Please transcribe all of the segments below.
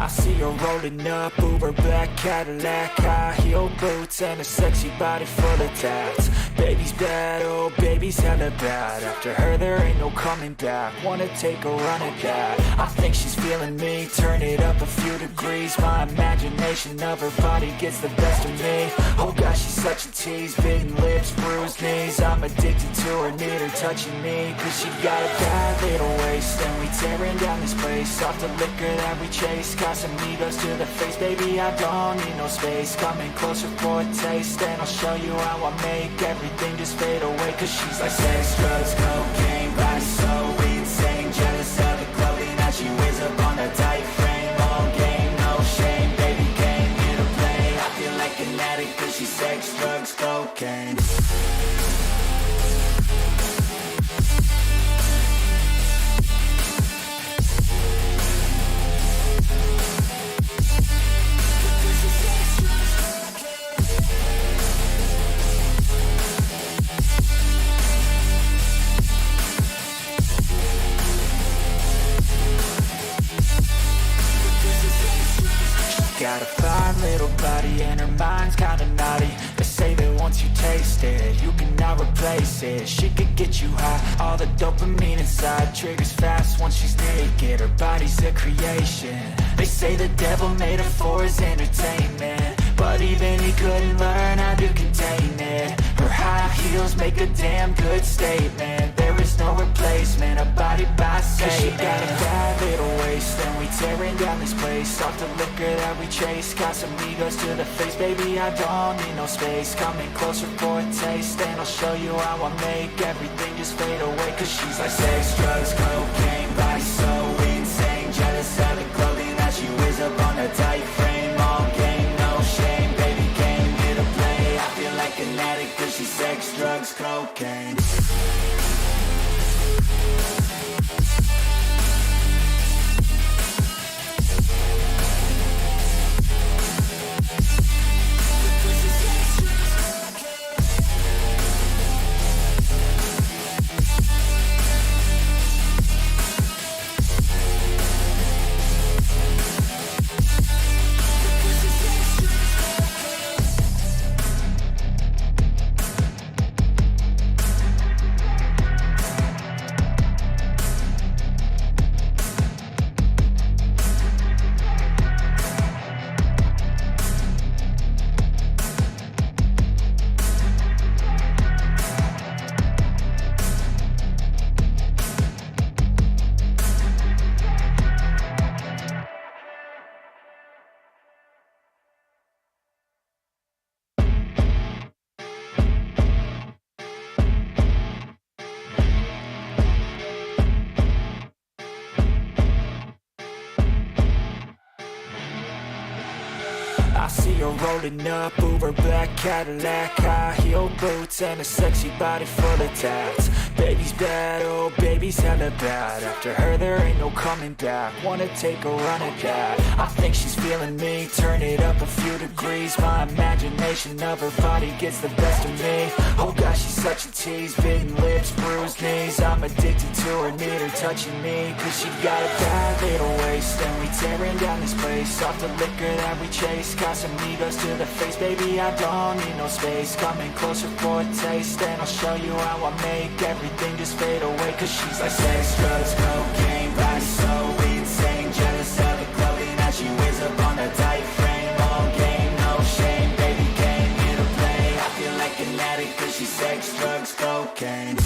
see her rolling up, Uber black Cadillac, high heel boots and a sexy body full of tats. Baby's bad, oh baby's hella bad. After her there ain't no coming back. Wanna take a run at that. I think she's feeling me, turn it up a few degrees. My imagination of her body gets the best of me. Oh gosh, she's such a tease, bitten lips, bruised knees. I'm addicted to her, need her touching me. Cause she got a bad little waist, and we tearing down this place. Off the liquor that we chase, Casamigos to the face. Baby, I don't need no space. Coming closer for a taste, and I'll show you how I make everything just fade away. Cause she's like sex, drugs, cocaine, body so insane. Jealous of the clothing that she wears up on a tight frame. All game, no shame, baby came here to play. I feel like an addict cause she's sex, drugs, cocaine. Got a fine little body and her mind's kinda naughty. They say that once you taste it, you cannot replace it. She could get you high, all the dopamine inside triggers fast once she's naked. Her body's a creation. They say the devil made her for his entertainment, but even he couldn't learn how to contain it. Her high heels make a damn good statement. There is no replacement, a body by Satan. Cause she got a bad little waist, and we tearing down this place. Off the liquor that we chase, Casamigos to the face. Baby, I don't need no space. Coming closer for a taste, and I'll show you how I make everything just fade away. Cause she's like sex, drugs, cocaine, body so insane. Jealous of the clothing that she wears up on a tight frame. All game, no shame, baby came here to play. I feel like an addict cause she's sex, drugs, cocaine. I see her rolling up, Uber black Cadillac, high heel boots and a sexy body full of tats. Baby's bad, oh baby's hella bad. After her there ain't no coming back. Wanna take a run at that. I think she's feeling me, turn it up a few degrees. My imagination of her body gets the best of me. Oh gosh, she's such a tease, bitten lips, bruised knees. I'm addicted to her, need her touching me. Cause she got a bad little waist, and we tearing down this place. Off the liquor that we chase, Casamigos to the face. Baby, I don't need no space. Coming closer for a taste, and I'll show you how I make everything just fade away. Cause she's like sex, drugs, cocaine, body so insane. Jealous of the clothing that she wears up on a tight frame. All game, no shame, baby came here to play. I feel like an addict cause she's sex, drugs, cocaine.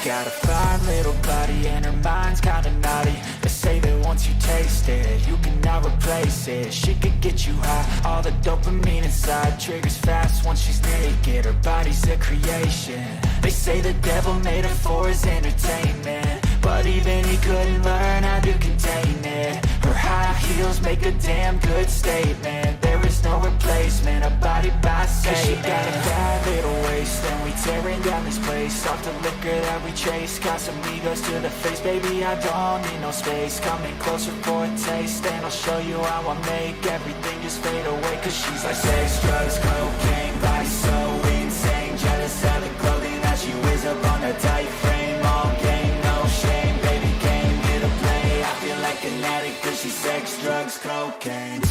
Got a fine little body and her mind's kinda naughty. They say that once you taste it, you cannot replace it. She could get you high, all the dopamine inside triggers fast once she's naked. Her body's a creation. They say the devil made her for his entertainment, but even he couldn't learn how to contain it. Her high heels make a damn good statement. There is no replacement, a body by say. Cause she got a bad little waist, and we tearing down this place. Off the liquor that we chase, got some egos to the face. Baby, I don't need no space, coming closer for a taste. And I'll show you how I make everything just fade away. Cause she's like sex, drugs, cocaine, body so insane. Jealous of the clothing that she wears up on her tight frame. All game, no shame, baby came here to play. I feel like an addict cause she's sex, drugs, cocaine.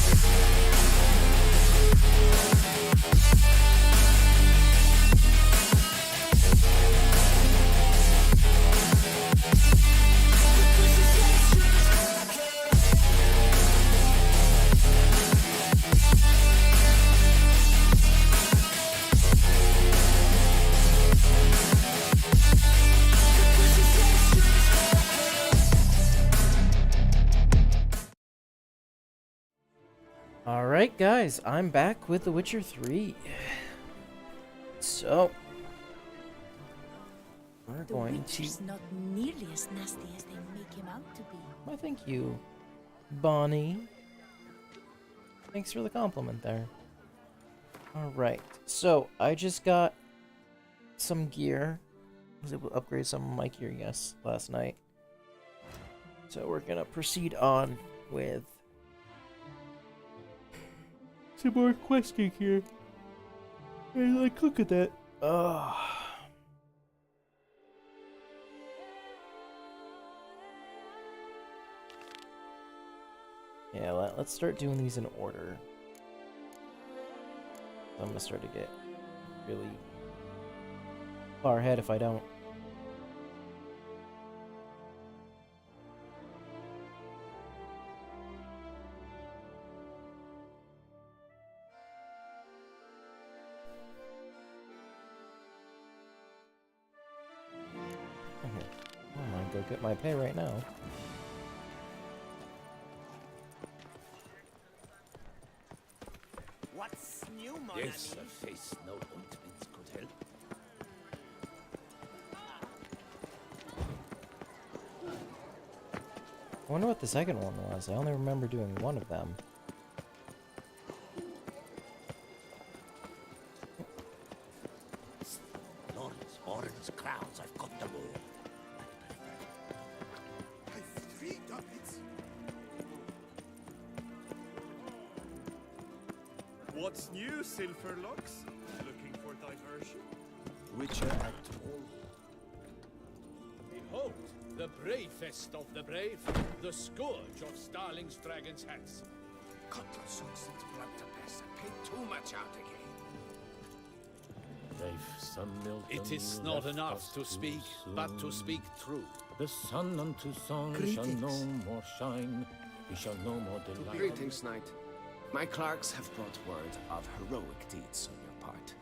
Alright guys, I'm back with The Witcher 3. So, we're going to... Witcher's not nearly as nasty as they make him out to be. Why, thank you, Bonnie. Thanks for the compliment there. Alright, so I just got some gear. I was able to upgrade some of my gear, yes, last night. So we're gonna proceed on with some more questing here. And like, look at that. Yeah, let's start doing these in order. I'm gonna start to get really far ahead if I don't. I might go get my pay right now. What's new, mon Yes, ami? a face no ointment could help. I wonder what the second one was. I only remember doing one of them. Lawrence, orange crowns, I've got them all. I've 3 ducats. What's new, Silverlocks? Looking for diversion? Witcher Act all. Behold, the bravest of the brave, the scourge of Starling's dragon's heads. Cutler-Suits and blood to pass. I paid too much out again. They've some milk. It is not enough to speak, but to speak true. The sun unto song shall Greetings. no more shine. We shall no more delight. Greetings, knight. My clerks have brought word of heroic deeds on your part.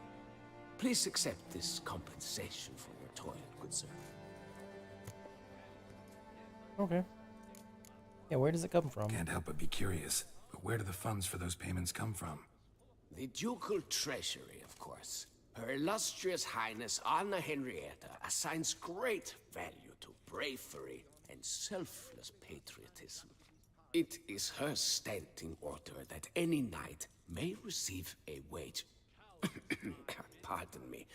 Please accept this compensation for your toil, good sir. Okay. Yeah, where does it come from? Can't help but be curious, but where do the funds for those payments come from? The ducal treasury, of course. Her illustrious highness Anna Henrietta assigns great value to bravery and selfless patriotism. It is her standing order that any knight may receive a wage, pardon me,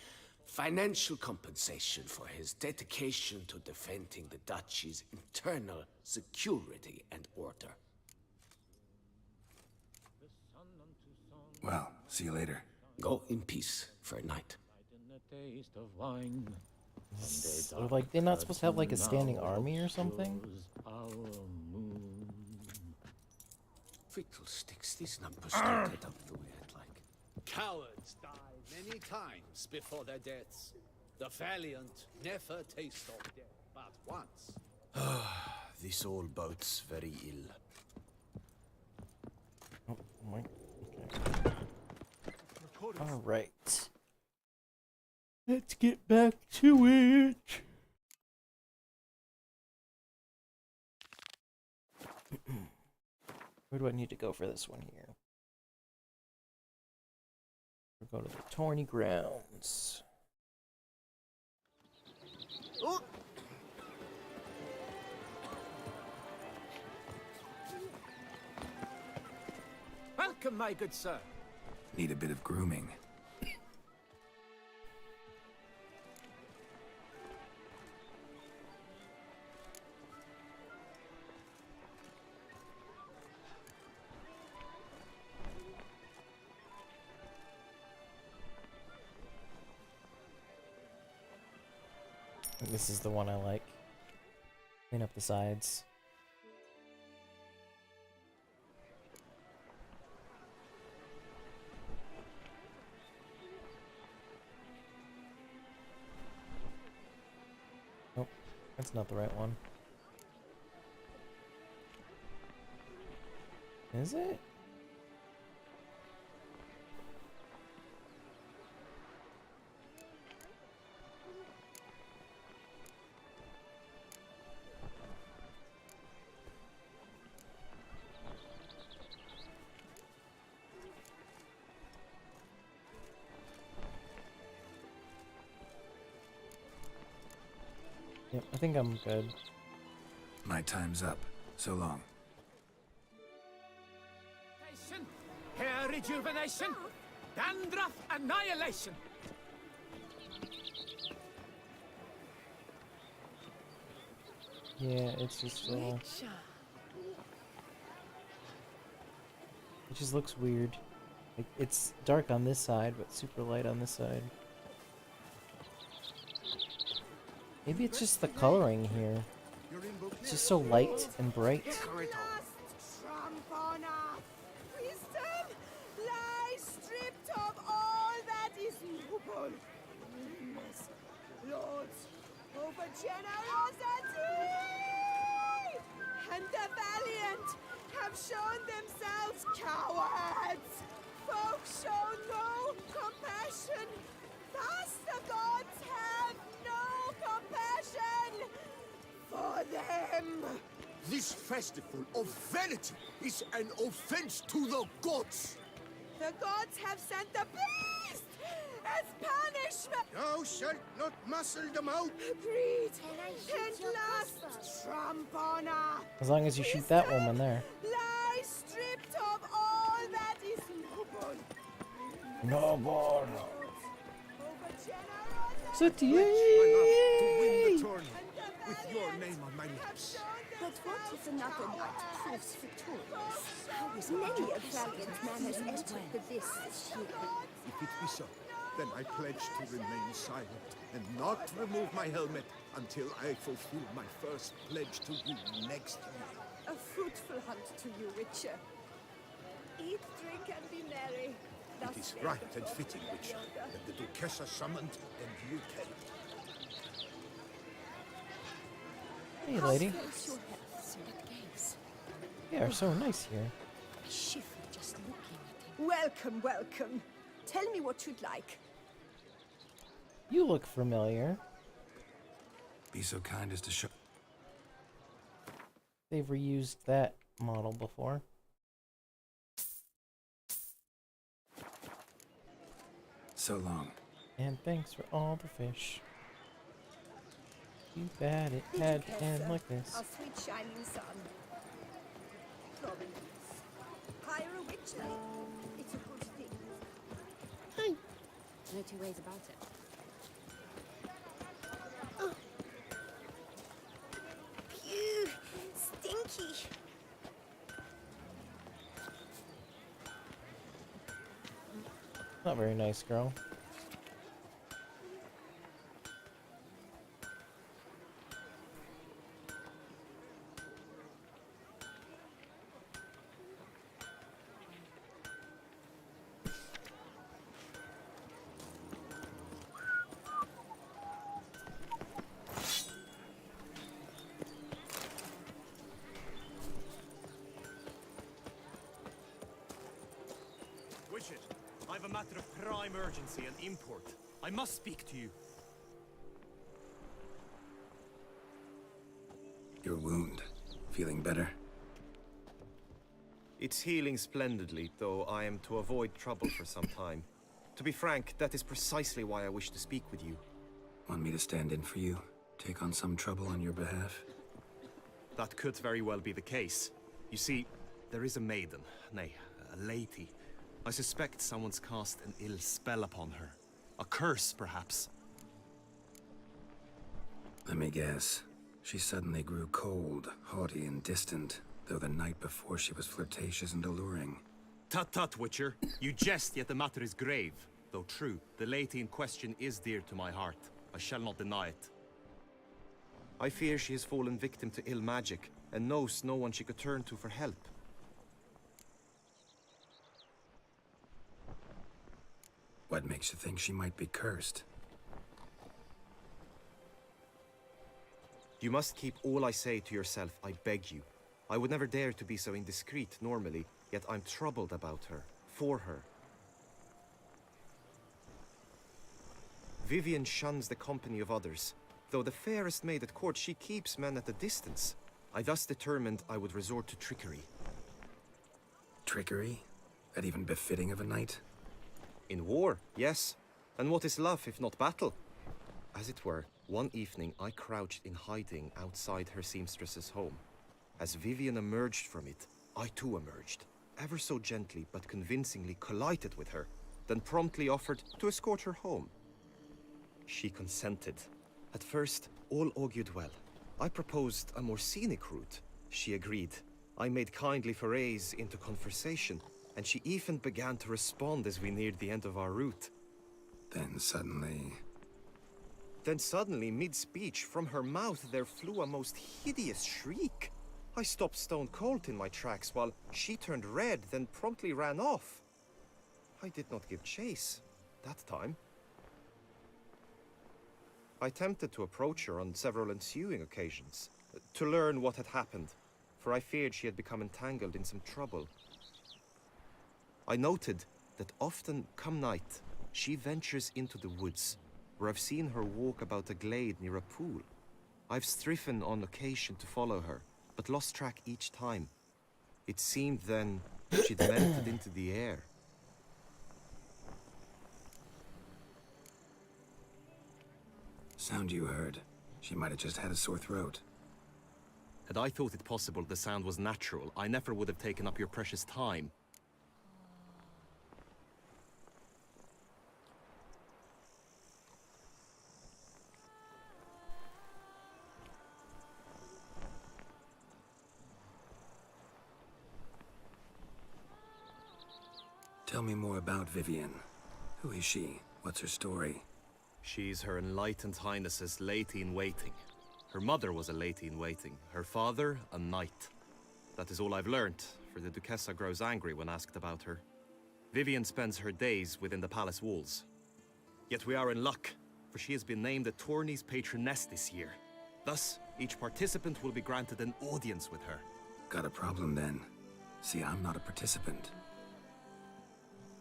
financial compensation for his dedication to defending the duchy's internal security and order. Well, see you later. Go in peace, fair knight. Taste of wine. So, like, they're not supposed to have, like, a standing army or something? Our moon. Fiddlesticks, these numbers don't add up the way I'd like. Cowards die many times before their deaths. The valiant never taste of death but once. This all bodes very ill. Oh my. Okay. Alright. Let's get back to it. Where do I need to go for this one here? We'll go to the Tourney Grounds. Oh! Welcome, my good sir. Need a bit of grooming. I think this is the one I like. Clean up the sides. Nope, that's not the right one. Is it? Yep, I think I'm good. My time's up. So long. Hair rejuvenation, dandruff annihilation. Yeah, it's just it just looks weird. Like, it's dark on this side, but super light on this side. Maybe it's just the coloring here. It's just so light and bright. Wisdom lies stripped of all that is noble. Lords, over generosity and the valiant have shown themselves cowards. Folk show no compassion. Thus the gods have no compassion for them. This festival of vanity is an offense to the gods. The gods have sent the beast as punishment. Thou shalt not muscle them out. Greed and lust trump honor. As long as you shoot that woman there. Lie stripped of all that is noble. Noble. Over generosity City. To win the tourney with your name on my lips. But what if another knight proves victorious? How is many a valiant man has entered the lists this year? If it be so, then I pledge to remain silent and not remove my helmet until I fulfill my first pledge to you next year. A fruitful hunt to you, Witcher. Eat, drink, and be merry. It is right and fitting, Witcher, that the Duchessa summoned and you came. Hey, lady. Close your health, Sir Gaze. You are so nice here. I shiver just looking at him. Welcome, welcome. Tell me what you'd like. You look familiar. Be so kind as to show. They've reused that model before. So long. And thanks for all the fish. You bad it had and like this. Our sweet shining sun. Providence. Hire a witch light. It's a good thing. Hi. No two ways about it. Oh. Phew. Stinky. Not very nice, girl. Witcher, I have a matter of prime urgency and import. I must speak to you. Your wound. Feeling better? It's healing splendidly, though I am to avoid trouble for some time. To be frank, that is precisely why I wish to speak with you. Want me to stand in for you? Take on some trouble on your behalf? That could very well be the case. You see, there is a maiden, nay, a lady, I suspect someone's cast an ill spell upon her. A curse, perhaps. Let me guess. She suddenly grew cold, haughty, and distant, though the night before she was flirtatious and alluring. Tut tut, Witcher. You jest, yet the matter is grave. Though true, the lady in question is dear to my heart. I shall not deny it. I fear she has fallen victim to ill magic, and knows no one she could turn to for help. What makes you think she might be cursed? You must keep all I say to yourself, I beg you. I would never dare to be so indiscreet normally, yet I'm troubled about her, for her. Vivian shuns the company of others. Though the fairest maid at court, she keeps men at a distance. I thus determined I would resort to trickery. Trickery? That even befitting of a knight? In war, yes. And what is love if not battle? As it were, one evening I crouched in hiding outside her seamstress's home. As Vivian emerged from it, I too emerged. Ever so gently but convincingly collided with her, then promptly offered to escort her home. She consented. At first, all augured well. I proposed a more scenic route. She agreed. I made kindly forays into conversation, and she even began to respond as we neared the end of our route. Then suddenly, mid-speech, from her mouth there flew a most hideous shriek. I stopped stone cold in my tracks while she turned red, then promptly ran off. I did not give chase that time. I attempted to approach her on several ensuing occasions, to learn what had happened, for I feared she had become entangled in some trouble. I noted that often, come night, she ventures into the woods, where I've seen her walk about a glade near a pool. I've striven on occasion to follow her, but lost track each time. It seemed then she'd melted into the air. sound you heard. She might have just had a sore throat. Had I thought it possible the sound was natural, I never would have taken up your precious time. Tell me more about Vivian. Who is she? What's her story? She's Her Enlightened Highness's lady-in-waiting. Her mother was a lady-in-waiting, her father a knight. That is all I've learnt, for the Duchessa grows angry when asked about her. Vivian spends her days within the palace walls. Yet we are in luck, for she has been named a tourney's patroness this year. Thus, each participant will be granted an audience with her. Got a problem then. See, I'm not a participant.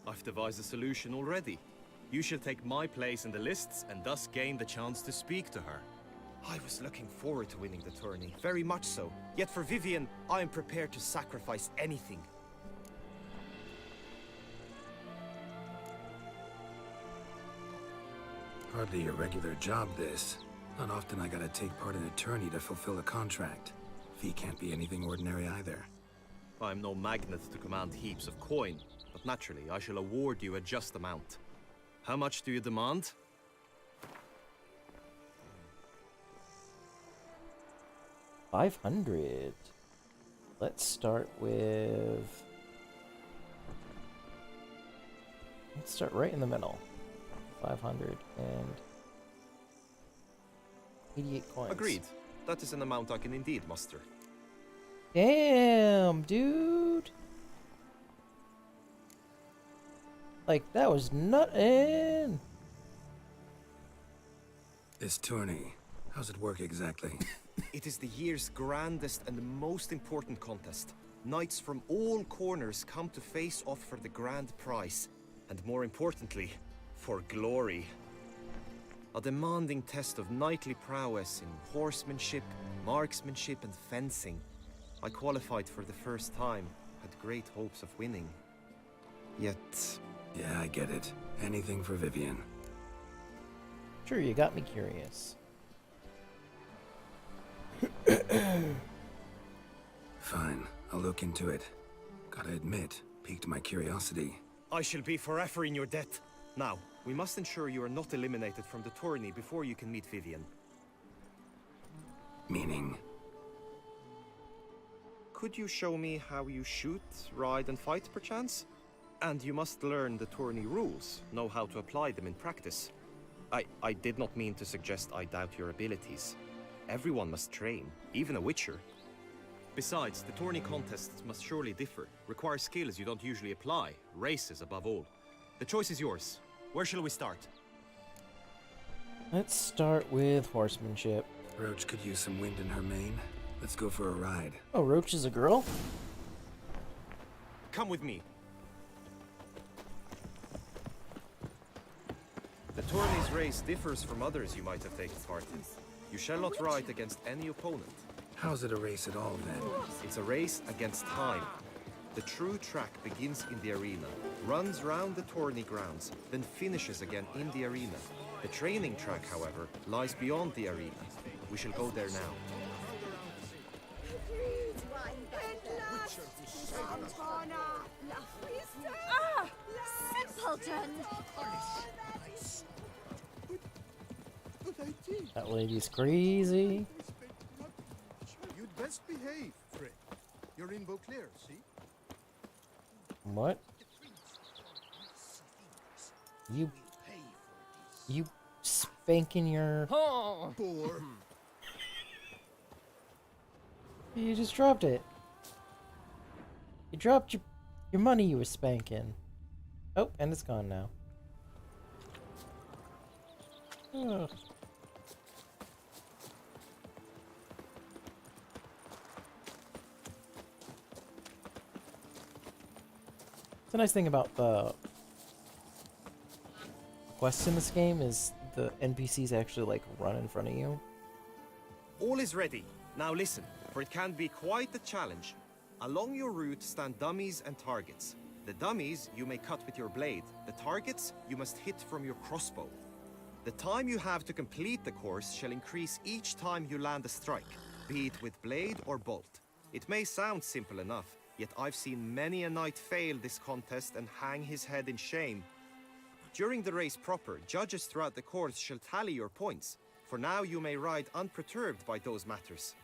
I've devised a solution already. You shall take my place in the lists and thus gain the chance to speak to her. I was looking forward to winning the tourney, very much so. Yet for Vivian, I am prepared to sacrifice anything. Hardly a regular job, this. Not often I gotta take part in a tourney to fulfill a contract. Fee can't be anything ordinary either. I'm no magnet to command heaps of coin, but naturally I shall award you a just amount. How much do you demand? $500. Let's start with... Let's start right in the middle. 588 coins. Agreed. That is an amount I can indeed muster. Damn, dude. Like, that was nothing. This tourney, how's it work exactly? It is the year's grandest and most important contest. Knights from all corners come to face off for the grand prize. And more importantly, for glory. A demanding test of knightly prowess in horsemanship, marksmanship, and fencing. I qualified for the first time, had great hopes of winning. Yet... Yeah, I get it. Anything for Vivian. Sure, you got me curious. Fine, I'll look into it. Gotta admit, piqued my curiosity. I shall be forever in your debt. Now, we must ensure you are not eliminated from the tourney before you can meet Vivian. Meaning? Could you show me how you shoot, ride, and fight, perchance? And you must learn the tourney rules, know how to apply them in practice. I did not mean to suggest I doubt your abilities. Everyone must train, even a witcher. Besides, the tourney contests must surely differ, require skills you don't usually apply, races above all. The choice is yours. Where shall we start? Let's start with horsemanship. Roach could use some wind in her mane. Let's go for a ride. Oh, Roach is a girl? Come with me. The tourney's race differs from others you might have taken part in. You shall not ride against any opponent. How's it a race at all, then? It's a race against time. The true track begins in the arena, runs round the tourney grounds, then finishes again in the arena. The training track, however, lies beyond the arena. We shall go there now. Ah! Simpleton! That lady's crazy. You'd best behave, Frick. You're in Beauclair, see? What? You spanking your... Poor. You just dropped it. You dropped your money you were spanking. Oh, and it's gone now. Ugh. The nice thing about the quests in this game is the NPCs actually like run in front of you. All is ready. Now listen, for it can be quite a challenge. Along your route stand dummies and targets. The dummies you may cut with your blade. The targets you must hit from your crossbow. The time you have to complete the course shall increase each time you land a strike, be it with blade or bolt. It may sound simple enough, yet I've seen many a knight fail this contest and hang his head in shame. During the race proper, judges throughout the course shall tally your points. For now you may ride unperturbed by those matters.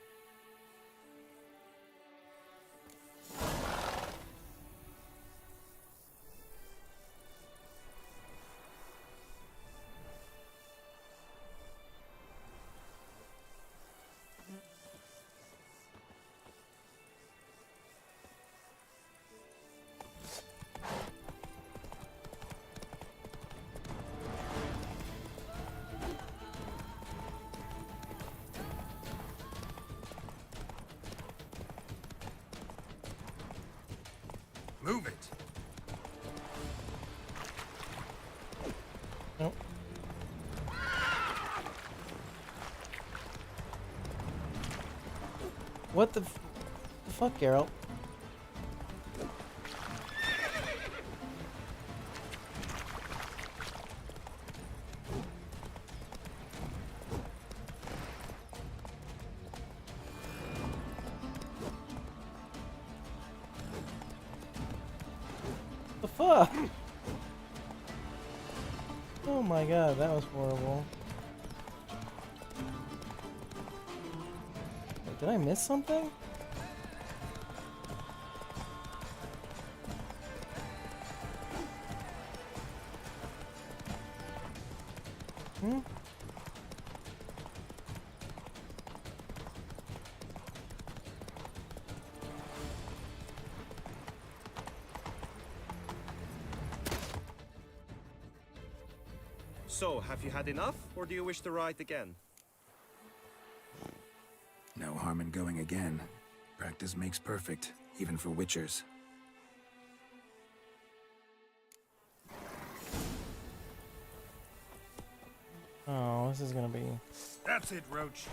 Move it! Nope. What the fuck, Geralt? The fuck? Oh my god, that was horrible. Wait, did I miss something? Hmm? So, have you had enough, or do you wish to ride again? No harm in going again. Practice makes perfect, even for witchers. Oh, this is gonna be... That's it, Roach.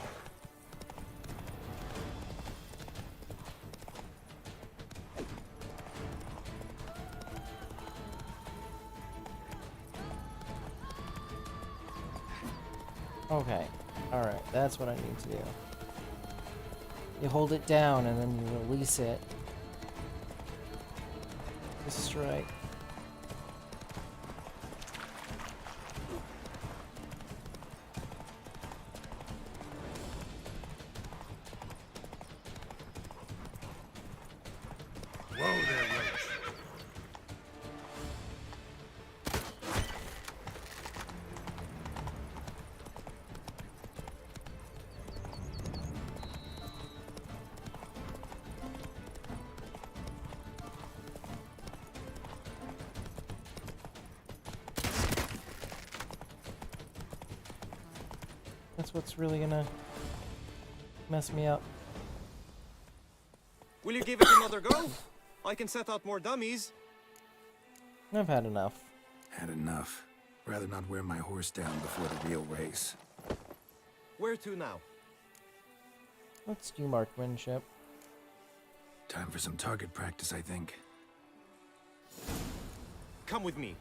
Okay. Alright, that's what I need to do. You hold it down and then you release it. This strike. That's what's really gonna mess me up. Will you give it another go? I can set out more dummies. I've had enough. Had enough. Rather not wear my horse down before the real race. Where to now? Let's do marksmanship. Time for some target practice, I think. Come with me.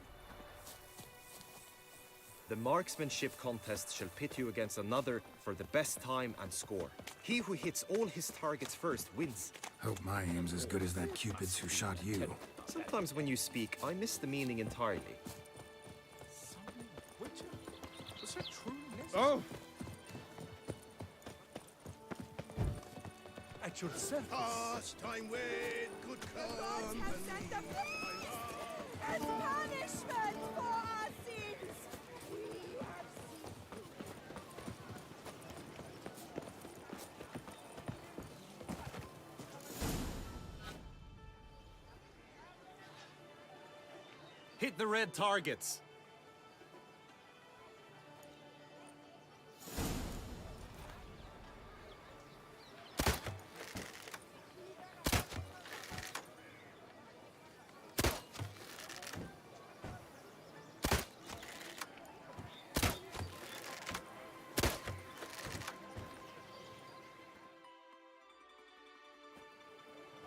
The marksmanship contest shall pit you against another for the best time and score. He who hits all his targets first wins. Hope my aim's as good as that Cupid's who shot you. Sometimes when you speak, I miss the meaning entirely. Oh! At your service. Pastime with good company. As punishment for our sins, we have Hit the red targets.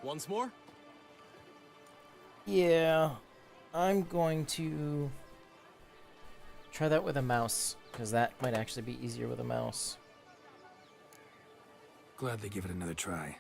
Once more? Yeah, I'm going to try that with a mouse, because that might actually be easier with a mouse. Gladly give it another try.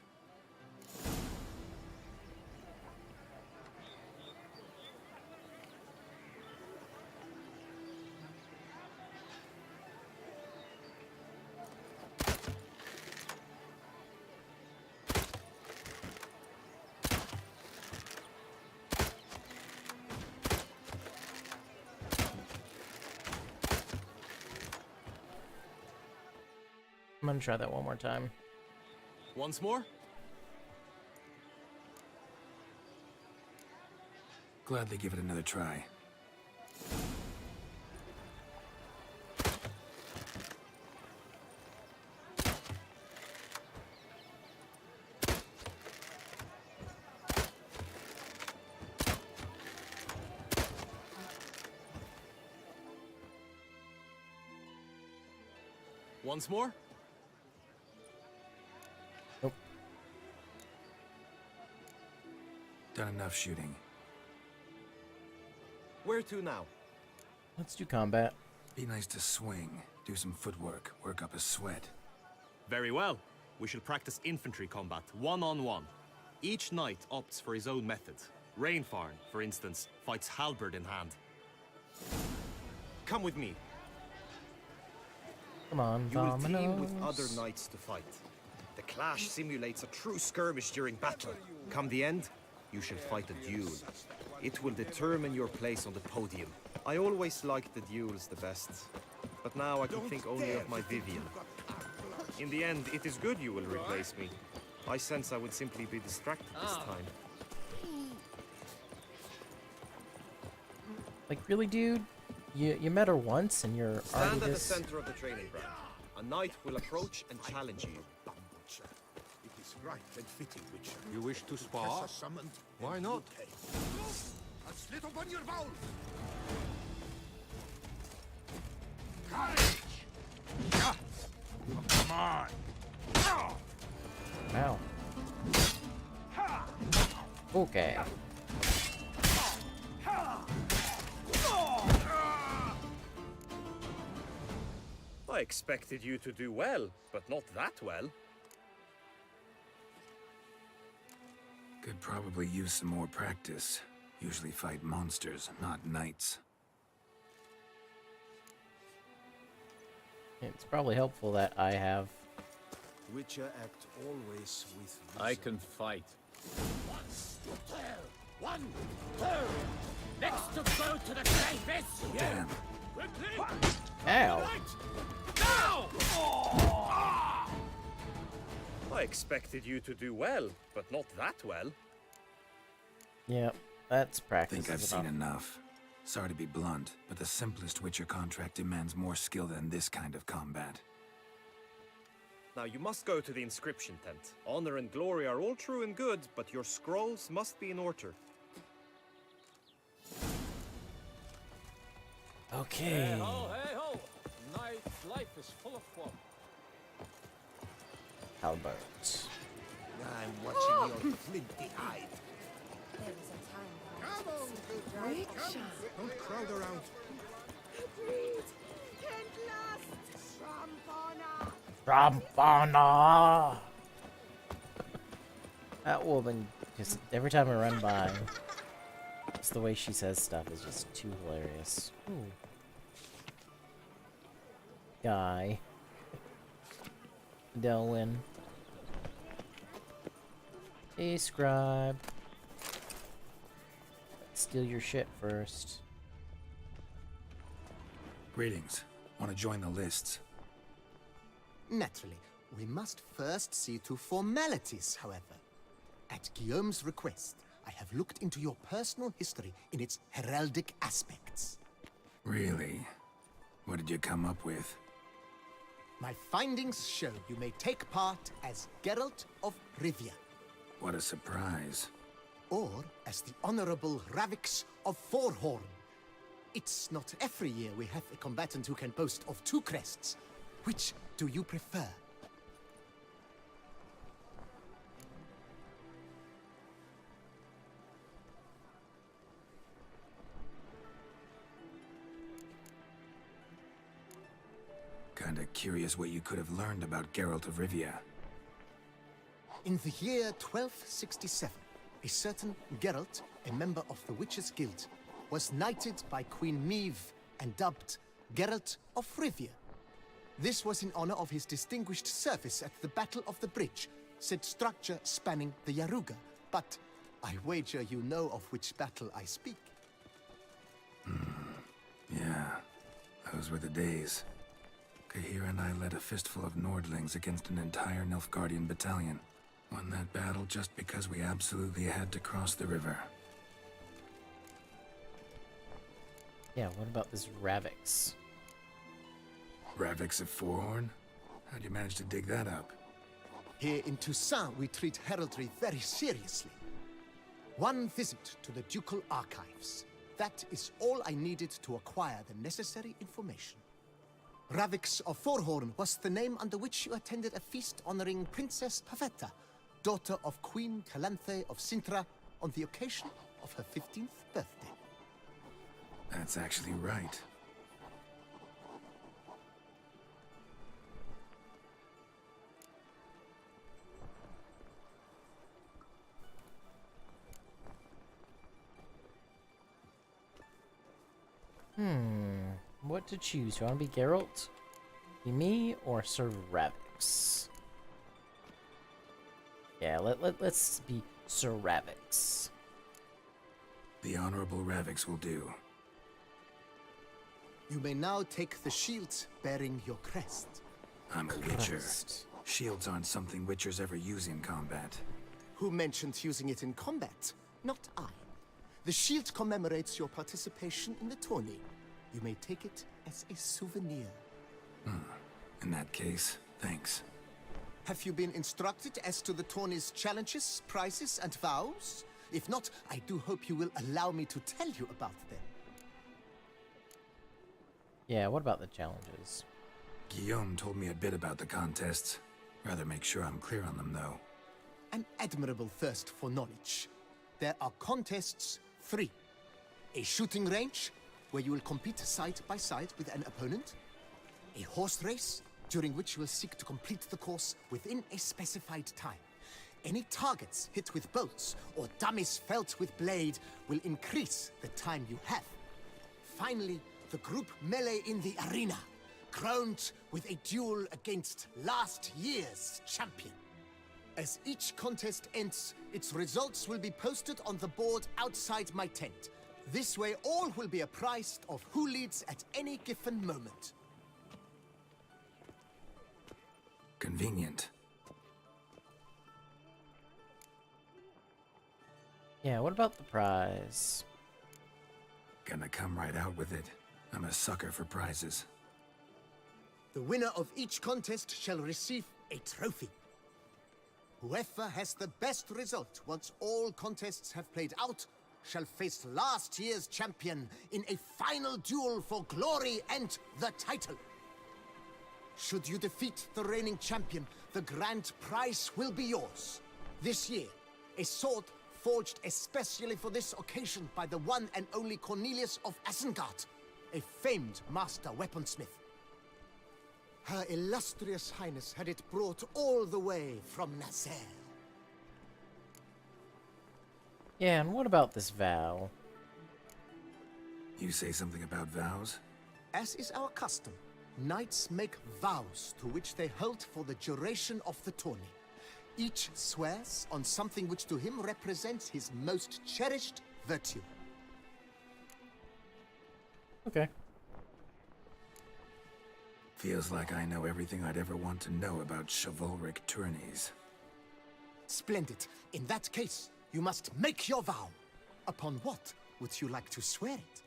I'm gonna try that one more time. Once more? Gladly give it another try. Once more? Nope. Done enough shooting. Where to now? Let's do combat. Be nice to swing, do some footwork, work up a sweat. Very well. We shall practice infantry combat, one-on-one. Each knight opts for his own method. Rainfarn, for instance, fights halberd in hand. Come with me. Come on, You will Dominoes. team with other knights to fight. The clash simulates a true skirmish during battle. Come the end, you shall fight a duel. It will determine your place on the podium. I always liked the duels the best, but now I can think only of my Vivian. In the end, it is good you will replace me. I sense I would simply be distracted this time. Like, really, dude? You met her once and you're Stand already at the this... center of the training ground. A knight will approach and challenge you. It is right and fitting, Witcher. You wish to spar? Professor summoned, Why and not? you came. A slit upon your bowl! Courage! Come on! Wow. Okay. I expected you to do well, but not that well. Could probably use some more practice. Usually fight monsters, not knights. It's probably helpful that I have... Witcher act always with I reason. can fight. One, two. Next to go to the safest. Damn. Ow! I expected you to do well, but not that well. Yep, that's practice. Think I've seen enough. Sorry to be blunt, but the simplest Witcher contract demands more skill than this kind of combat. Now you must go to the inscription tent. Honor and glory are all true and good, but your scrolls must be in order. Okay. Hey ho, hey ho! Night's life is full of fun. Halbert. I'm watching your flinty hide. There was a time Come on, good guy, come. Don't crowd around. Agreed. Can't last. Rampana! That woman, just every time I run by, just the way she says stuff is just too hilarious. Ooh. Guy. Delwyn. Hey, scribe. Steal your shit first. Greetings. Want to join the lists? Naturally, we must first see to formalities, however. At Guillaume's request, I have looked into your personal history in its heraldic aspects. Really? What did you come up with? My findings show you may take part as Geralt of Rivia, What a surprise. or as the Honorable Ravix of Forhorn. It's not every year we have a combatant who can boast of 2 crests. Which do you prefer? Kinda curious what you could have learned about Geralt of Rivia. In the year 1267, a certain Geralt, a member of the Witches' Guild, was knighted by Queen Meve and dubbed Geralt of Rivia. This was in honor of his distinguished service at the Battle of the Bridge, said structure spanning the Yaruga. But I wager you know of which battle I speak. Yeah, those were the days. Kahir and I led a fistful of Nordlings against an entire Nilfgaardian battalion. Won that battle just because we absolutely had to cross the river. Yeah, what about this Ravix? Ravix of Forhorn? How'd you manage to dig that up? Here in Toussaint, we treat heraldry very seriously. One visit to the ducal archives. That is all I needed to acquire the necessary information. Ravix of Forhorn was the name under which you attended a feast honoring Princess Pavetta, daughter of Queen Calanthe of Sintra, on the occasion of her 15th birthday. That's actually right. What to choose? Do I want to be Geralt? Be me or Sir Ravix? Yeah, let's be Sir Ravix. The Honorable Ravix will do. You may now take the shield bearing your crest. I'm a Witcher. Shields aren't something Witchers ever use in combat. Who mentioned using it in combat? Not I. The shield commemorates your participation in the tourney. You may take it as a souvenir. In that case, thanks. Have you been instructed as to the tourney's challenges, prizes, and vows? If not, I do hope you will allow me to tell you about them. Yeah, what about the challenges? Guillaume told me a bit about the contests. Rather make sure I'm clear on them, though. An admirable thirst for knowledge. There are contests 3. A shooting range, where you will compete side by side with an opponent. A horse race, during which you will seek to complete the course within a specified time. Any targets hit with bolts or dummies felt with blade will increase the time you have. Finally, the group melee in the arena, crowned with a duel against last year's champion. As each contest ends, its results will be posted on the board outside my tent. This way, all will be apprised of who leads at any given moment. Convenient. Yeah, what about the prize? Gonna come right out with it. I'm a sucker for prizes. The winner of each contest shall receive a trophy. Whoever has the best result once all contests have played out shall face last year's champion in a final duel for glory and the title. Should you defeat the reigning champion, the grand prize will be yours. This year, a sword forged especially for this occasion by the one and only Cornelius of Isengard, a famed master weaponsmith. Her illustrious highness had it brought all the way from Nazaire. Yeah, and what about this vow? You say something about vows? As is our custom, knights make vows to which they hold for the duration of the tourney. Each swears on something which to him represents his most cherished virtue. Okay. Feels like I know everything I'd ever want to know about chivalric tourneys. Splendid. In that case, you must make your vow. Upon what would you like to swear it?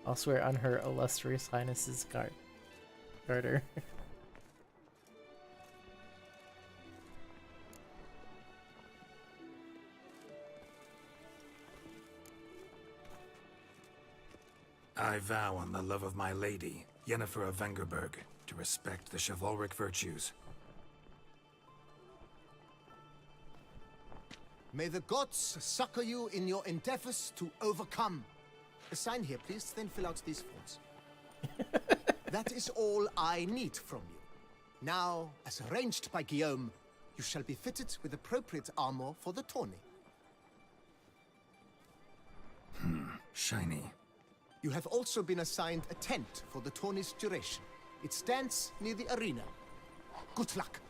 I'll swear on her illustrious highness's garter. I vow on the love of my lady, Yennefer of Vengerberg, to respect the chivalric virtues. May the gods succor you in your endeavors to overcome. Sign here, please, then fill out these forms. That is all I need from you. Now, as arranged by Guillaume, you shall be fitted with appropriate armor for the tourney. Shiny. You have also been assigned a tent for the tourney's duration. It stands near the arena. Good luck.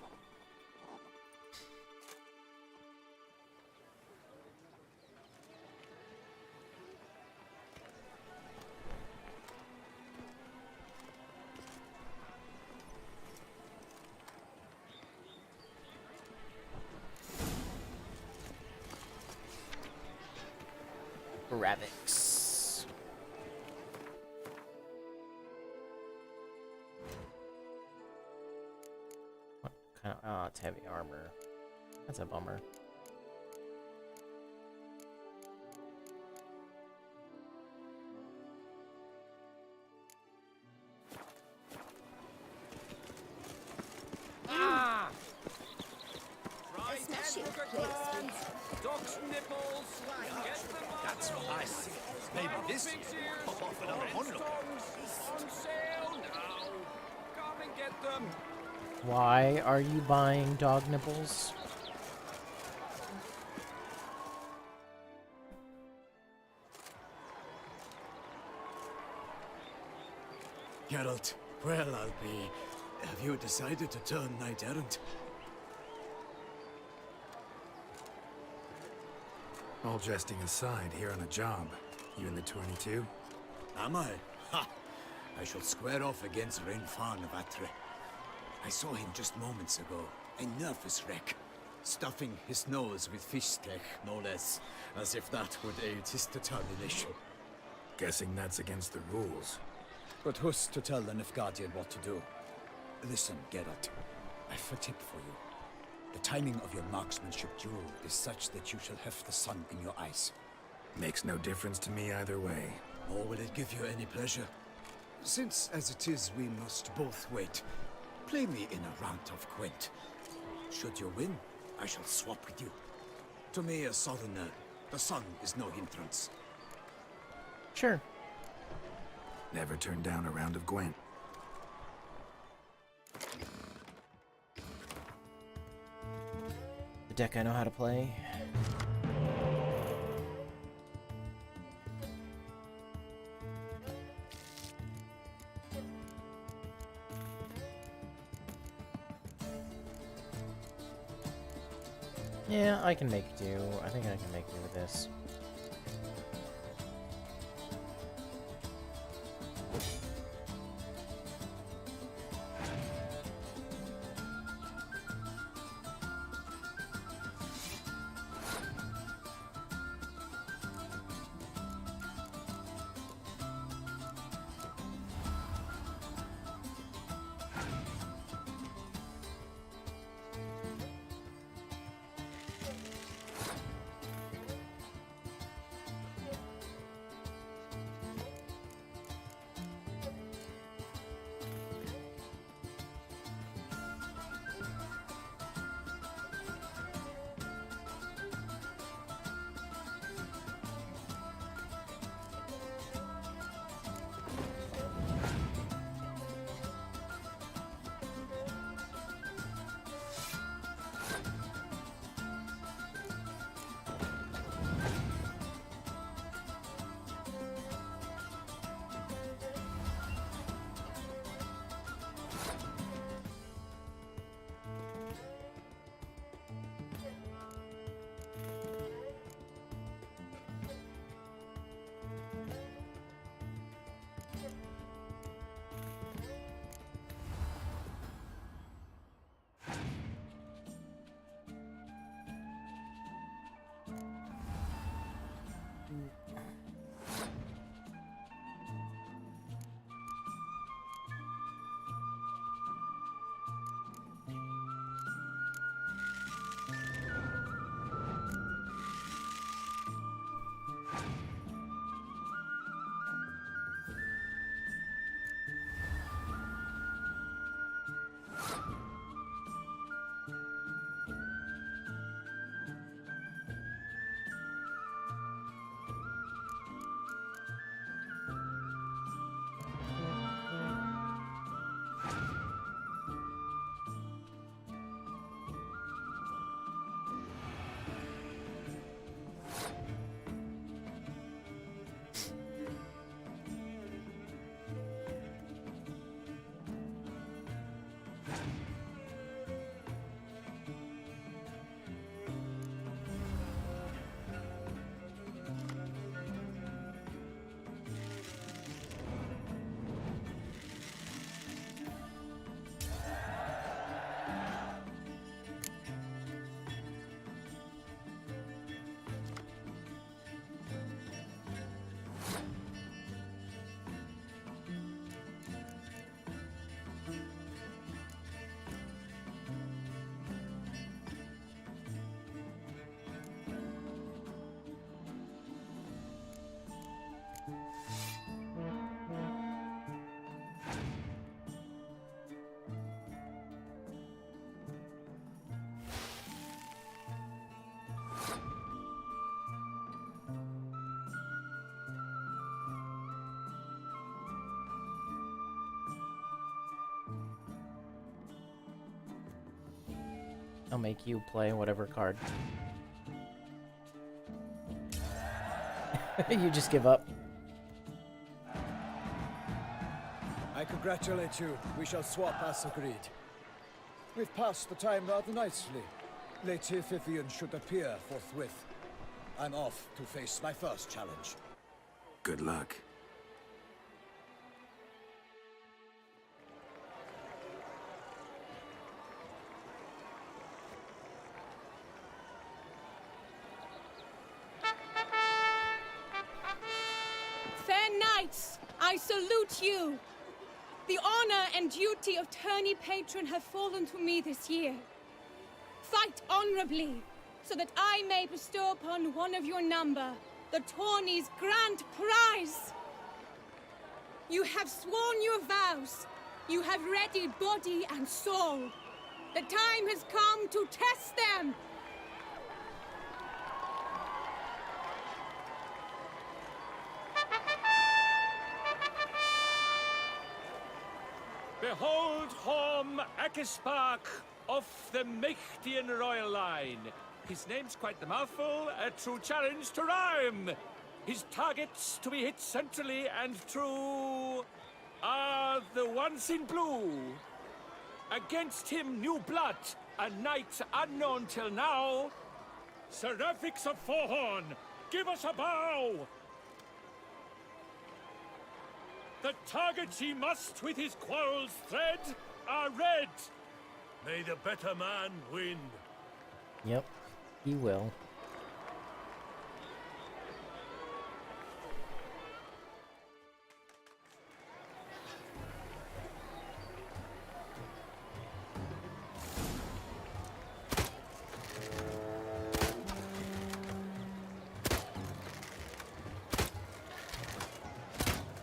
Ravix. What kind of? Oh, it's heavy armor. That's a bummer. Ah! Right Smashing hand place, grand. Duck's nipples. Get them That's out. what I see. Maybe this year. Pig's ears. Pop off another Red one, look. stones. On sale now. Come and get them. Why are you buying dog nipples? Geralt, well, I'll be... Have you decided to turn knight-errant? All jesting aside, here on a job. You in the tourney too? Am I? Ha! I shall square off against Rainfan of Atre. I saw him just moments ago. A nervous wreck. Stuffing his nose with fish steak, no less. As if that would aid his determination. Guessing that's against the rules. But who's to tell the Nilfgaardian what to do? Listen, Geralt. I've a tip for you. The timing of your marksmanship duel is such that you shall have the sun in your eyes. Makes no difference to me either way. Or will it give you any pleasure? Since, as it is, we must both wait, play me in a round of Gwent. Should you win, I shall swap with you. To me, a southerner, the sun is no hindrance. Sure. Never turn down a round of Gwent. The deck I know how to play. Yeah, I can make do. I think I can make do with this. I'll make you play whatever card. You just give up. I congratulate you. We shall swap as agreed. We've passed the time rather nicely. Lady Vivian should appear forthwith. I'm off to face my first challenge. Good luck. Fair knights, I salute you. The honor and duty of tourney patron have fallen to me this year. Fight honorably, so that I may bestow upon one of your number the tourney's grand prize. You have sworn your vows. You have readied body and soul. The time has come to test them. Behold Horm Akispark of the Mechtian royal line. His name's quite the mouthful, a true challenge to rhyme. His targets to be hit centrally and true are the ones in blue. Against him new blood, a knight unknown till now. Seraphix of Forehorn, give us a bow! The targets he must with his quarrels thread are red. May the better man win. Yep, he will.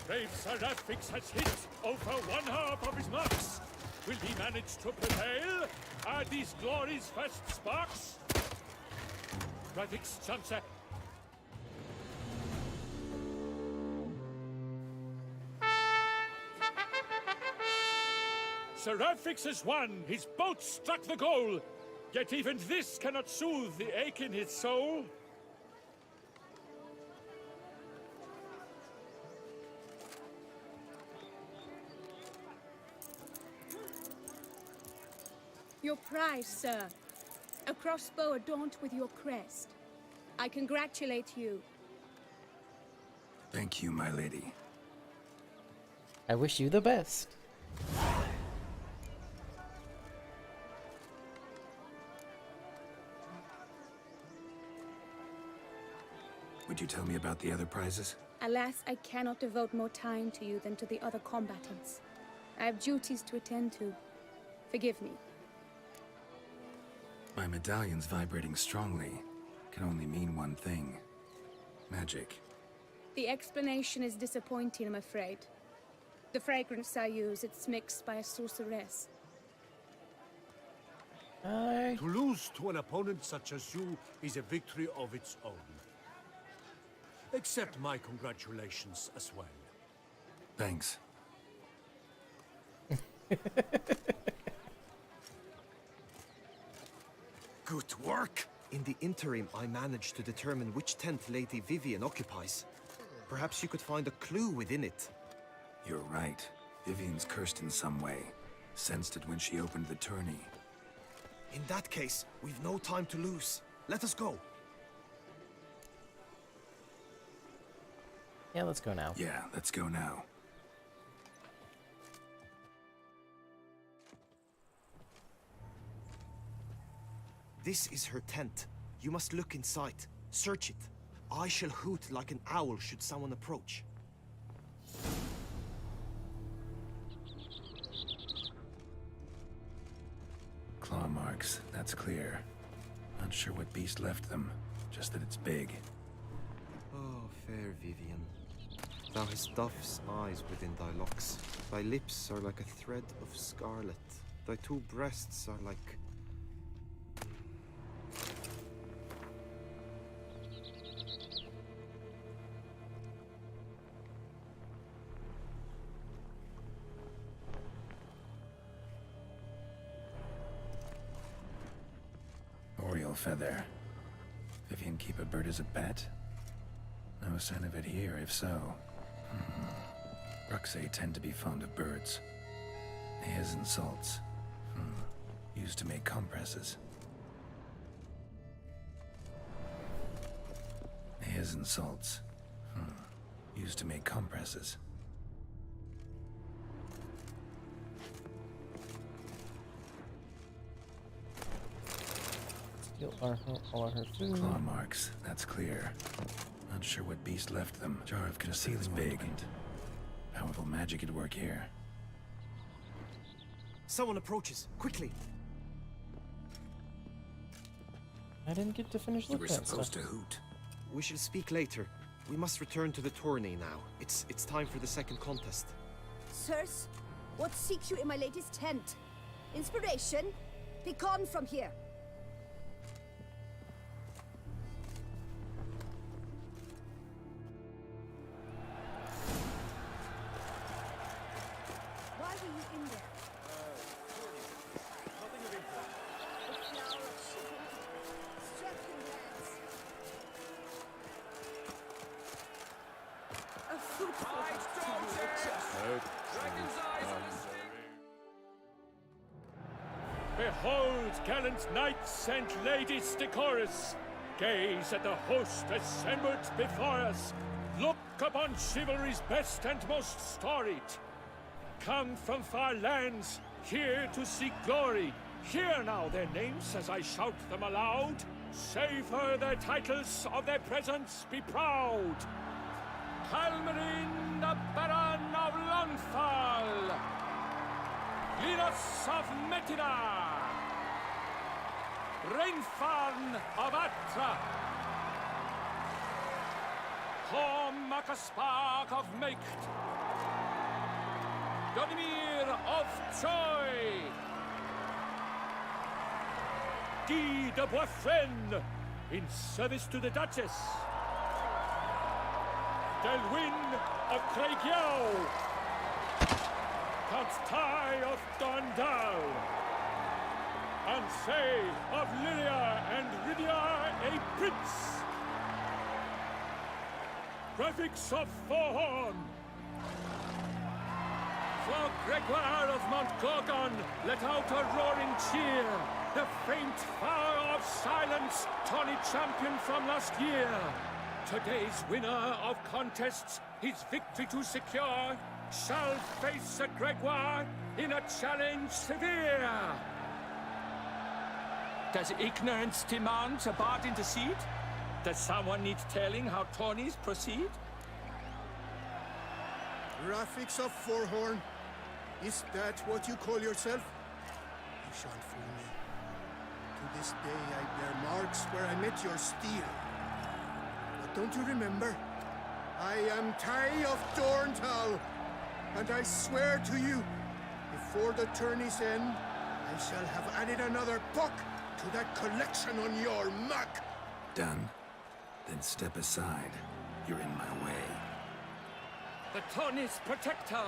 Brave Seraphix has hit over one half of his marks. Will he manage to prevail? Are these glories first sparks? Seraphix jumps at... Seraphix has won! His boat struck the goal! Yet even this cannot soothe the ache in his soul. Your prize, sir. A crossbow adorned with your crest. I congratulate you. Thank you, my lady. I wish you the best. Would you tell me about the other prizes? Alas, I cannot devote more time to you than to the other combatants. I have duties to attend to. Forgive me. My medallion's vibrating strongly. Can only mean one thing. Magic. The explanation is disappointing, I'm afraid. The fragrance I use, it's mixed by a sorceress. To lose to an opponent such as you is a victory of its own. Accept my congratulations as well. Thanks. Good work! In the interim, I managed to determine which tent Lady Vivian occupies. Perhaps you could find a clue within it. You're right. Vivian's cursed in some way. Sensed it when she opened the tourney. In that case, we've no time to lose. Let us go. Yeah, let's go now. Yeah, let's go now. This is her tent. You must look inside. Search it. I shall hoot like an owl should someone approach. Claw marks, that's clear. Not sure what beast left them, just that it's big. Oh, fair Vivian. Thou hast dove's eyes within thy locks. Thy lips are like a thread of scarlet. Thy two breasts are like... Oriole feather. Vivian keep a bird as a pet? No sign of it here, if so. Bruxay tend to be fond of birds. Hairs and salts. Used to make compresses. Hairs and salts. Used to make compresses. Steal all of her food. Claw marks, that's clear. Not sure what beast left them. Jar of conceal's big. Powerful magic at work here. Someone approaches. Quickly! I didn't get to finish You were looking at supposed stuff. to hoot. We shall speak later. We must return to the tourney now. It's time for the second contest. Sirs, what seeks you in my latest tent? Inspiration? Be gone from here. Why were you in there? Nothing of import. The flower of chivalry. Striking lands. A fruitful Behold, gallant knights and ladies decorous, gaze at the host assembled before us. Look upon chivalry's best and most storied. Come from far lands, here to seek glory. Hear now their names as I shout them aloud. Savor their titles, of their presence be proud. Halmarin, the Baron of Lonfal. Linus of Metida, Rainfarn of Atra, Horm Makaspark of Meikt, Donimir of Troy, Guy de Boisfren, in service to the Duchess, Delwyn of Craigiau, Count Tai of Dondal, Ansay of Lilia and Rivia a prince, Graphics of Forhorn, for Gregoire of Montgorgon let out a roaring cheer, the faint fire of silence, tawny champion from last year. Today's winner of contests, his victory to secure, shall face a Gregoire in a challenge severe. Does ignorance demand a bard intercede? Does someone need telling how tourneys proceed? Graphics of Forhorn. Is that what you call yourself? You shan't fool me. To this day I bear marks where I met your steel. But don't you remember? I am Tai of Dorntal, and I swear to you, before the tourney's end, I shall have added another book to that collection on your map. Done? Then step aside. You're in my way. The tourney's protector,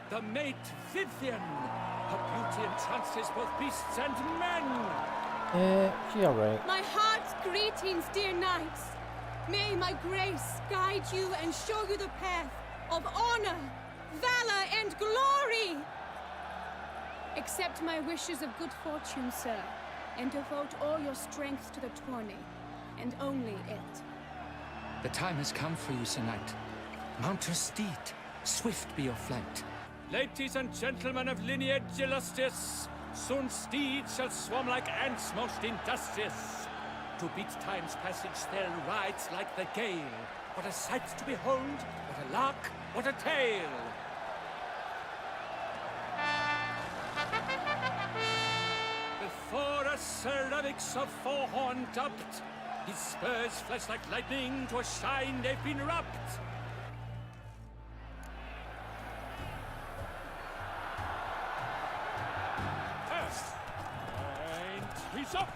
the mate Vivian. Her beauty entrances both beasts and men. She alright. My heart's greetings, dear knights. May my grace guide you and show you the path of honor, valor, and glory. Accept my wishes of good fortune, sir, and devote all your strength to the tourney, and only it. The time has come for you, Sir Knight. Mount your steed. Swift be your flight. Ladies and gentlemen of lineage illustrious, soon steeds shall swarm like ants most industrious. To beat time's passage they'll ride like the gale. What a sight to behold, what a lark, what a tale! Before us Sir Ravix of Forhorn dubbed, his spurs flash like lightning, to a shine they've been wrapped. And he's up!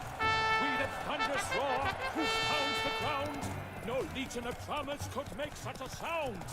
With a thunderous roar, hoof pounds the ground. No legion of drummers could make such a sound.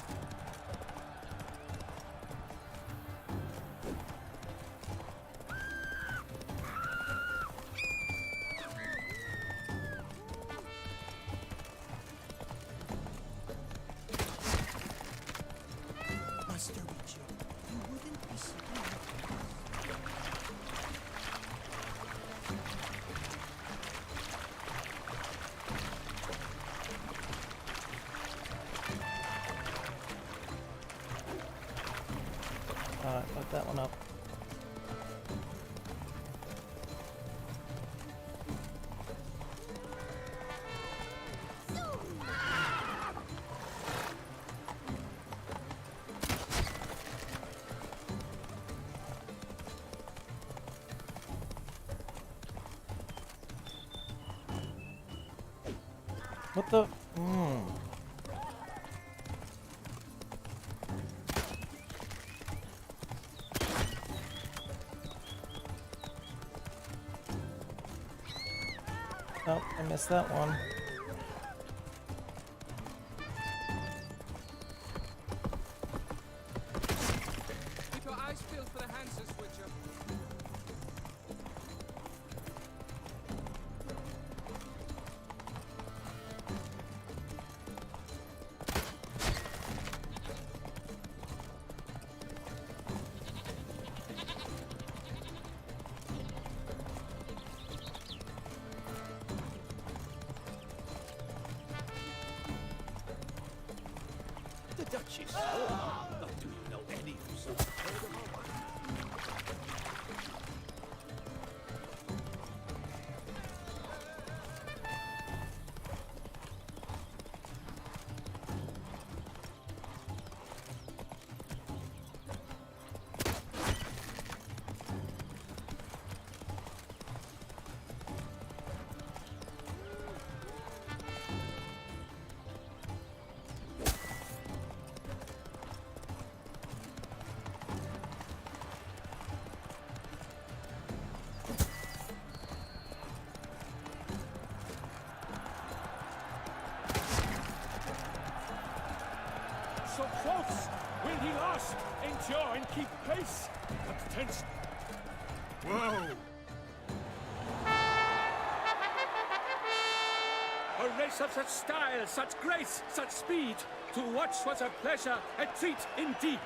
What the? Oh, I missed that one. Keep your eyes peeled for the Hanses, Witcher. The Duchess. Oh, not do you know any of some heard of her? So close! Will he last? Endure and keep pace? But tense. Whoa! A race of such style, such grace, such speed. To watch was a pleasure, a treat indeed.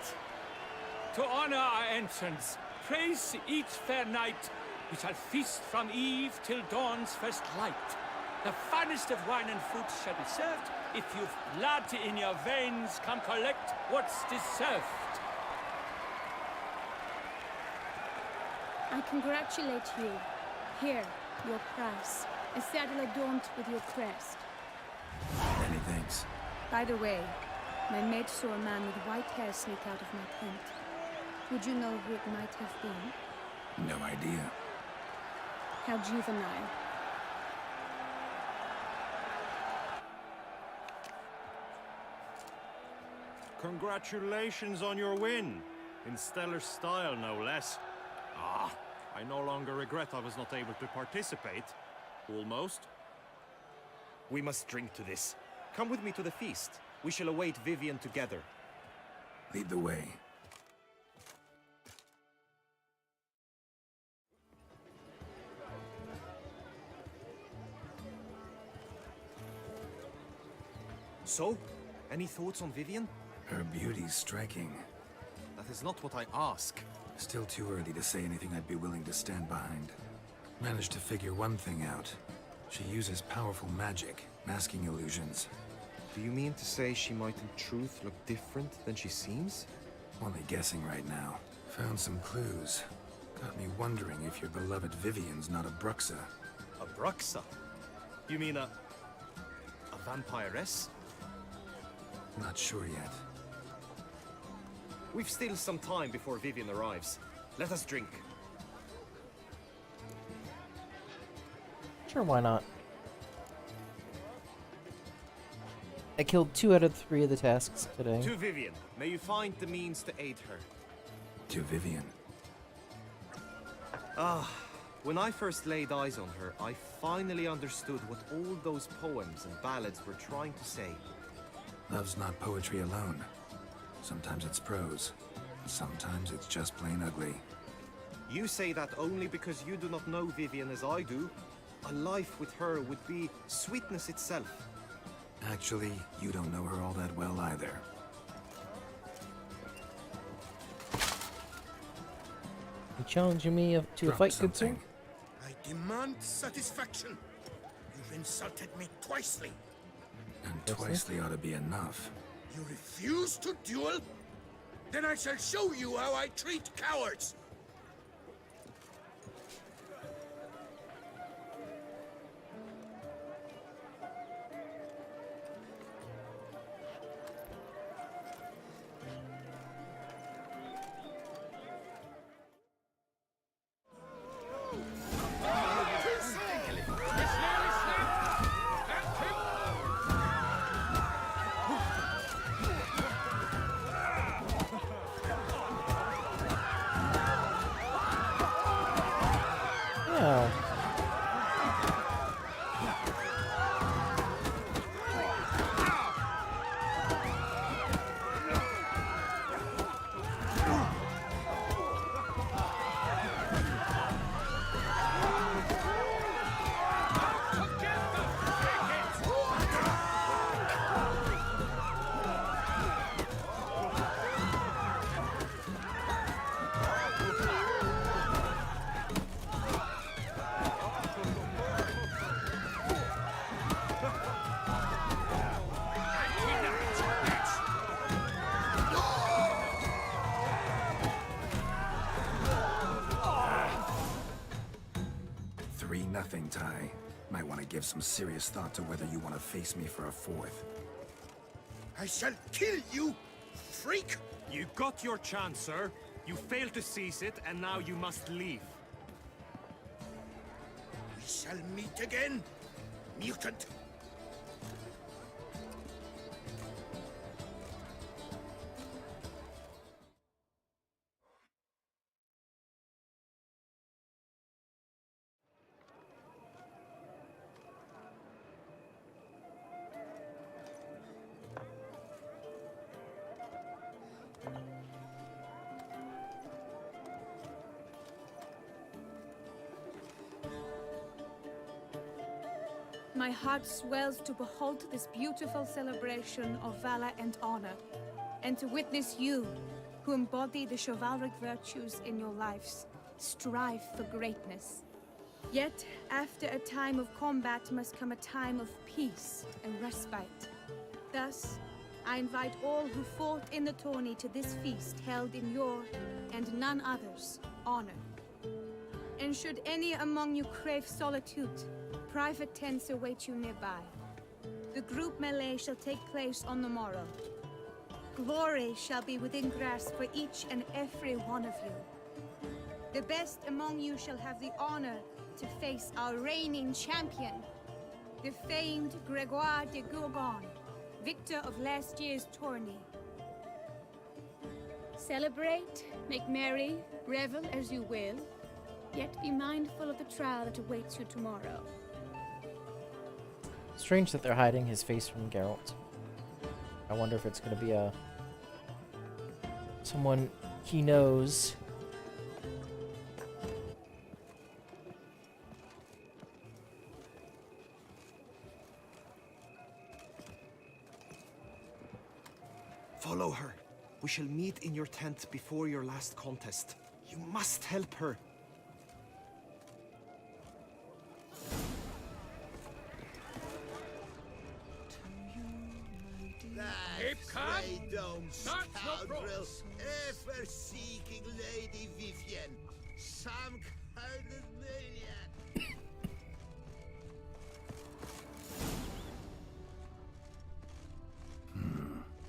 To honor our entrance, praise each fair night. We shall feast from eve till dawn's first light. The finest of wine and fruit shall be served. If you've blood in your veins, come collect what's deserved. I congratulate you. Here, your prize. A saddle adorned with your crest. Many thanks. By the way, my mate saw a man with white hair sneak out of my tent. Would you know who it might have been? No idea. How juvenile. Congratulations on your win. In stellar style, no less. Ah, I no longer regret I was not able to participate. Almost. We must drink to this. Come with me to the feast. We shall await Vivian together. Lead the way. So, any thoughts on Vivian? Her beauty's striking. That is not what I ask. Still too early to say anything I'd be willing to stand behind. Managed to figure one thing out. She uses powerful magic, masking illusions. Do you mean to say she might in truth look different than she seems? Only guessing right now. Found some clues. Got me wondering if your beloved Vivian's not a Bruxa. A Bruxa? You mean a vampiress? Not sure yet. We've still some time before Vivian arrives. Let us drink. Sure, why not? I killed 2 out of 3 of the tasks today. To Vivian, may you find the means to aid her. To Vivian. Ah, when I first laid eyes on her, I finally understood what all those poems and ballads were trying to say. Love's not poetry alone. Sometimes it's prose. Sometimes it's just plain ugly. You say that only because you do not know Vivian as I do. A life with her would be sweetness itself. Actually, you don't know her all that well either. You challenging me to a fight, something? I demand satisfaction. You've insulted me twicely. And twicely ought to be enough. You refuse to duel? Then I shall show you how I treat cowards! tie. Might want to give some serious thought to whether you want to face me for a fourth. I shall kill you, freak! You got your chance, sir. You failed to seize it, and now you must leave. We shall meet again, mutant. My heart swells to behold this beautiful celebration of valor and honor, and to witness you, who embody the chivalric virtues in your lives, strive for greatness. Yet, after a time of combat must come a time of peace and respite. Thus, I invite all who fought in the tourney to this feast held in your, and none other's, honor. And should any among you crave solitude, private tents await you nearby. The group melee shall take place on the morrow. Glory shall be within grasp for each and every one of you. The best among you shall have the honor to face our reigning champion, the famed Gregoire de Gourgon, victor of last year's tourney. Celebrate, make merry, revel as you will, yet be mindful of the trial that awaits you tomorrow. Strange that they're hiding his face from Geralt. I wonder if it's gonna be someone he knows. Follow her. We shall meet in your tent before your last contest. You must help her. Ever-seeking Lady Vivienne. Some kind of maniac.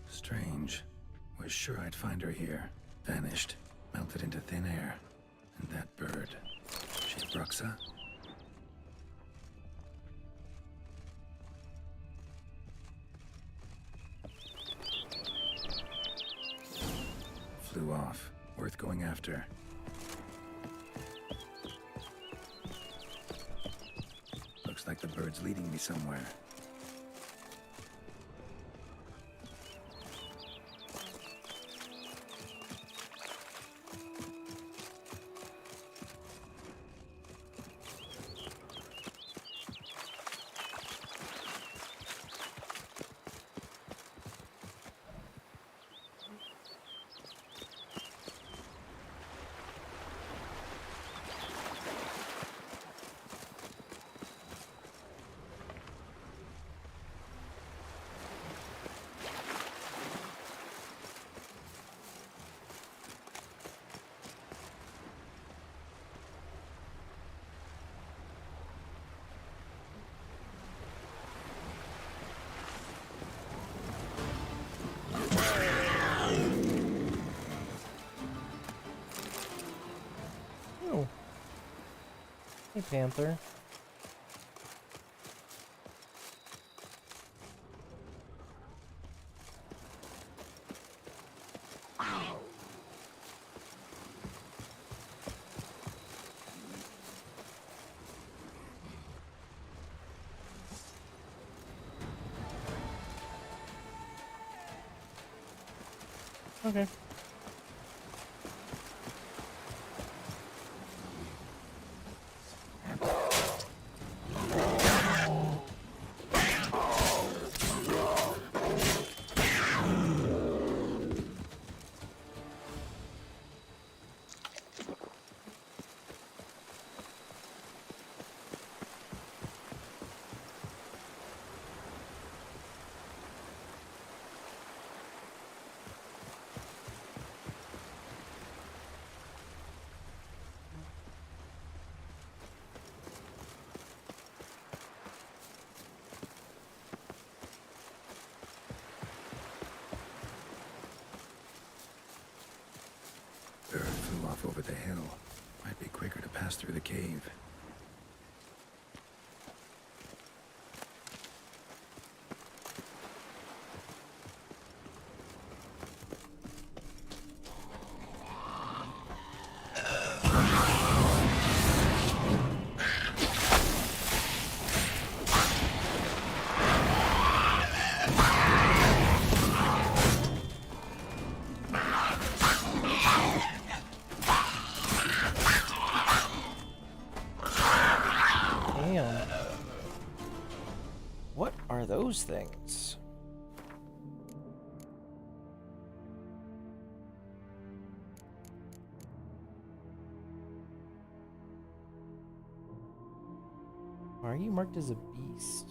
Strange. Was sure I'd find her here. Vanished. Melted into thin air. And that bird. She's Bruxa? Flew off. Worth going after. Looks like the bird's leading me somewhere. Hey, Panther. Okay. through the cave. Damn. What are those things? Why are you marked as a beast?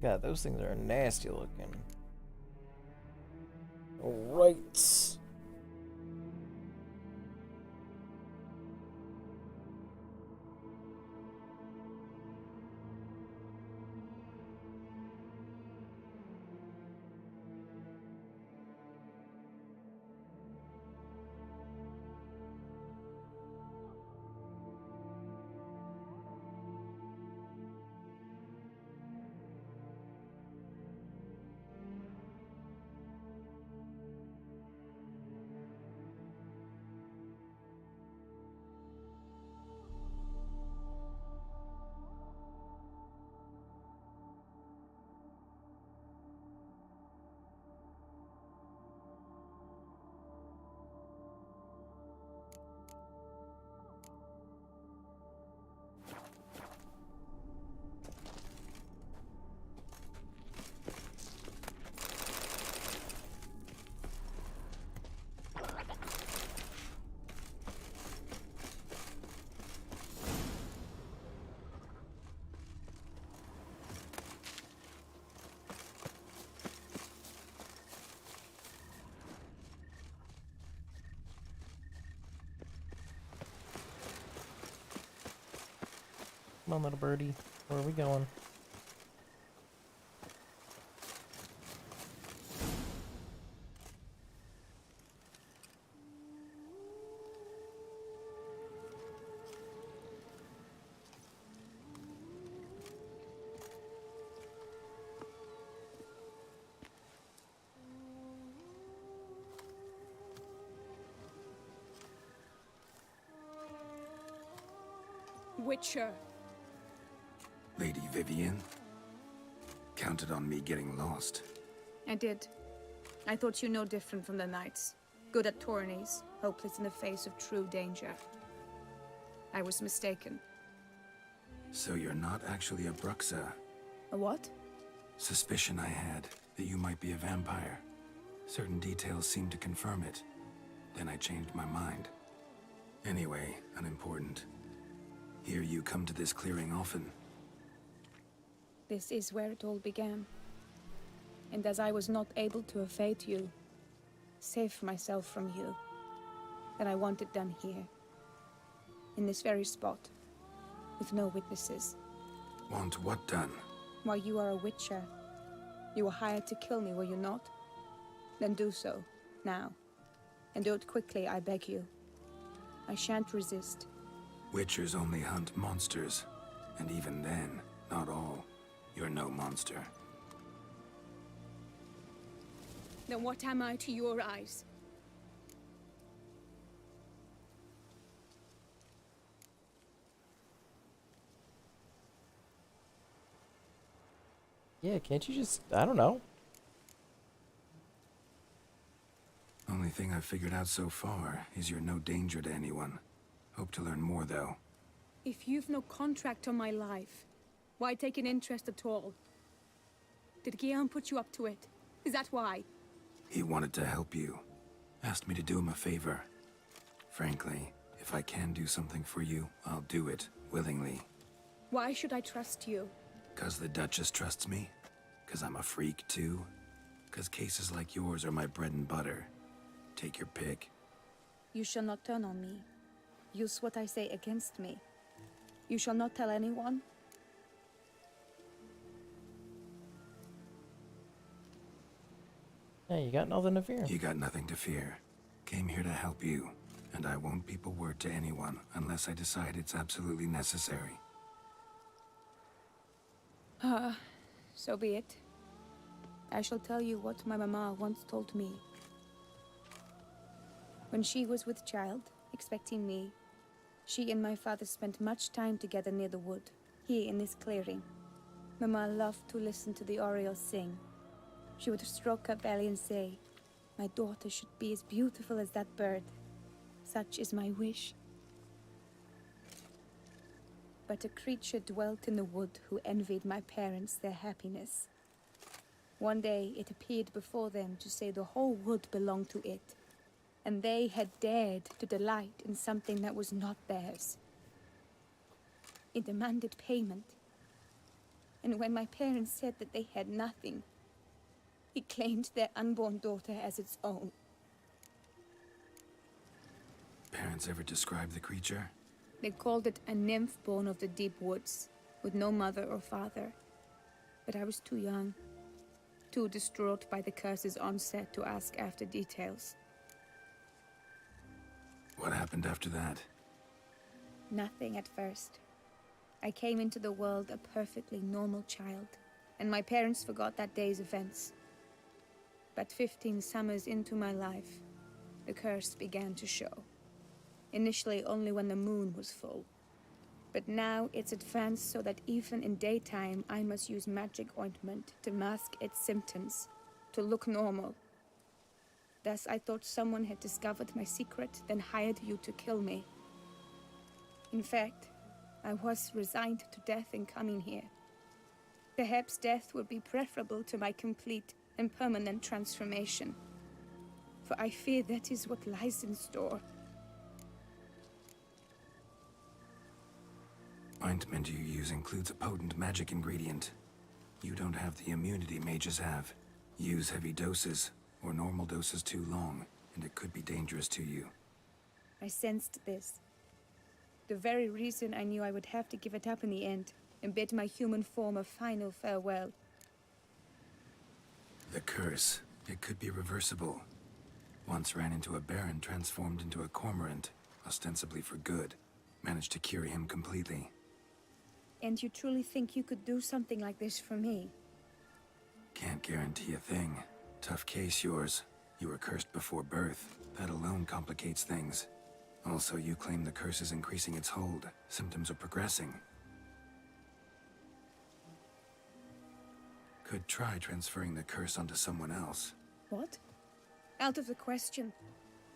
God, those things are nasty looking. Alright. Come on, little birdie. Where are we going? Witcher. Lady Vivian? Counted on me getting lost. I did. I thought you no different from the knights. Good at tourneys, hopeless in the face of true danger. I was mistaken. So you're not actually a Bruxa? A what? Suspicion I had that you might be a vampire. Certain details seemed to confirm it. Then I changed my mind. Anyway, unimportant. Hear you come to this clearing often. This is where it all began. And as I was not able to evade you, save myself from you, then I want it done here. In this very spot. With no witnesses. Want what done? Why, you are a witcher. You were hired to kill me, were you not? Then do so, now. And do it quickly, I beg you. I shan't resist. Witchers only hunt monsters. And even then, not all. You're no monster. Then what am I to your eyes? Yeah, can't you just... I don't know. Only thing I've figured out so far is you're no danger to anyone. Hope to learn more, though. If you've no contract on my life, why take an interest at all? Did Guillaume put you up to it? Is that why? He wanted to help you. Asked me to do him a favor. Frankly, if I can do something for you, I'll do it, willingly. Why should I trust you? 'Cause the Duchess trusts me? 'Cause I'm a freak too? 'Cause cases like yours are my bread and butter? Take your pick. You shall not turn on me. Use what I say against me. You shall not tell anyone. Yeah, you got nothing to fear. You got nothing to fear. Came here to help you, and I won't peep a word to anyone unless I decide it's absolutely necessary. So be it. I shall tell you what my mama once told me. When she was with child, expecting me, she and my father spent much time together near the wood, here in this clearing. Mama loved to listen to the orioles sing. She would stroke her belly and say, "My daughter should be as beautiful as that bird. Such is my wish." But a creature dwelt in the wood who envied my parents their happiness. One day it appeared before them to say the whole wood belonged to it, and they had dared to delight in something that was not theirs. It demanded payment, and when my parents said that they had nothing, it claimed their unborn daughter as its own. Parents ever describe the creature? They called it a nymph born of the deep woods, with no mother or father. But I was too young, too distraught by the curse's onset to ask after details. What happened after that? Nothing at first. I came into the world a perfectly normal child, and my parents forgot that day's events. But 15 summers into my life, the curse began to show. Initially only when the moon was full. But now it's advanced so that even in daytime I must use magic ointment to mask its symptoms, to look normal. Thus I thought someone had discovered my secret, then hired you to kill me. In fact, I was resigned to death in coming here. Perhaps death would be preferable to my complete and permanent transformation. For I fear that is what lies in store. Ointment you use includes a potent magic ingredient. You don't have the immunity mages have. Use heavy doses, or normal doses too long, and it could be dangerous to you. I sensed this. The very reason I knew I would have to give it up in the end, and bid my human form a final farewell. The curse, it could be reversible. Once ran into a baron transformed into a cormorant, ostensibly for good. Managed to cure him completely. And you truly think you could do something like this for me? Can't guarantee a thing. Tough case, yours. You were cursed before birth. That alone complicates things. Also, you claim the curse is increasing its hold. Symptoms are progressing. Could try transferring the curse onto someone else. What? Out of the question.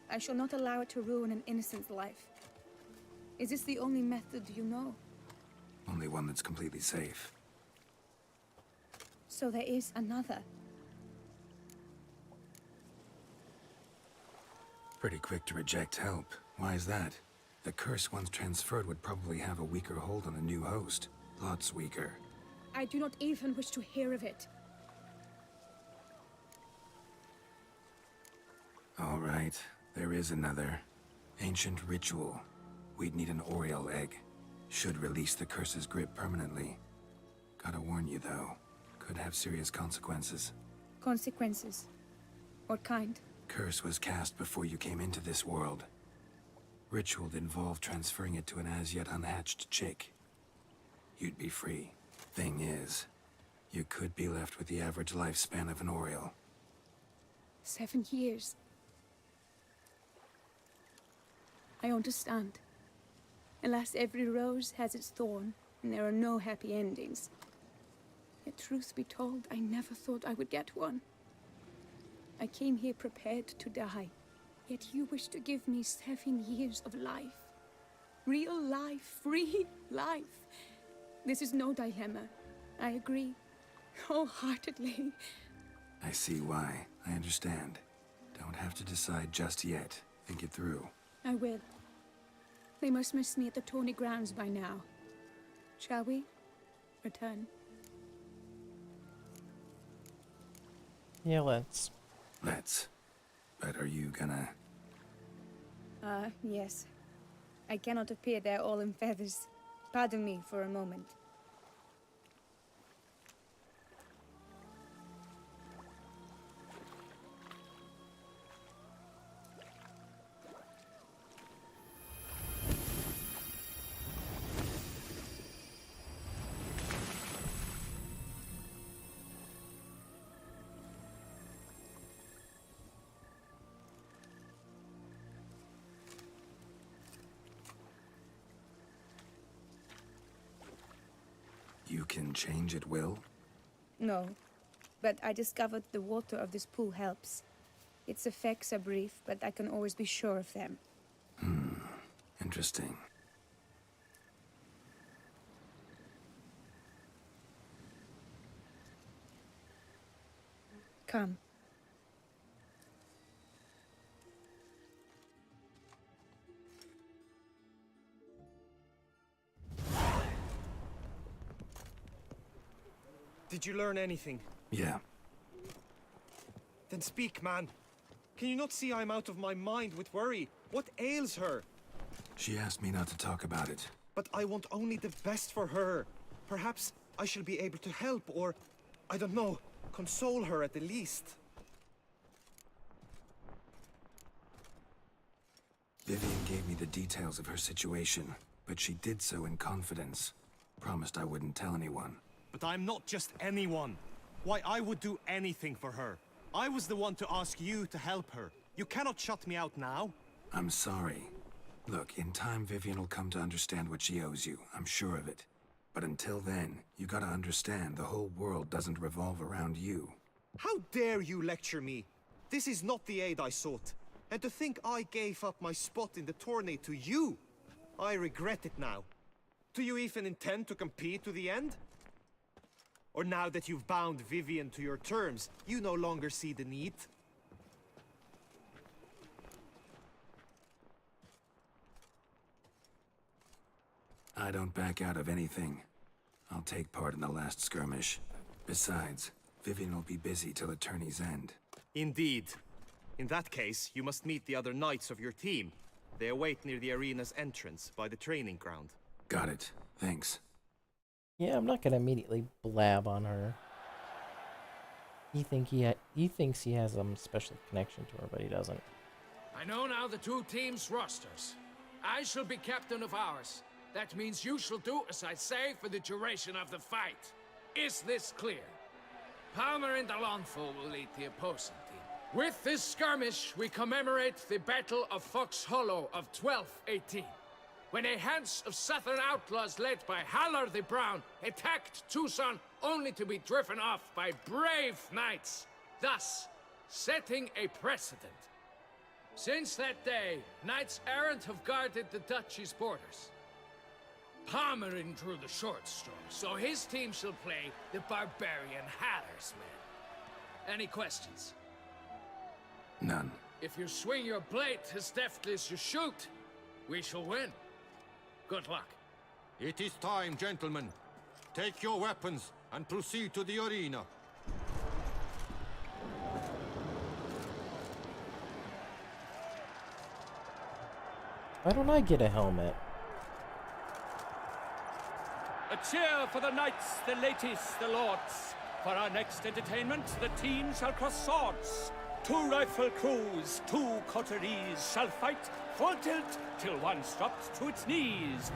I shall not allow it to ruin an innocent's life. Is this the only method you know? Only one that's completely safe. So there is another. Pretty quick to reject help. Why is that? The curse once transferred would probably have a weaker hold on the new host. Lots weaker. I do not even wish to hear of it. All right, there is another. Ancient ritual. We'd need an Oriole egg. Should release the curse's grip permanently. Gotta warn you though, could have serious consequences. Consequences? What kind? Curse was cast before you came into this world. Ritual'd involve transferring it to an as-yet unhatched chick. You'd be free. Thing is, you could be left with the average lifespan of an Oriole. 7 years. I understand. Alas, every rose has its thorn, and there are no happy endings. Yet truth be told, I never thought I would get one. I came here prepared to die, yet you wish to give me 7 years of life. Real life, free life. This is no dilemma. I agree, wholeheartedly. I see why. I understand. Don't have to decide just yet. Think it through. I will. They must miss me at the Tawny Grounds by now. Shall we? Return. Yeah, let's. Let's. But are you gonna... Yes. I cannot appear there all in feathers. Pardon me for a moment. You can change at will? No, but I discovered the water of this pool helps. Its effects are brief, but I can always be sure of them. Interesting. Come. Did you learn anything? Yeah. Then speak, man. Can you not see I'm out of my mind with worry? What ails her? She asked me not to talk about it. But I want only the best for her. Perhaps I shall be able to help, or, I don't know, console her at the least. Vivian gave me the details of her situation, but she did so in confidence. Promised I wouldn't tell anyone. But I'm not just anyone. Why, I would do anything for her. I was the one to ask you to help her. You cannot shut me out now. I'm sorry. Look, in time Vivian will come to understand what she owes you. I'm sure of it. But until then, you gotta understand the whole world doesn't revolve around you. How dare you lecture me? This is not the aid I sought. And to think I gave up my spot in the tourney to you, I regret it now. Do you even intend to compete to the end? Or now that you've bound Vivian to your terms, you no longer see the need? I don't back out of anything. I'll take part in the last skirmish. Besides, Vivian will be busy till the tourney's end. Indeed. In that case, you must meet the other knights of your team. They await near the arena's entrance, by the training ground. Got it. Thanks. Yeah, I'm not gonna immediately blab on her. He thinks he has some special connection to her, but he doesn't. I know now the two teams' rosters. I shall be captain of ours. That means you shall do as I say for the duration of the fight. Is this clear? Palmer and Alonso will lead the opposing team. With this skirmish, we commemorate the Battle of Fox Hollow of 1218. When a Hans of Southern outlaws led by Haller the Brown attacked Toussaint only to be driven off by brave knights, thus setting a precedent. Since that day, knights errant have guarded the duchy's borders. Palmerin drew the short straw, so his team shall play the barbarian Haller's men. Any questions? None. If you swing your blade as deftly as you shoot, we shall win. Good luck. It is time, gentlemen. Take your weapons and proceed to the arena. Why don't I get a helmet? A cheer for the knights, the ladies, the lords. For our next entertainment, the teams shall cross swords. 2 rifle crews, 2 coteries shall fight full tilt till one's dropped to its knees.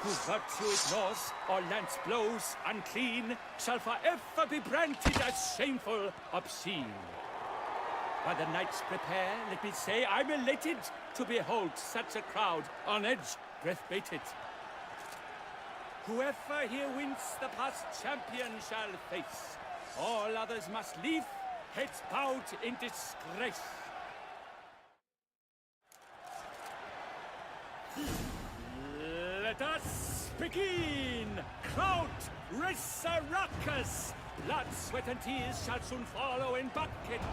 Who virtue ignores or lance blows unclean shall forever be branded as shameful, obscene. While the knights prepare, let me say I'm elated to behold such a crowd on edge, breath-baited. Whoever here wins the past champion shall face. All others must leave, heads bowed in disgrace. Let us begin! Crowd, race a ruckus! Blood, sweat, and tears shall soon follow in buckets.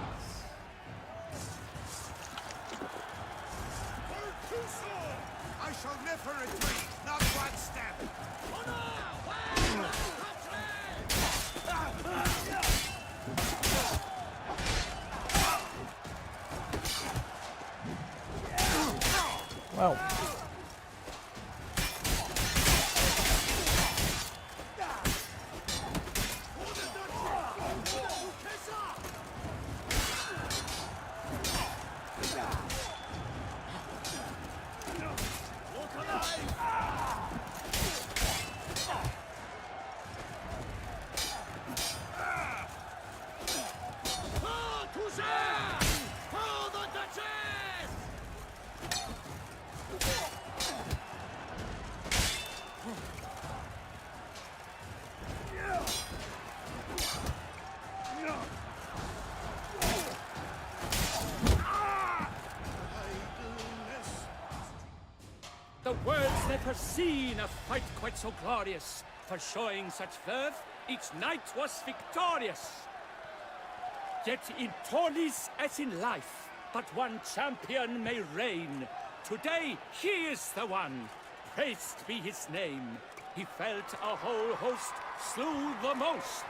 For Toussaint! I shall never retreat, not one step! Wow. Toussaint! For the Duchess! The world's never seen a fight quite so glorious. For showing such verve, each knight was victorious. Yet in tourneys as in life, but one champion may reign. Today, he is the one. Praised be his name. He felt a whole host, slew the most.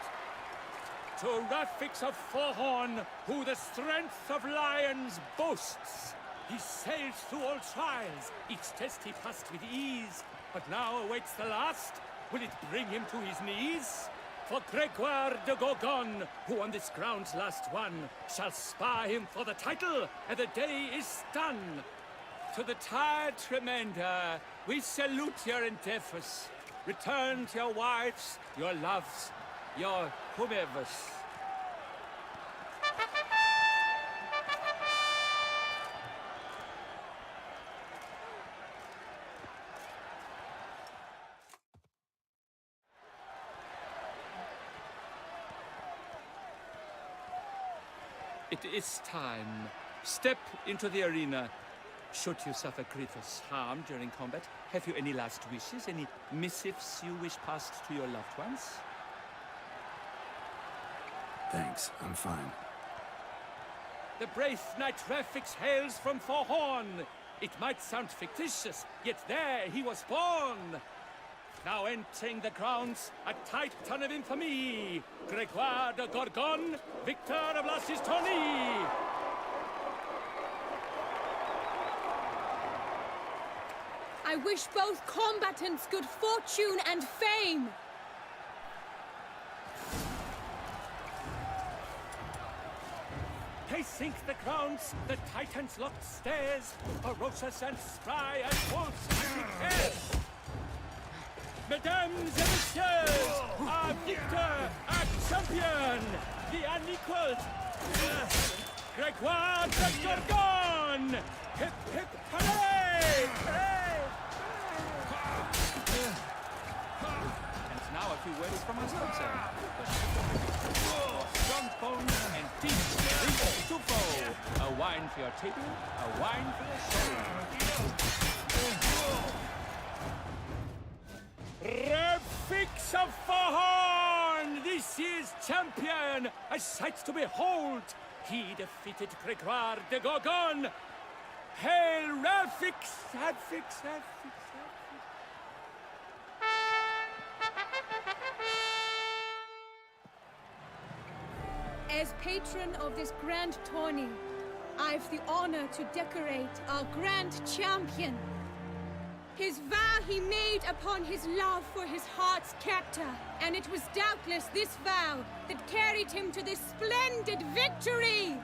To Rafix of Forhorn, who the strength of lions boasts. He sailed through all trials, each test he passed with ease. But now awaits the last. Will it bring him to his knees? For Gregoire de Gorgon, who on this ground's last won, shall spar him for the title, and the day is done. To the tired remainder, we salute your endeavors. Return to your wives, your loves, your whomevers. It is time. Step into the arena. Should you suffer grievous harm during combat, have you any last wishes? Any missives you wish passed to your loved ones? Thanks, I'm fine. The brave knight Rafix hails from Forhorn. It might sound fictitious, yet there he was born. Now entering the grounds, a titan of infamy, Gregoire de Gorgon, victor of Las's tourney. I wish both combatants good fortune and fame. Pacing the grounds, the titans locked stairs, ferocious and spry as wolves and hares. Mesdames et messieurs, our victor, our champion, the unequaled, Gregoire de Gorgon! Hip, hip, hooray! Hooray! And now a few words from our sponsor. For strong bones and deep reach to foe. A wine for your table, a wine for your soul. Rafix of Forhorn, this year's champion, a sight to behold. He defeated Gregoire de Gorgon. Hail Rafix, Rafix, Rafix, Rafix. As patron of this grand tourney, I've the honor to decorate our grand champion. His vow he made upon his love for his heart's captor, and it was doubtless this vow that carried him to this splendid victory.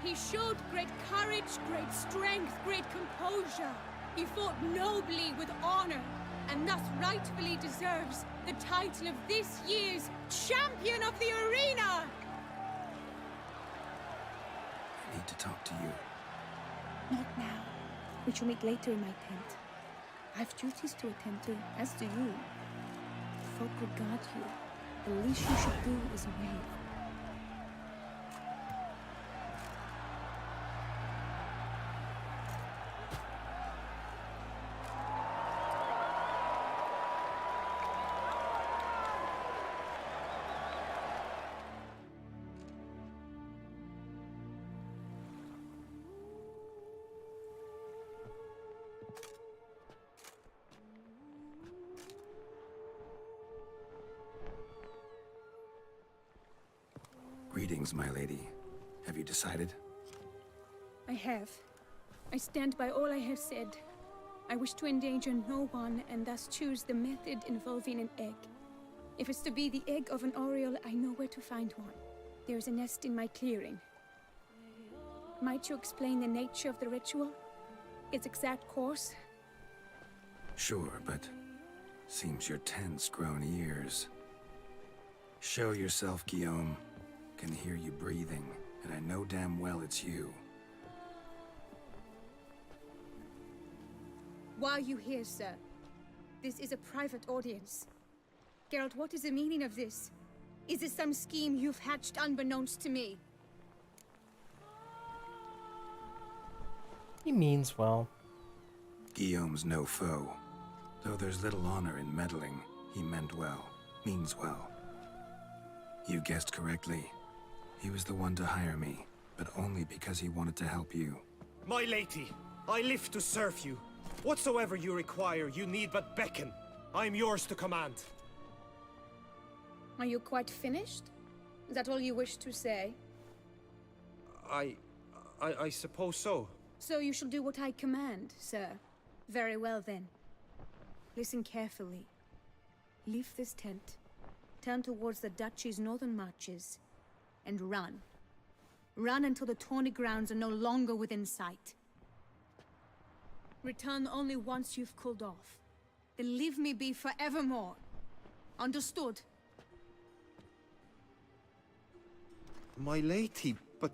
He showed great courage, great strength, great composure. He fought nobly with honor, and thus rightfully deserves the title of this year's Champion of the Arena! I need to talk to you. Not now. We shall meet later in my tent. I've duties to attend to, as do you. Folk regard you. The least you should do is wave. Greetings, my lady. Have you decided? I have. I stand by all I have said. I wish to endanger no one and thus choose the method involving an egg. If it's to be the egg of an oriole, I know where to find one. There is a nest in my clearing. Might you explain the nature of the ritual? Its exact course? Sure, but seems you're tense, grown ears. Show yourself, Guillaume. Can hear you breathing, and I know damn well it's you. Why are you here, sir? This is a private audience. Geralt, what is the meaning of this? Is it some scheme you've hatched unbeknownst to me? He means well. Guillaume's no foe. Though there's little honor in meddling, he meant well, means well. You guessed correctly. He was the one to hire me, but only because he wanted to help you. My lady, I live to serve you. Whatsoever you require, you need but beckon. I am yours to command. Are you quite finished? Is that all you wish to say? I suppose so. So you shall do what I command, sir. Very well then. Listen carefully. Leave this tent. Turn towards the duchy's northern marches. And run. Run until the tawny grounds are no longer within sight. Return only once you've cooled off. Then leave me be forevermore. Understood? My lady, but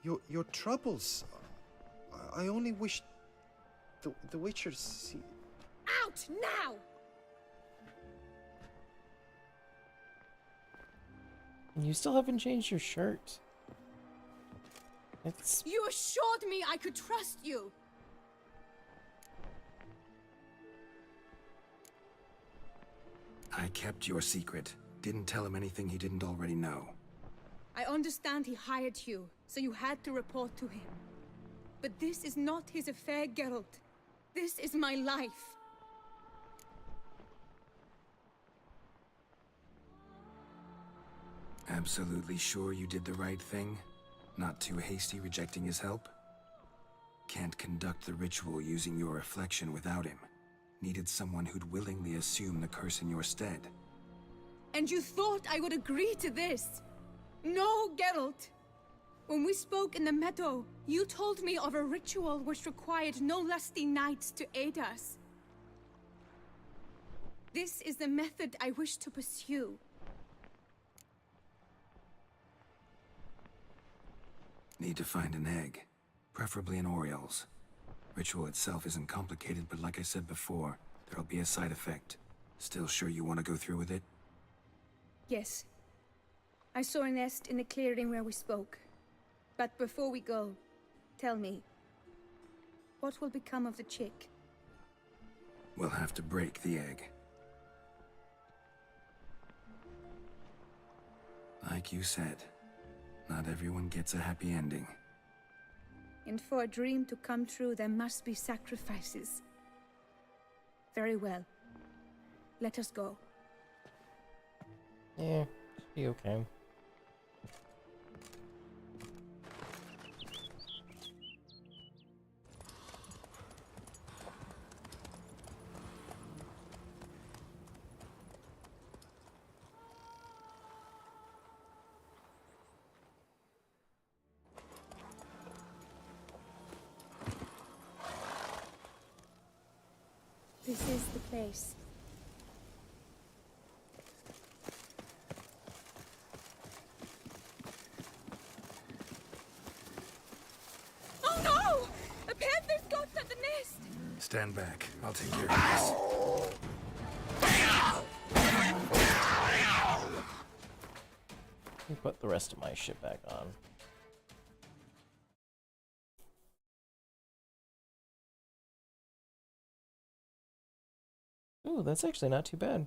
your troubles. I only wish the Witchers see. Out now! And you still haven't changed your shirt. It's... You assured me I could trust you! I kept your secret. Didn't tell him anything he didn't already know. I understand he hired you, so you had to report to him. But this is not his affair, Geralt. This is my life. Absolutely sure you did the right thing? Not too hasty rejecting his help? Can't conduct the ritual using your reflection without him. Needed someone who'd willingly assume the curse in your stead. And you thought I would agree to this? No, Geralt! When we spoke in the meadow, you told me of a ritual which required no lusty knights to aid us. This is the method I wish to pursue. Need to find an egg, preferably an oriole's. Ritual itself isn't complicated, but like I said before, there'll be a side effect. Still sure you want to go through with it? Yes. I saw a nest in the clearing where we spoke. But before we go, tell me, what will become of the chick? We'll have to break the egg. Like you said, not everyone gets a happy ending. And for a dream to come true, there must be sacrifices. Very well. Let us go. Yeah, should be okay. This is the place. Oh no! A panther's got at the nest! Stand back. I'll take care of Let me put the rest of my shit back on. Ooh, that's actually not too bad.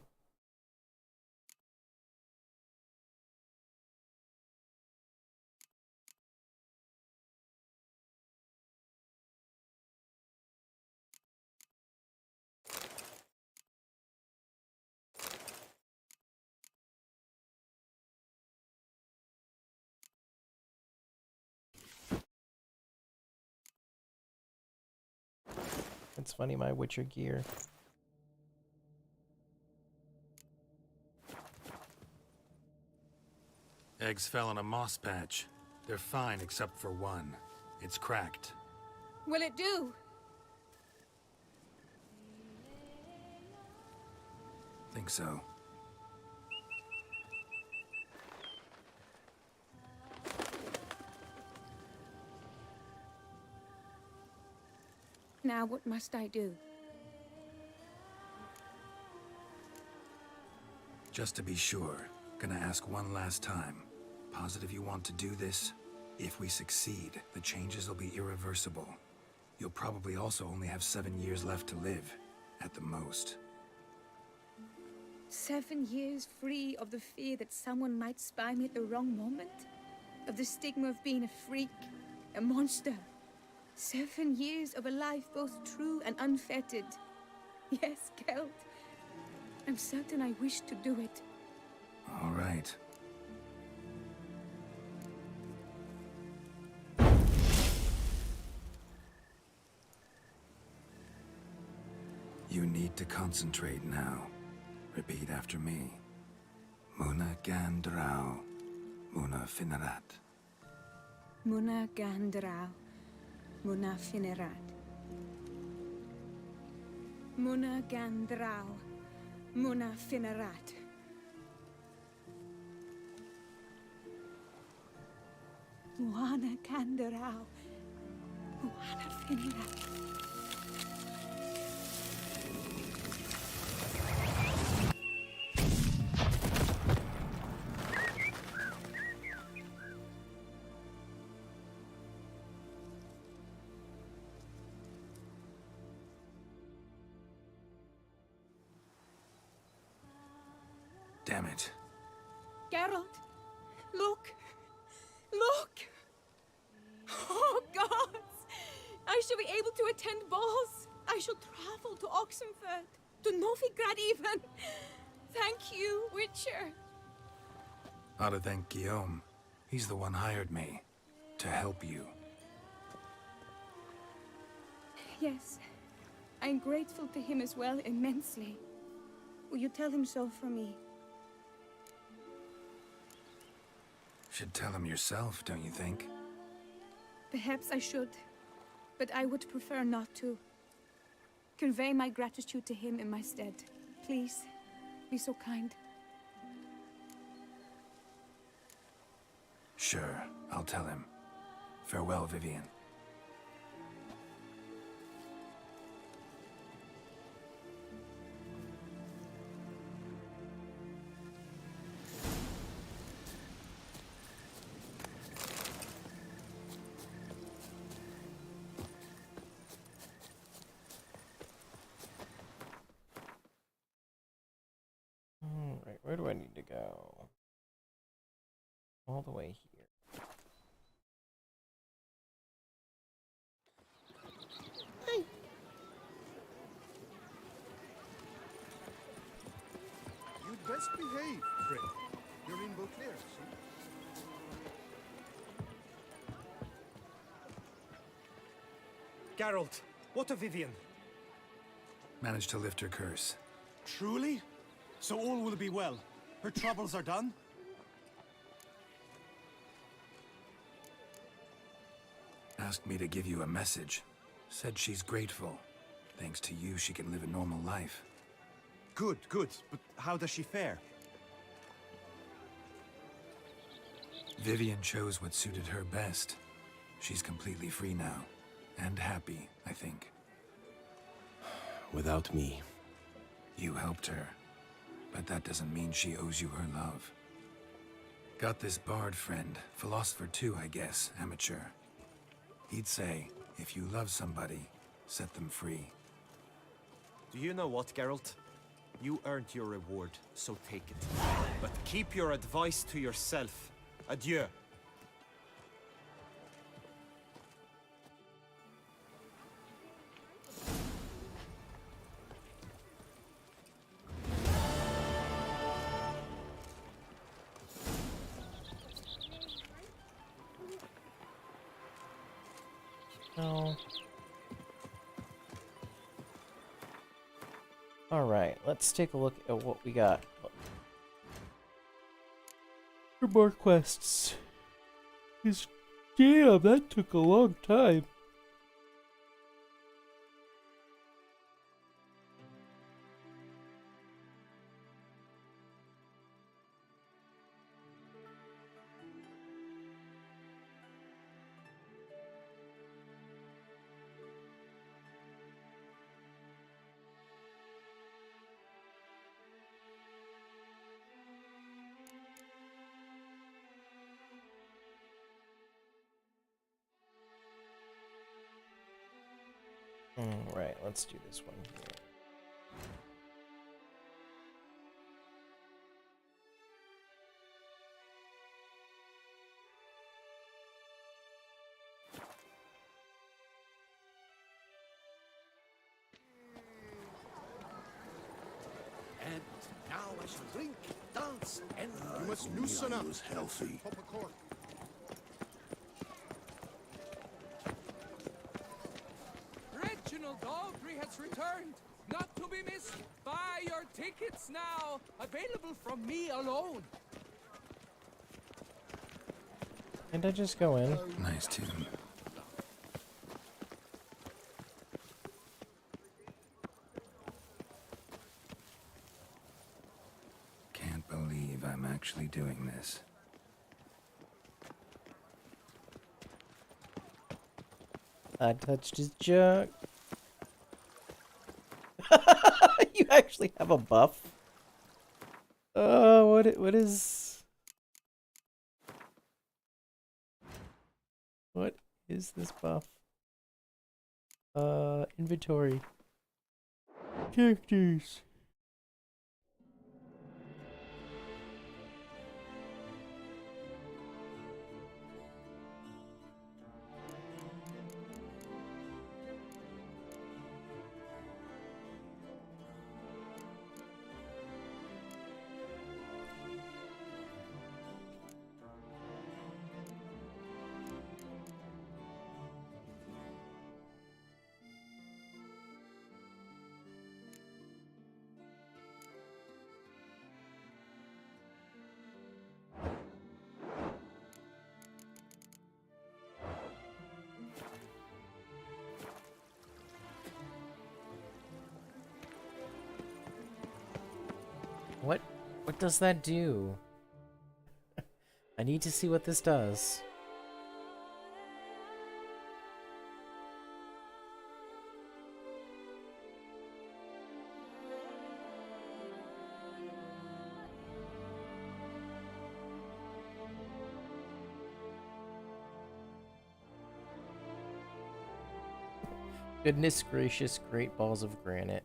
It's funny, my Witcher gear. Eggs fell on a moss patch. They're fine except for one. It's cracked. Will it do? Think so. Now what must I do? Just to be sure, gonna ask one last time. Positive you want to do this? If we succeed, the changes will be irreversible. You'll probably also only have 7 years left to live, at the most. 7 years free of the fear that someone might spy me at the wrong moment? Of the stigma of being a freak, a monster? 7 years of a life both true and unfettered. Yes, Geralt. I'm certain I wish to do it. All right. You need to concentrate now. Repeat after me. Muna Gandrau, Muna Finerat. Muna Gandrau, Muna Finerat. Muna Gandrau, Muna Finerat. Muna Gandrau, Muna Finerat. Damn it. Geralt, look! Look! Oh, gods! I shall be able to attend balls. I shall travel to Oxenfurt, to Novigrad even. Thank you, Witcher. Ought to thank Guillaume. He's the one hired me. To help you. Yes, I'm grateful to him as well, immensely. Will you tell him so for me? Should tell him yourself, don't you think? Perhaps I should, but I would prefer not to. Convey my gratitude to him in my stead. Please, be so kind. Sure, I'll tell him. Farewell, Vivian. Alright, where do I need to go? All the way here. Hey. You'd best behave, friend. You're in Beauclair, see? Geralt, what of Vivian? Managed to lift her curse. Truly? So all will be well. Her troubles are done? Asked me to give you a message. Said she's grateful. Thanks to you, she can live a normal life. Good, good. But how does she fare? Vivian chose what suited her best. She's completely free now. And happy, I think. Without me. You helped her. But that doesn't mean she owes you her love. Got this bard friend, philosopher too, I guess, amateur. He'd say, if you love somebody, set them free. Do you know what, Geralt? You earned your reward, so take it. But keep your advice to yourself. Adieu. No. Alright, let's take a look at what we got. For more quests. Damn, that took a long time. Alright, let's do this one here. And now I shall drink, dance, and you must loosen up. Healthy. Pop a cork. Reginald Aubrey has returned, not to be missed. Buy your tickets now, available from me alone. Can't I just go in? Nice tune. Can't believe I'm actually doing this. I touched his junk. You actually have a buff? What is... What is this buff? Inventory. Characters. What does that do? I need to see what this does. Goodness gracious, great balls of granite.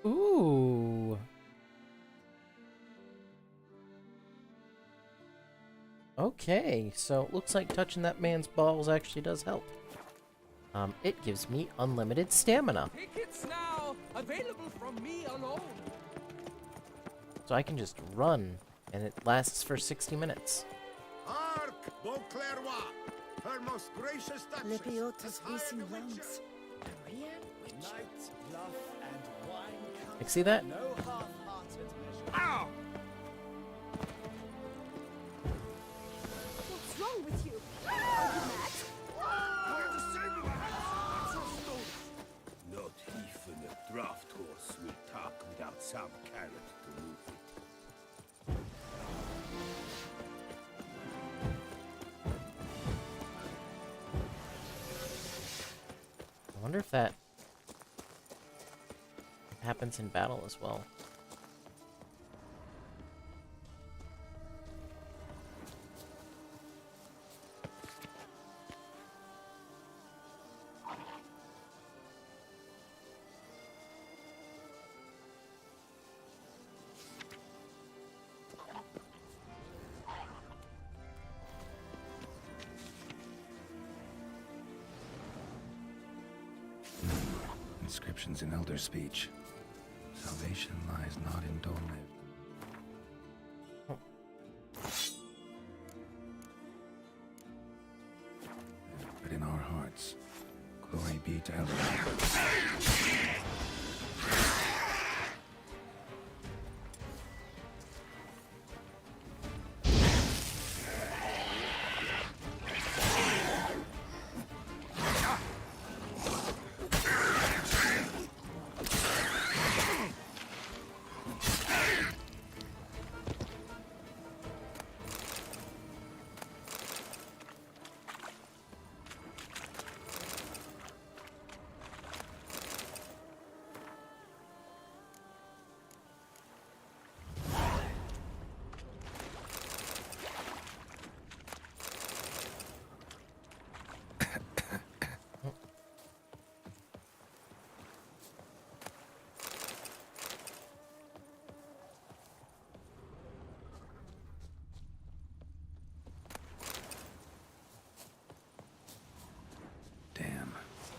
Ooh. Okay, so it looks like touching that man's balls actually does help. It gives me unlimited stamina. Tickets now available from me alone. So I can just run, and it lasts for 60 minutes. Hark, Beauclervois, her most gracious duchess. Lepiota's hissing lungs. Maria? Night, love, and wine come You see that? no half-hearted measure. Ow! What's wrong with you? Are you mad? Not even a draft horse will talk without some carrot to move it. I wonder if that happens in battle as well. Inscriptions in Elder speech. Salvation lies not in Dolnev, but in our hearts. Glory be to Elder.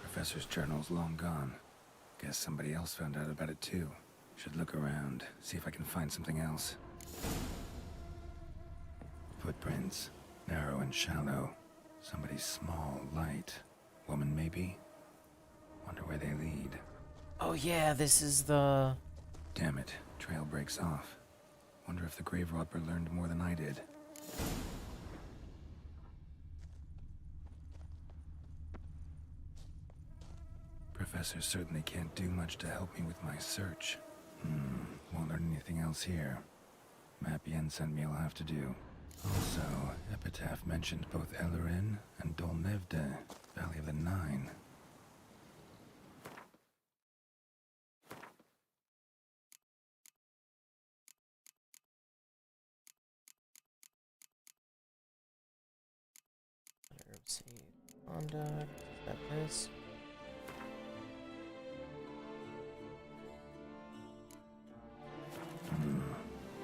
Professor's journal's long gone. Guess somebody else found out about it too. Should look around, see if I can find something else. Footprints. Narrow and shallow. Somebody small, light. Woman maybe? Wonder where they lead. Oh yeah, this is the... Damn it. Trail breaks off. Wonder if the grave robber learned more than I did. Professor certainly can't do much to help me with my search. Won't learn anything else here. Map Yen sent me will have to do. Also, Epitaph mentioned both Ellerin and Dolnevde, Valley of the Nine. Let's see. Conduct. Is that this?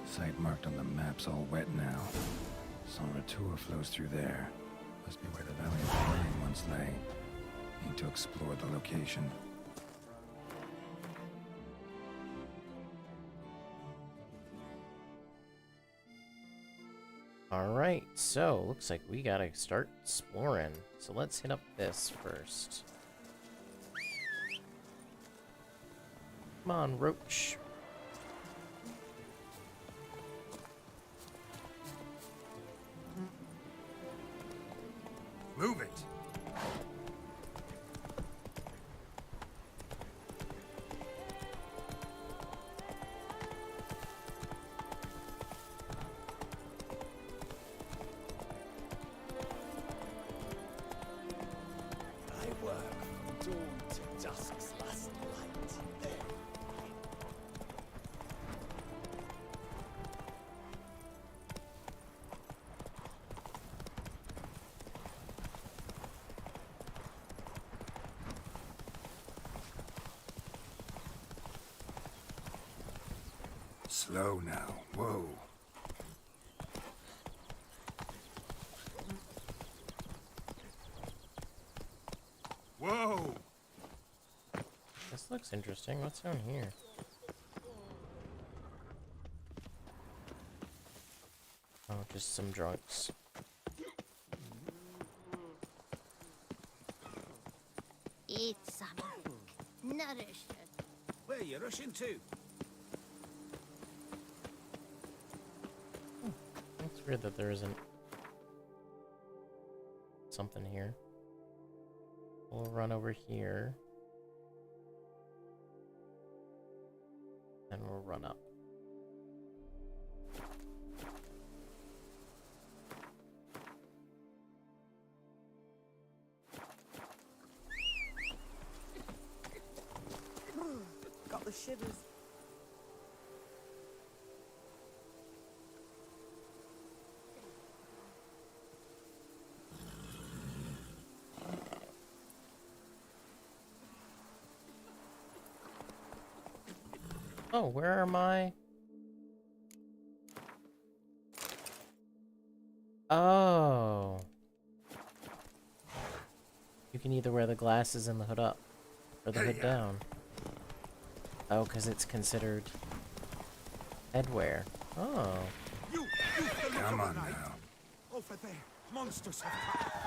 Site marked on the map's all wet now. Sans Retour flows through there. Must be where the Valley of the Nine once lay. Need to explore the location. Alright, so looks like we gotta start exploring. So let's hit up this first. Come on, Roach. Move it! I work from dawn to dusk's last light. Then Slow now. Whoa. Whoa! This looks interesting. What's down here? Oh, just some drunks. Eat something. Nourish it. Where are you rushing to? It's weird that there isn't something here. We'll run over here. And we'll run up. Got the shivers. Oh, where are my... Oh. You can either wear the glasses and the hood up, or the hood down. Oh, because it's considered headwear. Oh. Come on now. Over there, monsters have come.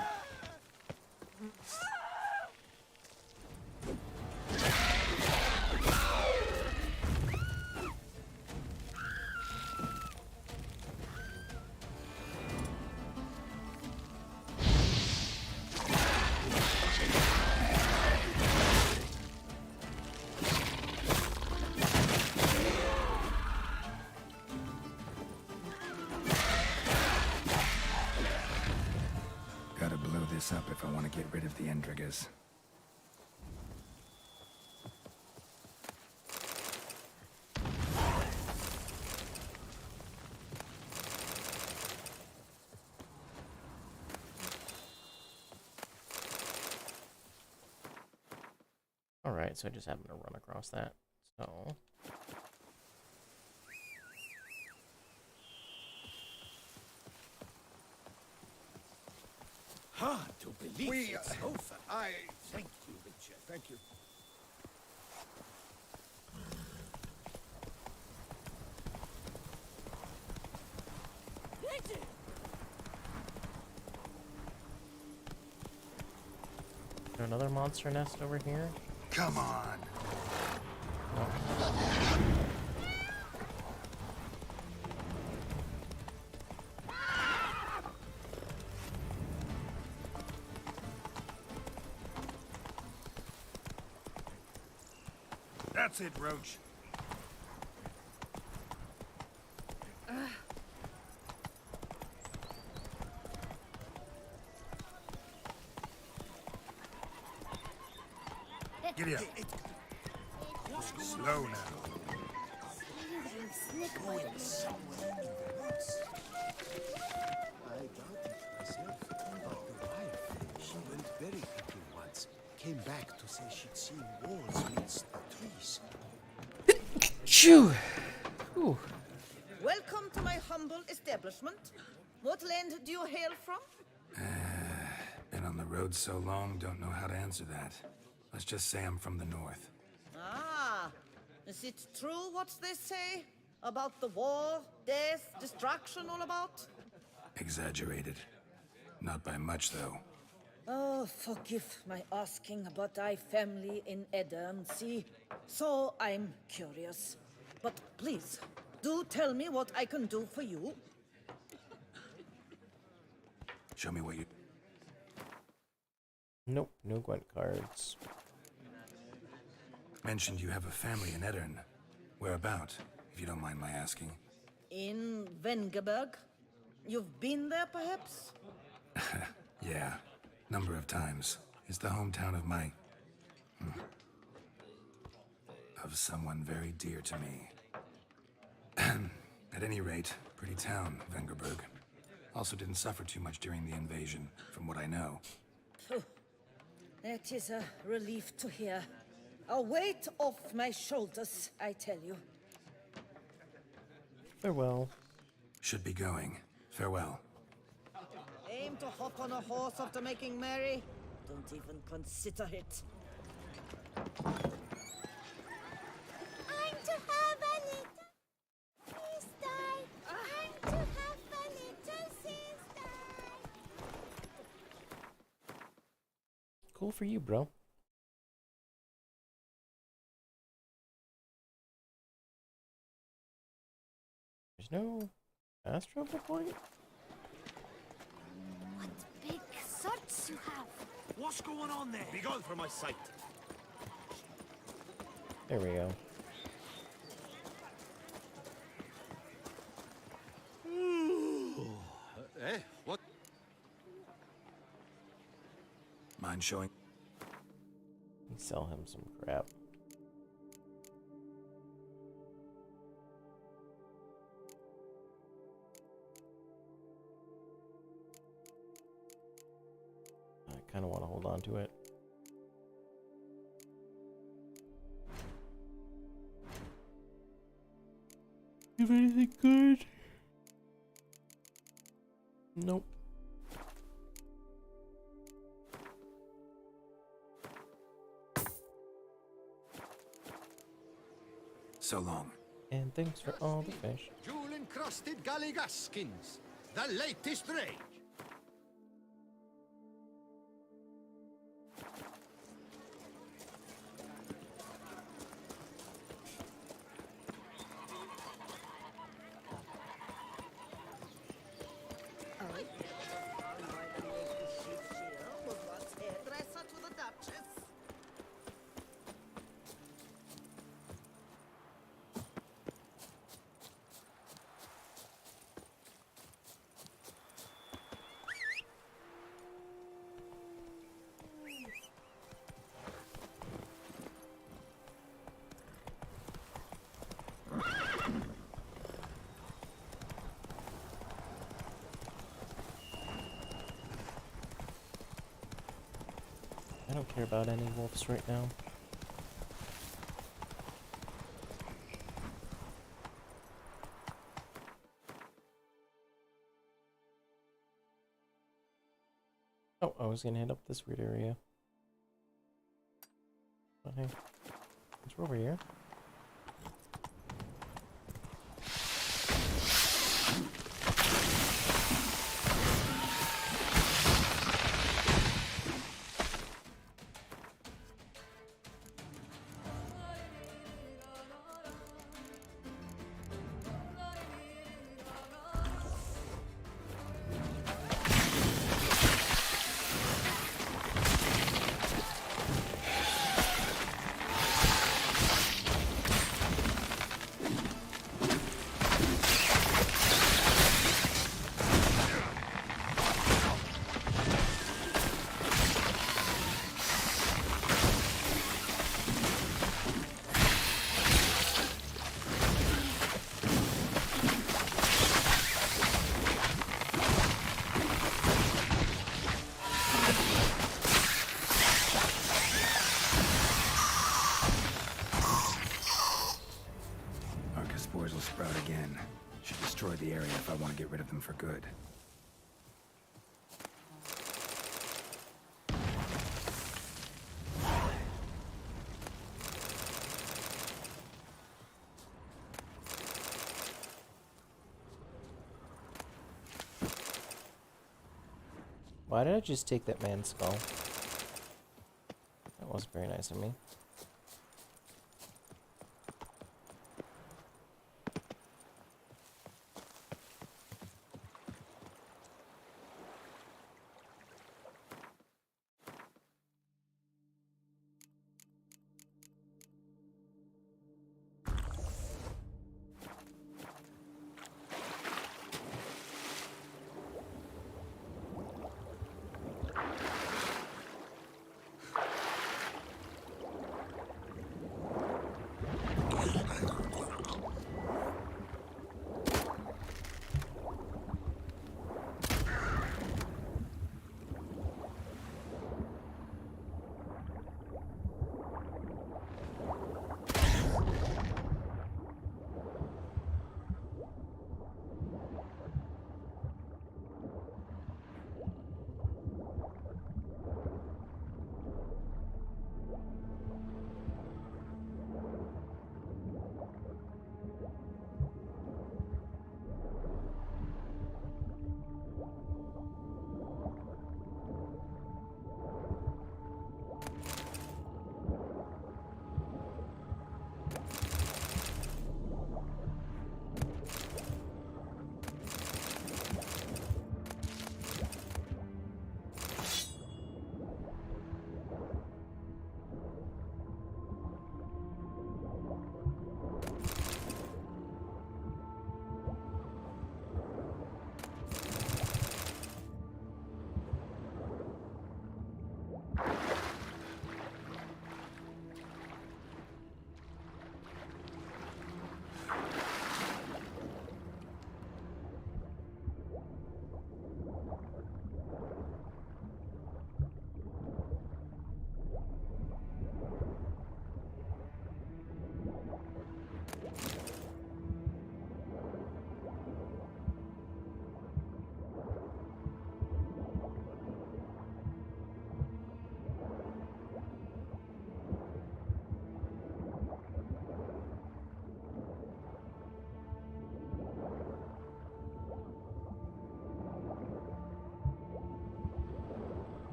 Gotta blow this up if I want to get rid of the Endriggers. Alright, so I just happened to run across that. So... Hard to believe it's over. I... Thank you, Richard. Thank you. Is there another monster nest over here? Come on! That's it, Roach. Giddy up. Slow now. Going somewhere in the woods. I doubted myself, but the wife, she went berry picking once. Came back to say she'd seen wolves amidst the trees. Shoo! Ooh. Welcome to my humble establishment. What land do you hail from? Been on the road so long, don't know how to answer that. Let's just say I'm from the north. Ah, is it true what they say? About the war, death, destruction all about? Exaggerated. Not by much, though. Oh, forgive my asking, but I family in Eddern, see? So I'm curious. But please, do tell me what I can do for you. Show me what you... Nope, no Gwent cards. Mentioned you have a family in Eddern. Whereabout, if you don't mind my asking? In Vengerberg? You've been there, perhaps? Yeah, number of times. It's the hometown of my... of someone very dear to me. At any rate, pretty town, Vengerberg. Also didn't suffer too much during the invasion, from what I know. Phew. That is a relief to hear. A weight off my shoulders, I tell you. Farewell. Should be going. Farewell. Aim to hop on a horse after making merry? Don't even consider it. I'm to have a little sister. I'm to have a little sister. Cool for you, bro. There's no fast travel point? What big swords you have. What's going on there? Be gone from my sight. There we go. Eh? What? Mind showing? Sell him some crap. I kind of want to hold on to it. Have anything good? Nope. So long. And thanks for all the fish. Jewel-encrusted galligaskins, the latest range. I don't care about any wolves right now. Oh, I was gonna head up this weird area. But hey, since we're over here. Spores will sprout again. Should destroy the area if I want to get rid of them for good. Why did I just take that man's skull? That wasn't very nice of me.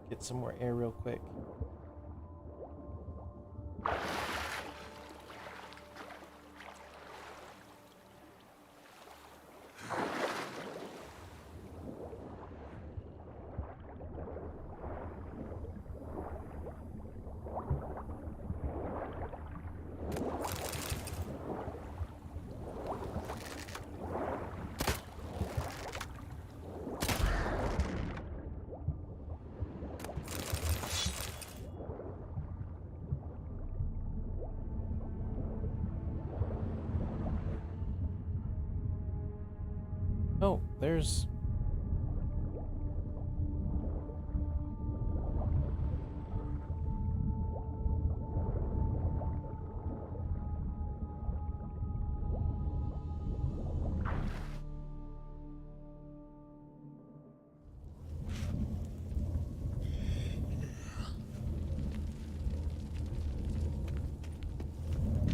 Get some more air real quick. Oh, there's...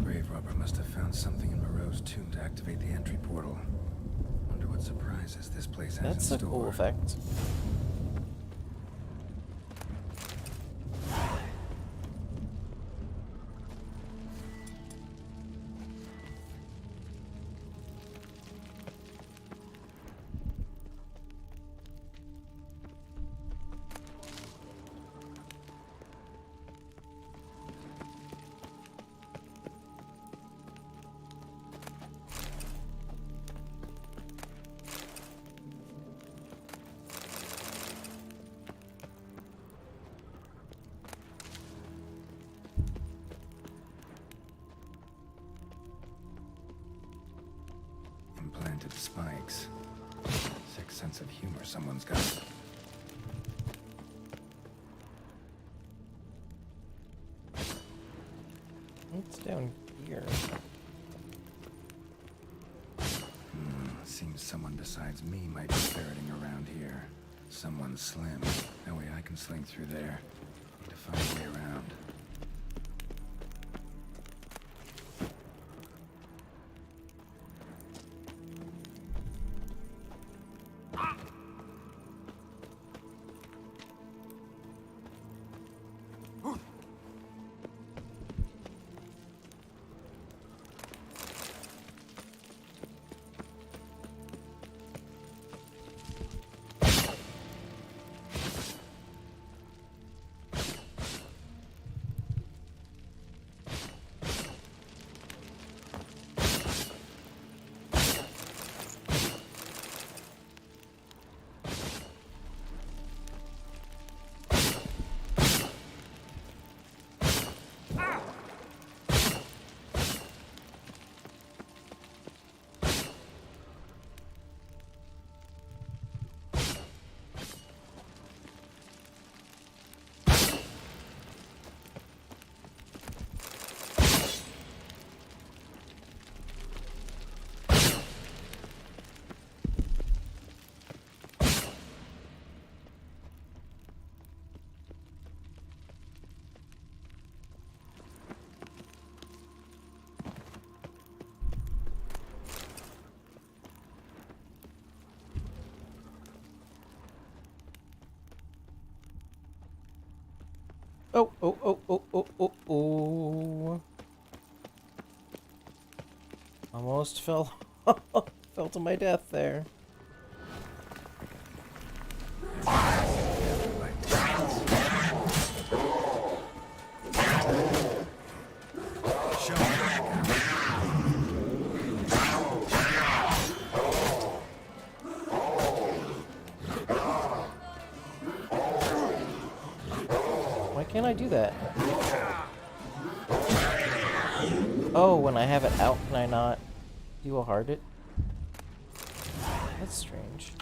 Grave robber must have found something in Moreau's tomb to activate the entry portal. Wonder what surprises this place has That's in a store. cool effect. Implanted spikes. Sick sense of humor someone's got. What's down here? Seems someone besides me might be ferreting around here. Someone slim. No way I can sling through there. Need to find a way around. Oh, oh, oh, oh, oh, oh, oh. Almost fell fell to my death there. Why can't I do that? Oh, when I have it out, can I not do a hard it? That's strange.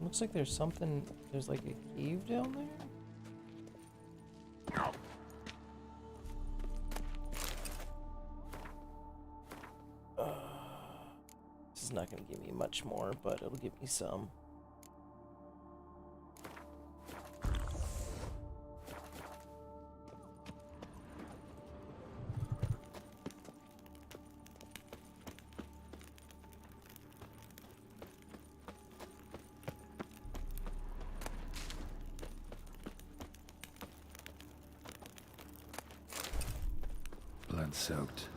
Looks like there's something, there's like a cave down there? is not going to give me much more, but it'll give me some. Blood-soaked.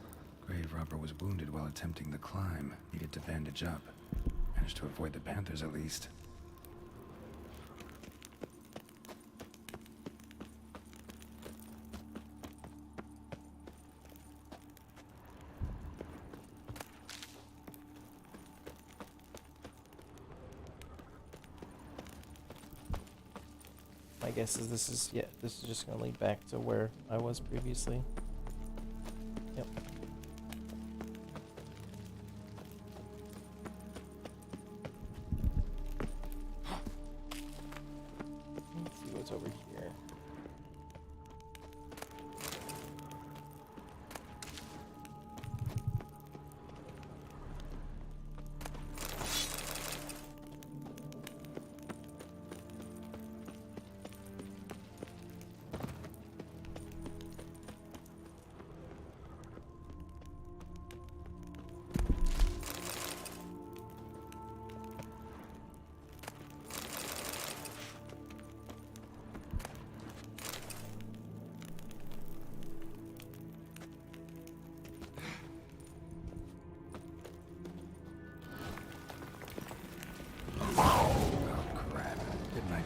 Grave robber was wounded while attempting the climb. Needed to bandage up. Managed to avoid the panthers at least. My guess is this is just gonna lead back to where I was previously. Yep. Let's see what's over here.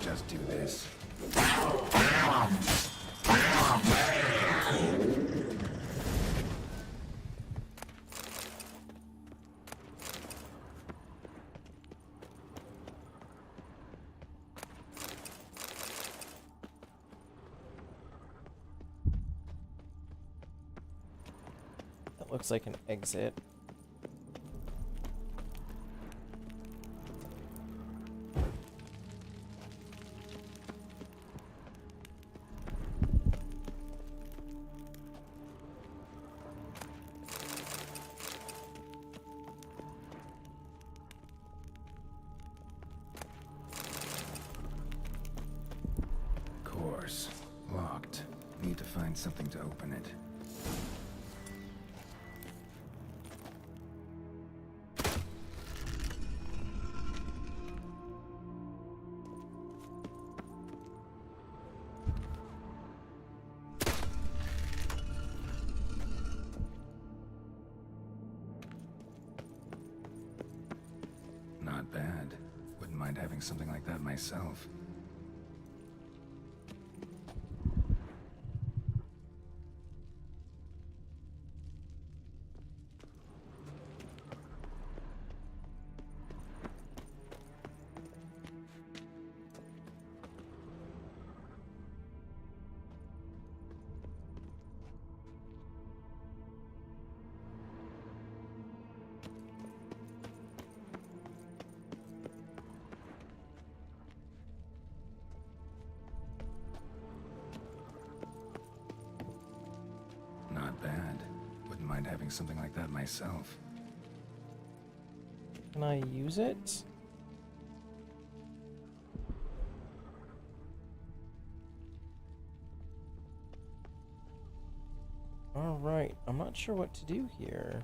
Just do this. That looks like an exit. Locked. Need to find something to open it. Not bad. Wouldn't mind having something like that myself. Not bad. Wouldn't mind having something like that myself. Can I use it? Alright, I'm not sure what to do here.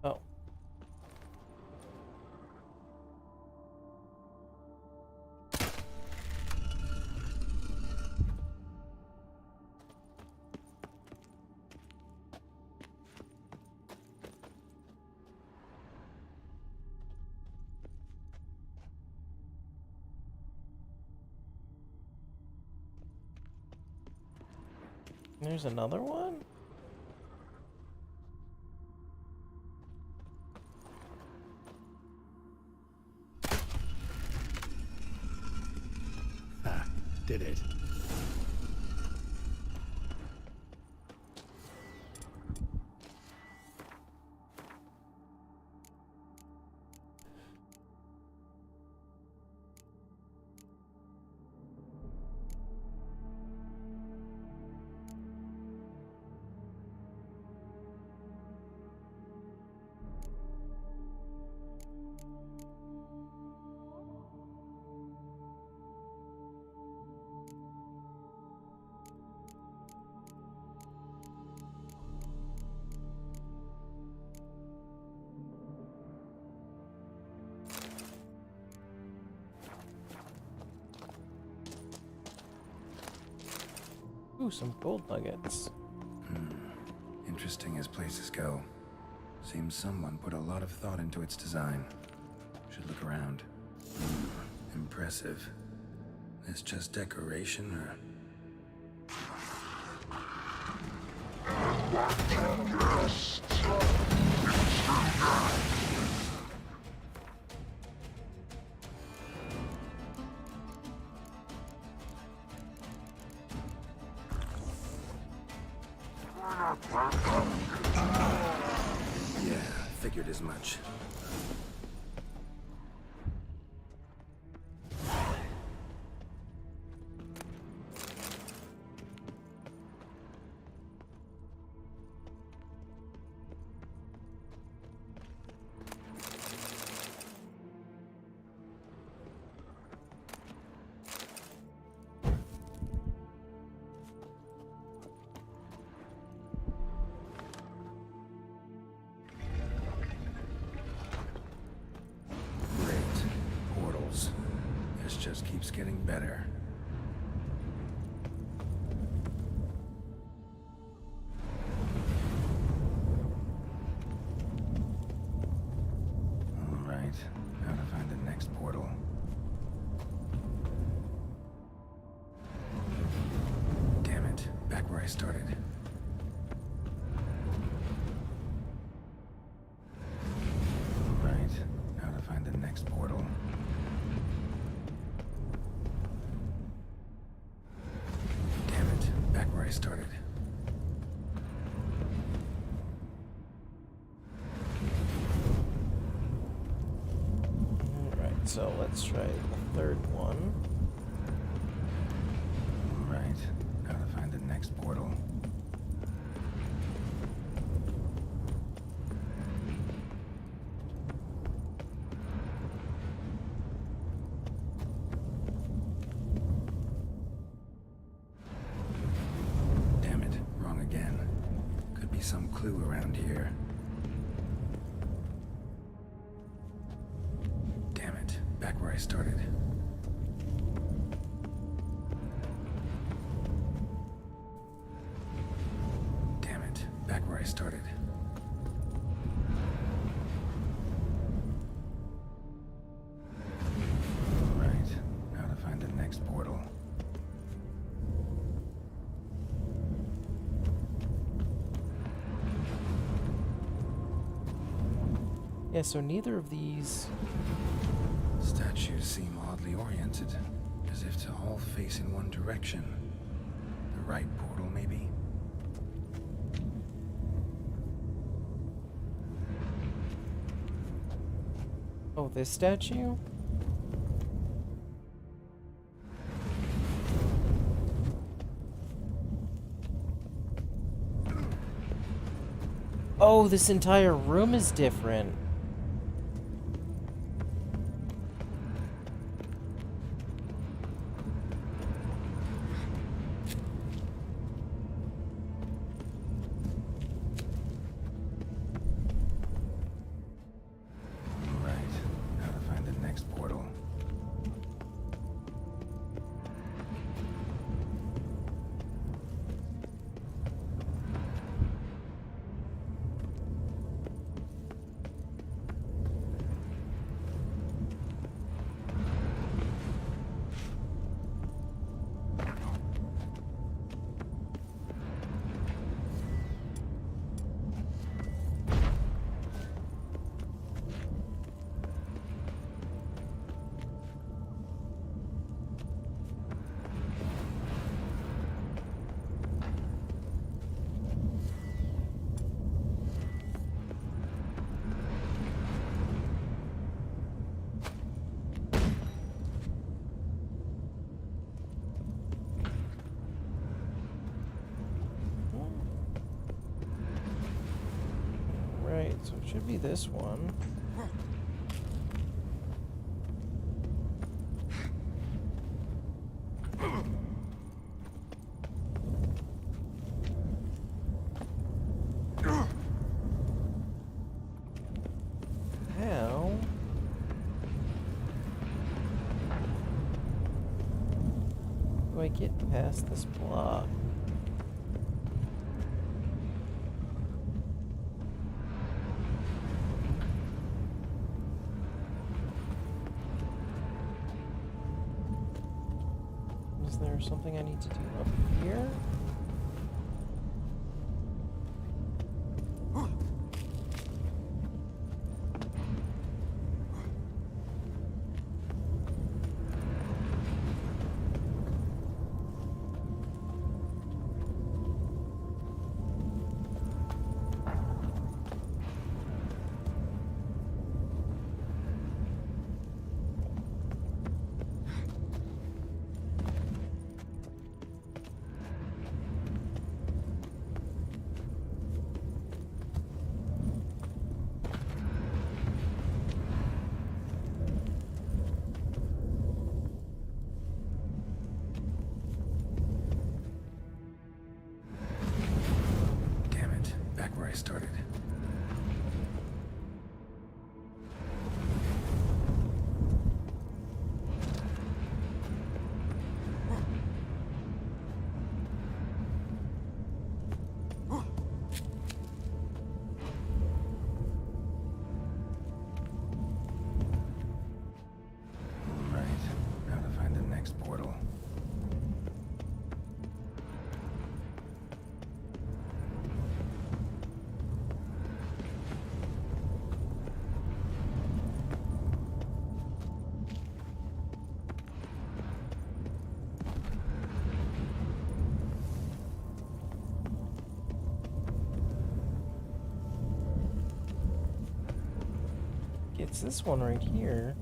Oh. There's another one? Ah, did it. Ooh, some gold nuggets. Interesting as places go. Seems someone put a lot of thought into its design. Should look around. Impressive. Is just decoration, or... Yeah, figured as much. Just keeps getting better. All right, now to find the next portal. Damn it, back where I started. All right, now to find the next portal. Where I started. Alright, so let's try the third one. Alright, now to find the next portal. Some clue around here. Damn it, back where I started. Damn it, back where I started. Right, now to find the next portal. Yeah, so neither of these statues seem oddly oriented, as if to all face in one direction. The right portal, maybe? Oh, this statue? Oh, this entire room is different. So it should be this one. How do I get past this block? something I need to do up here? Where I started. Right, now to find the next portal. It's this one right here.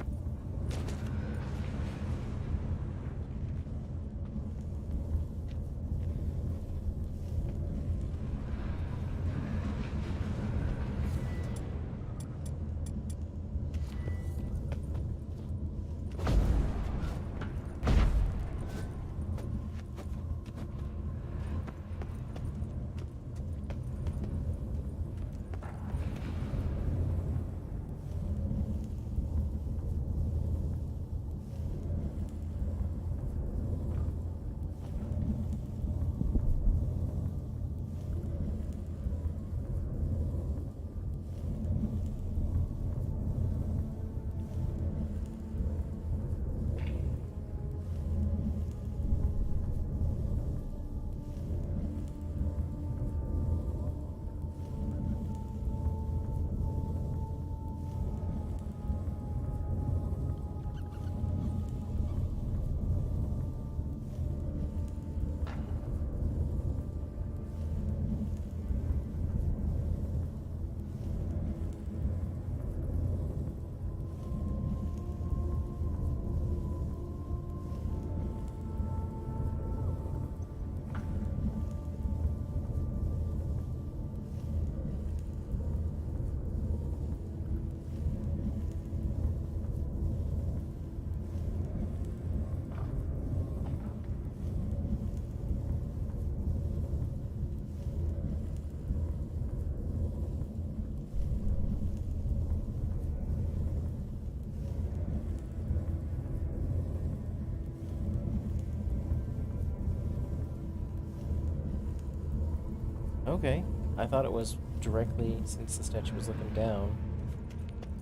Okay, I thought it was directly, since the statue was looking down.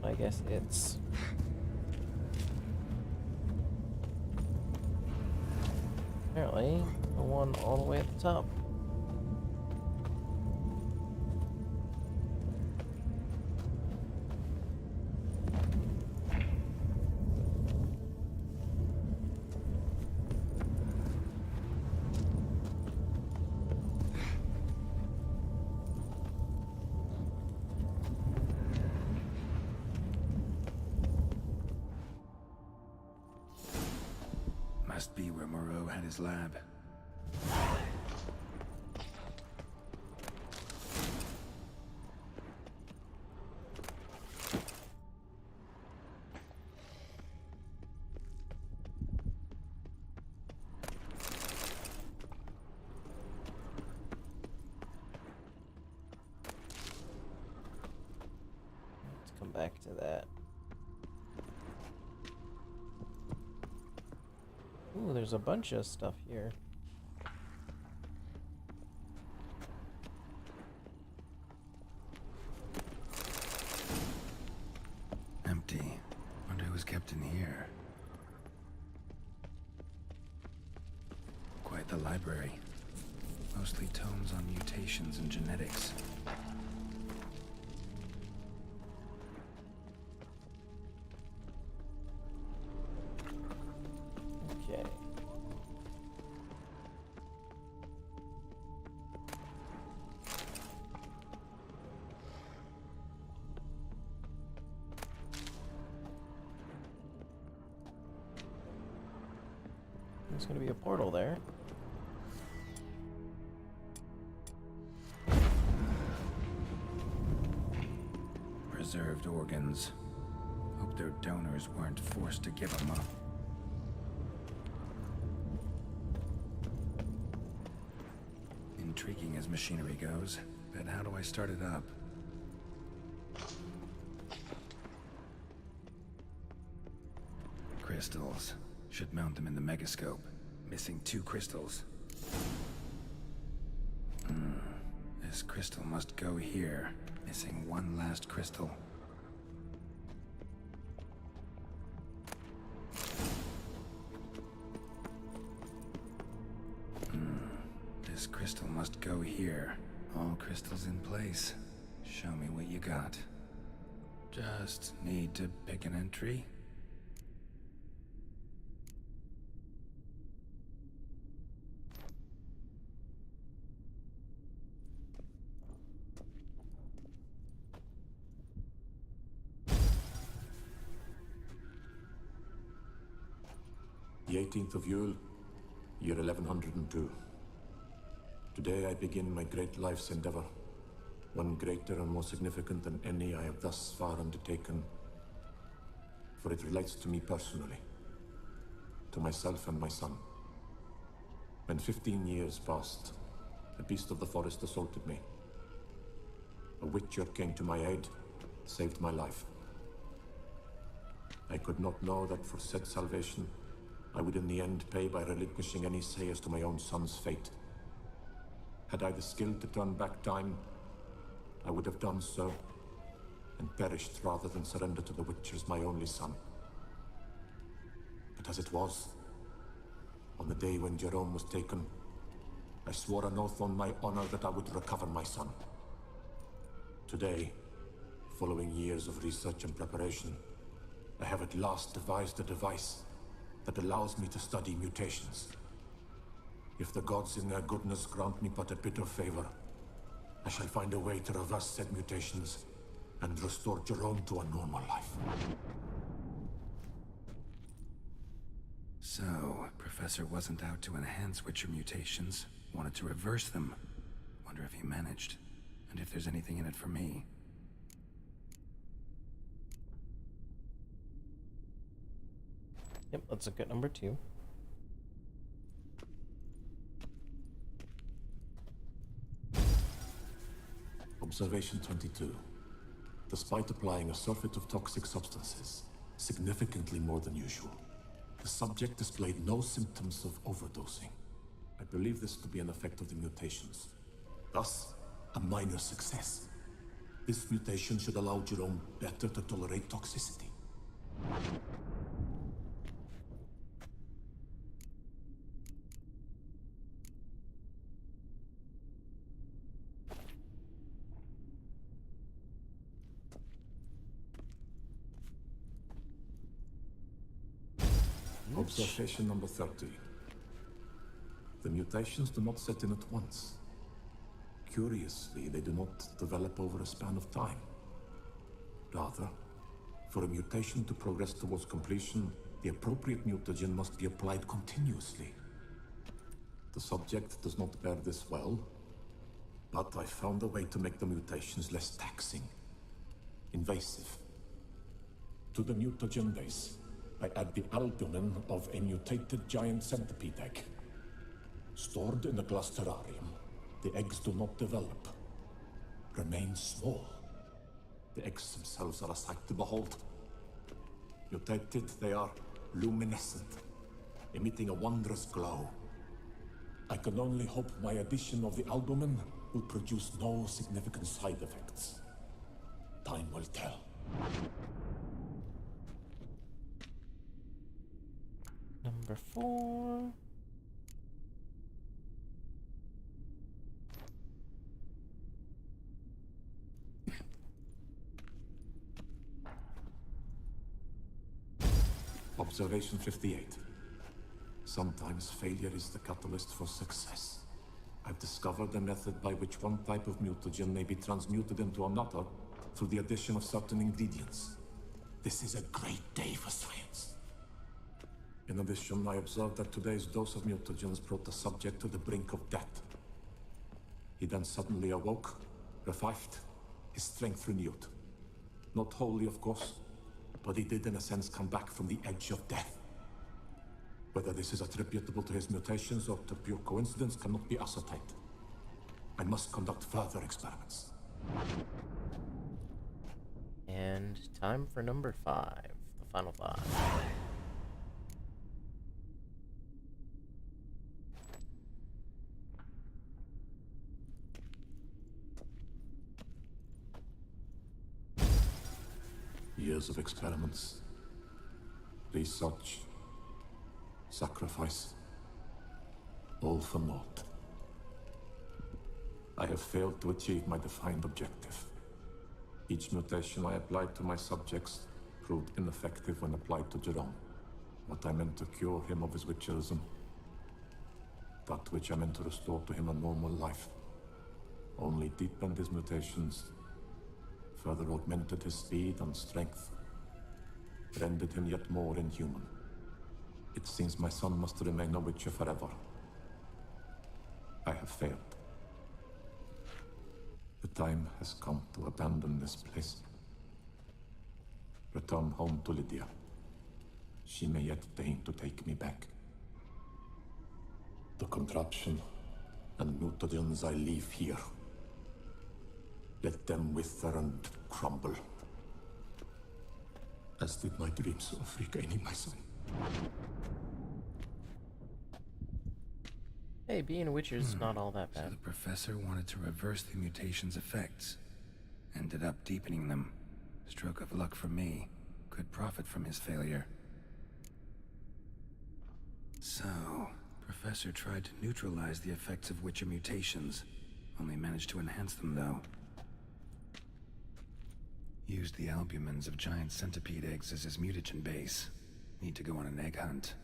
I guess it's... apparently the one all the way at the top. Must be where Moreau had his lab. Let's come back to that. Ooh, there's a bunch of stuff here. Empty. Wonder who was kept in here. the library. Mostly tomes on mutations and genetics. Okay. There's going to be a portal there. Preserved organs. Hope their donors weren't forced to give them up. Intriguing as machinery goes, but how do I start it up? Crystals. Should mount them in the megascope. Missing 2 crystals. This crystal must go here. Missing 1 last crystal. This crystal must go here. All crystals in place. Show me what you got. Just need to pick an entry. The 18th of Yule, year 1102. Today I begin my great life's endeavor, one greater and more significant than any I have thus far undertaken, for it relates to me personally, to myself and my son. When 15 years passed, a beast of the forest assaulted me. A witcher came to my aid, saved my life. I could not know that for said salvation, I would in the end pay by relinquishing any say as to my own son's fate. Had I the skill to turn back time, I would have done so, and perished rather than surrender to the Witchers my only son. But as it was, on the day when Jerome was taken, I swore an oath on my honor that I would recover my son. Today, following years of research and preparation, I have at last devised a device that allows me to study mutations. If the gods in their goodness grant me but a bit of favor, I shall find a way to reverse said mutations and restore Jerome to a normal life. So, Professor wasn't out to enhance Witcher mutations, wanted to reverse them. Wonder if he managed, and if there's anything in it for me. Yep, let's look at number 2. Observation 22. Despite applying a surfeit of toxic substances, significantly more than usual, the subject displayed no symptoms of overdosing. I believe this to be an effect of the mutations. Thus, a minor success. This mutation should allow Jerome better to tolerate toxicity. Observation number 30. The mutations do not set in at once. Curiously, they do not develop over a span of time. Rather, for a mutation to progress towards completion, the appropriate mutagen must be applied continuously. The subject does not bear this well, but I found a way to make the mutations less taxing, invasive. To the mutagen base, I add the albumin of a mutated giant centipede egg. Stored in a glass terrarium, the eggs do not develop, remain small. The eggs themselves are a sight to behold. Mutated, they are luminescent, emitting a wondrous glow. I can only hope my addition of the albumin will produce no significant side effects. Time will tell. Number 4. Observation 58. Sometimes failure is the catalyst for success. I've discovered a method by which one type of mutagen may be transmuted into another through the addition of certain ingredients. This is a great day for science. In addition, I observed that today's dose of mutagens brought the subject to the brink of death. He then suddenly awoke, revived, his strength renewed. Not wholly, of course, but he did in a sense come back from the edge of death. Whether this is attributable to his mutations or to pure coincidence cannot be ascertained. I must conduct further experiments. And time for number 5, the final 5. Years of experiments, research, sacrifice, all for naught. I have failed to achieve my defined objective. Each mutation I applied to my subjects proved ineffective when applied to Jerome. What I meant to cure him of his witcherism, that which I meant to restore to him a normal life, only deepened his mutations, further augmented his speed and strength, rendered him yet more inhuman. It seems my son must remain a witcher forever. I have failed. The time has come to abandon this place. Return home to Lydia. She may yet deign to take me back. The contraption and mutagens I leave here, let them wither and crumble, as did my dreams of regaining my son. Hey, being a witcher is not all that bad. So the professor wanted to reverse the mutation's effects. Ended up deepening them. Stroke of luck for me. Could profit from his failure. So, Professor tried to neutralize the effects of witcher mutations. Only managed to enhance them, though. Used the albumins of giant centipede eggs as his mutagen base. Need to go on an egg hunt.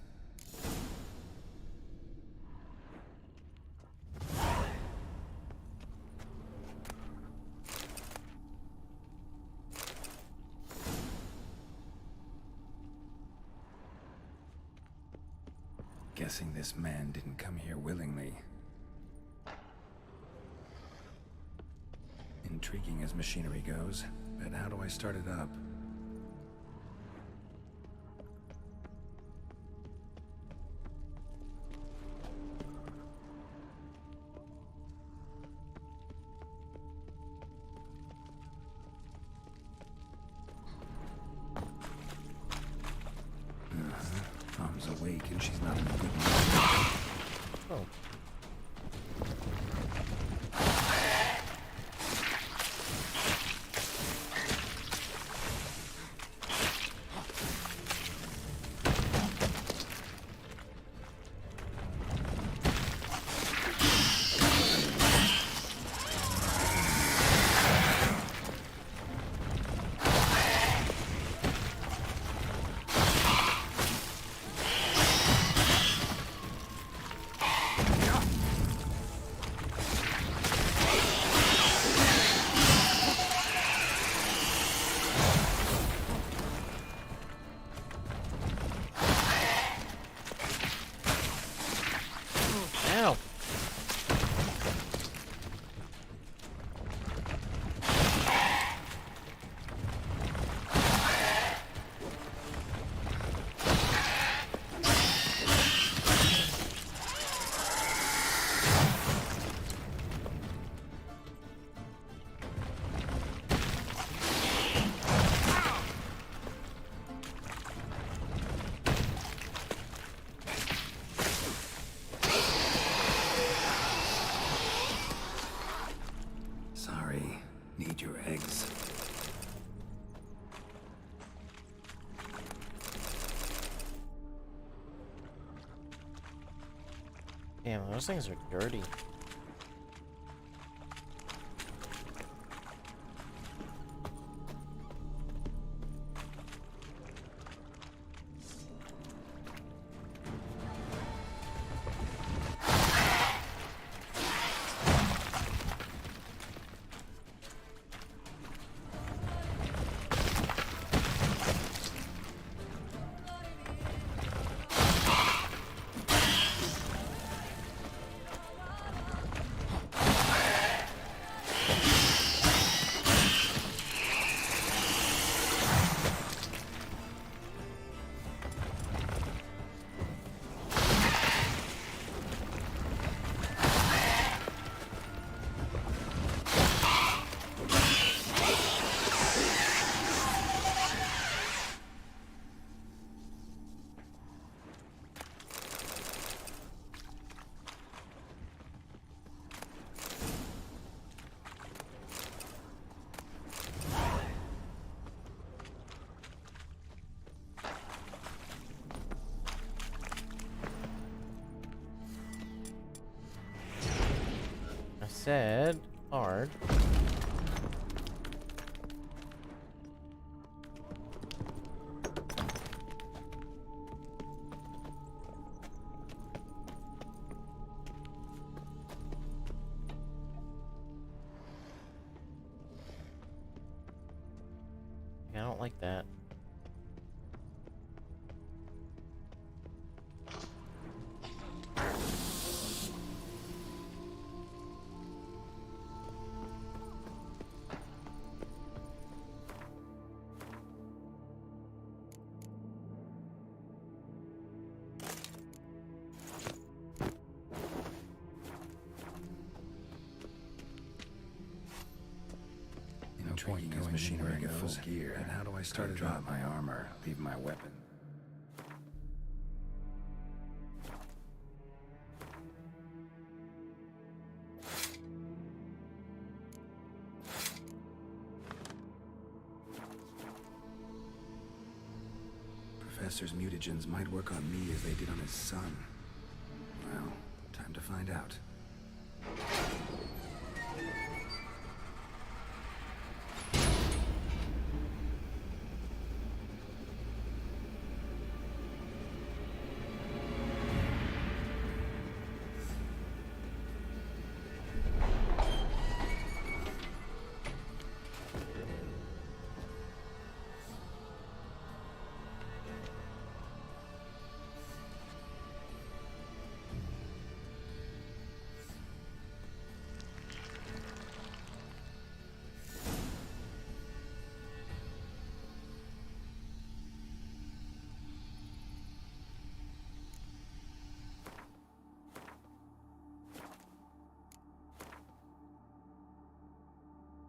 Guessing this man didn't come here willingly. Intriguing as machinery goes, but how do I start it up? Mom's awake and she's not in a good mood. Oh. Ow. Sorry, need your eggs. Damn, those things are dirty. said hard. I don't like that. Point as machinery goes, gear. And how do I start to drop my armor, leave my weapon? Professor's mutagens might work on me as they did on his son. Well, time to find out.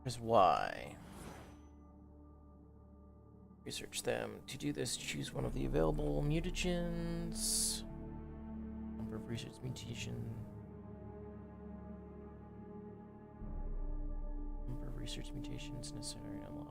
Here's why. Research them. To do this, choose one of the available mutagens. Number of research mutation. Number of research mutations necessary to unlock.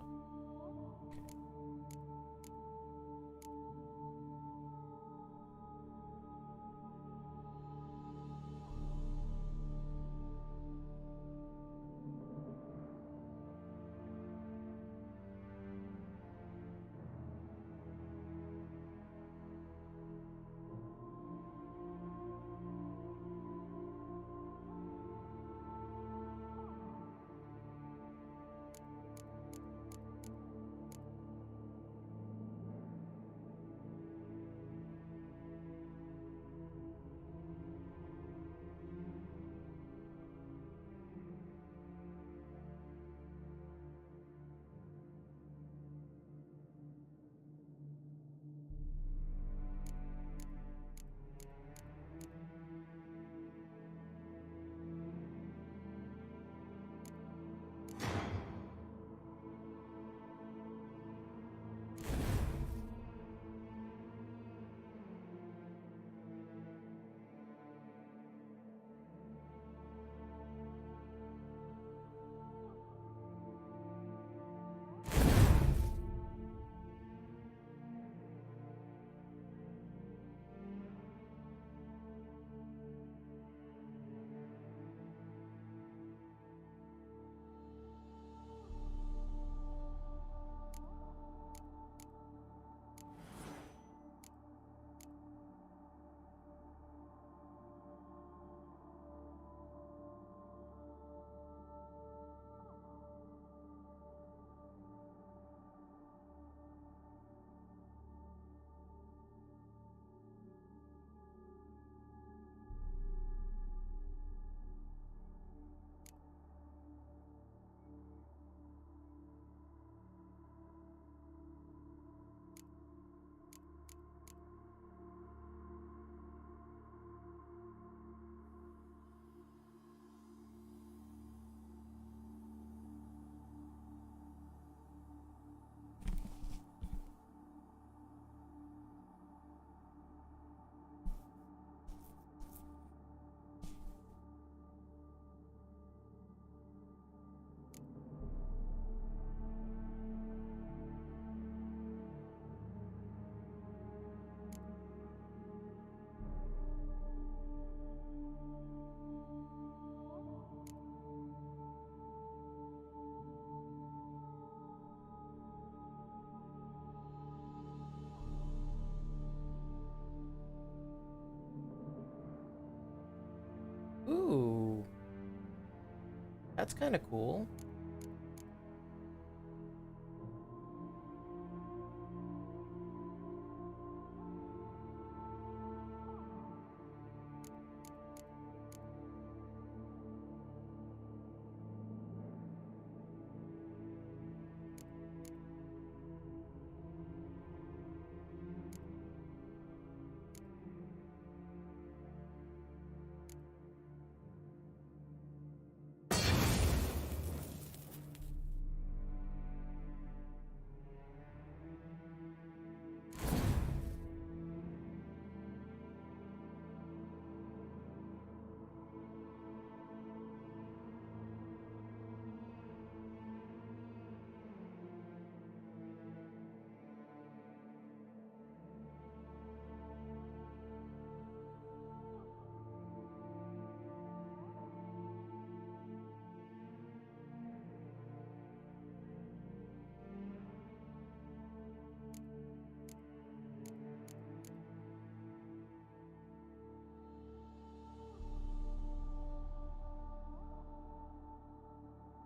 Ooh. That's kind of cool.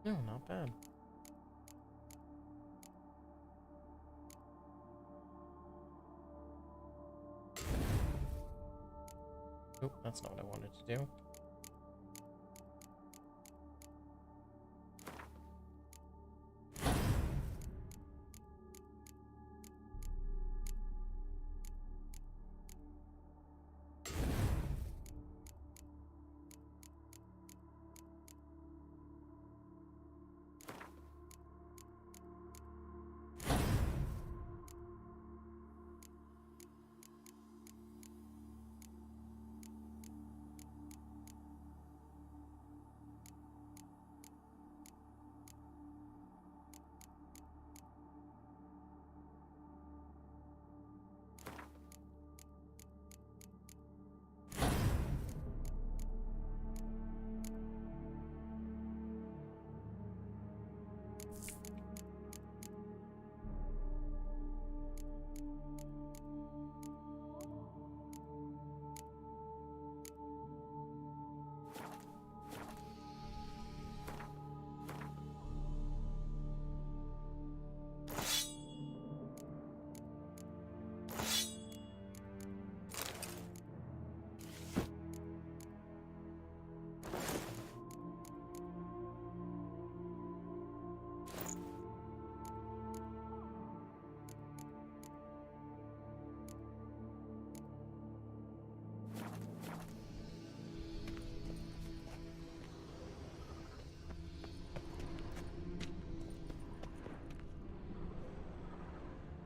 No, not bad. Oop, that's not what I wanted to do.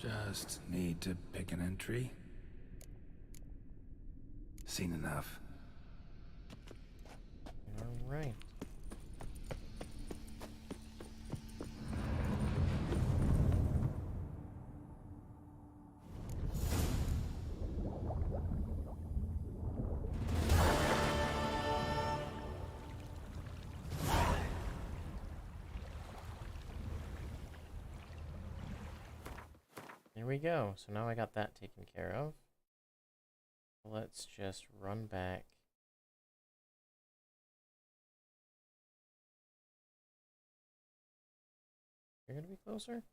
Just need to pick an entry. Seen enough. All right. There we go. So now I got that taken care of. Let's just run back. You're gonna be closer?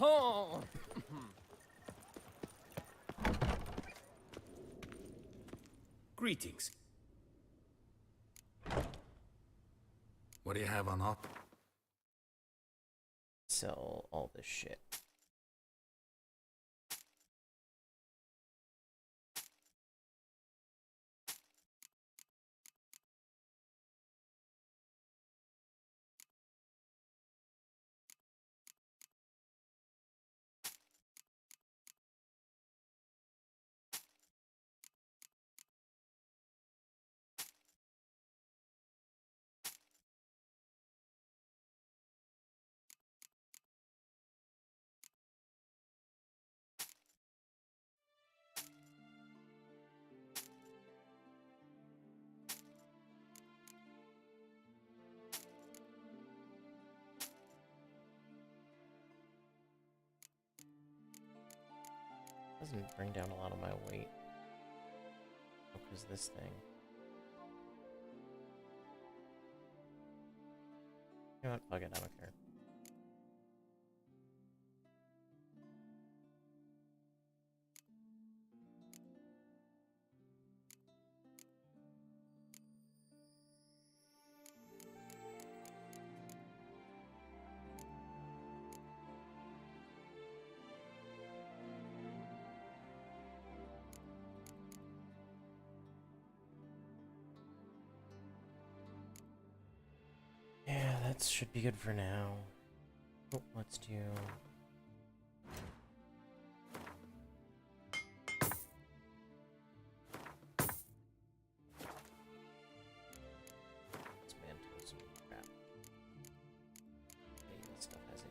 Oh! Greetings. What do you have on op? Sell all this shit. doesn't bring down a lot of my weight. Because this thing. You know what? Fuck it, I don't care. Yeah, that should be good for now. Oh, let's do... Let's mantle some crap. Hey, this stuff has any...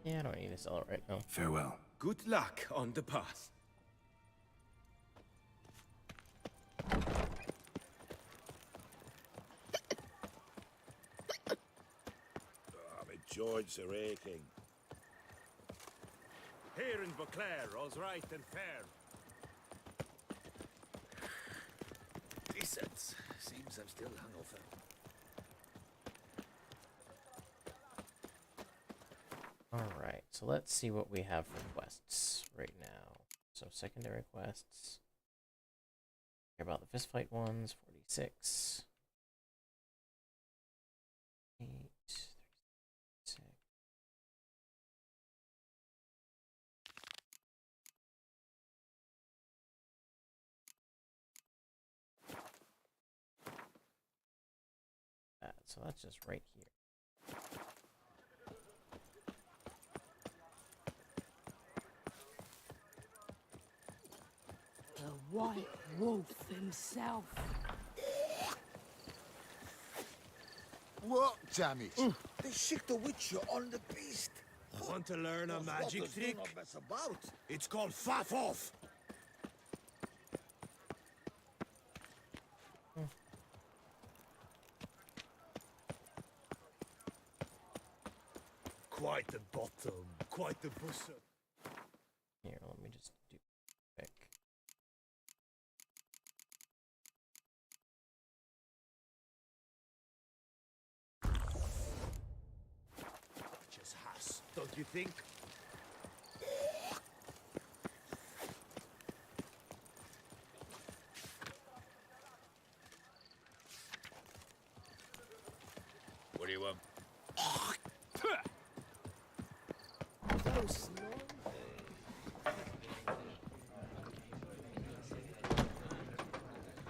Yeah, I don't need to sell it right now. Farewell. Good luck on the path. My joints are aching. Here in Beauclair, all's right and fair. Decent. Seems I'm still hungover. Alright, so let's see what we have for quests right now. So secondary quests. Care about the fistfight ones, 46. 8, 36. So that's just right here. The White Wolf himself. What, damn it? They sick the witcher on the beast. Want to learn a magic trick? Mess about. It's called Faff Off. Quite the bottom, quite the bosom. Here, let me just do quick. Just has, don't you think? What do you want? Those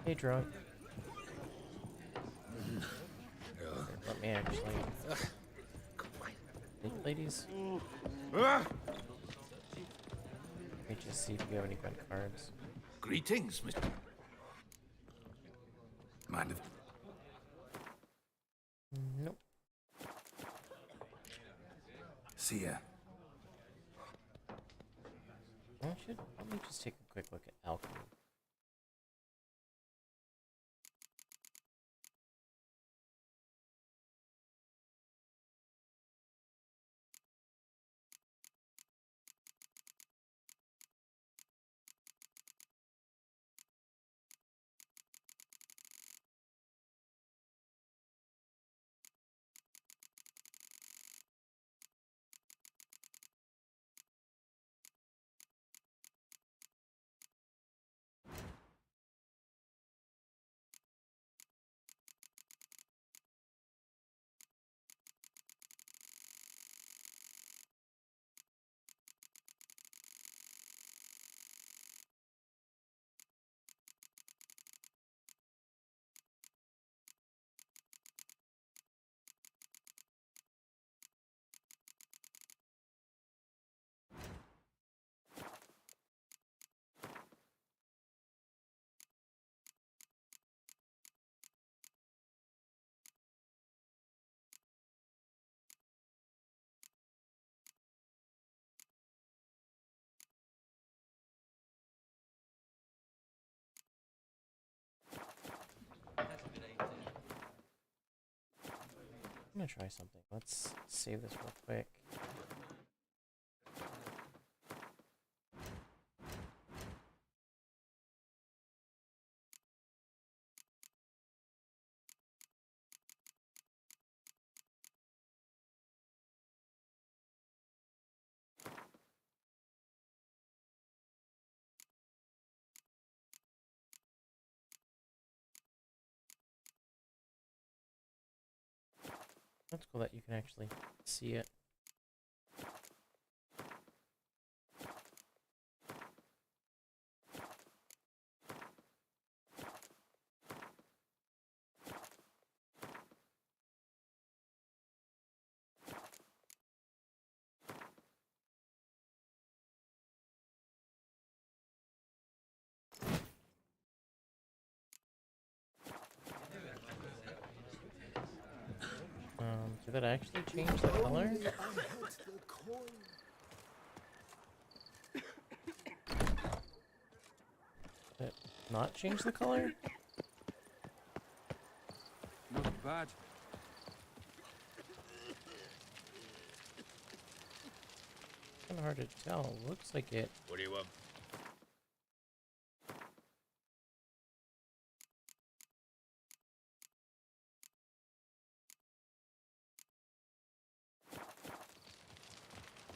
Hey, drunk. Let me actually. Hey, ladies. Let me just see if you have any good cards. Greetings, Mr. Mind if... Nope. See ya. Let me just take a quick look at alchemy. I'm gonna try something. Let's save this real quick. That's cool that you can actually see it. Did that actually change the color? Did it not change the color? Not bad. Kind of hard to tell. Looks like it. What do you want?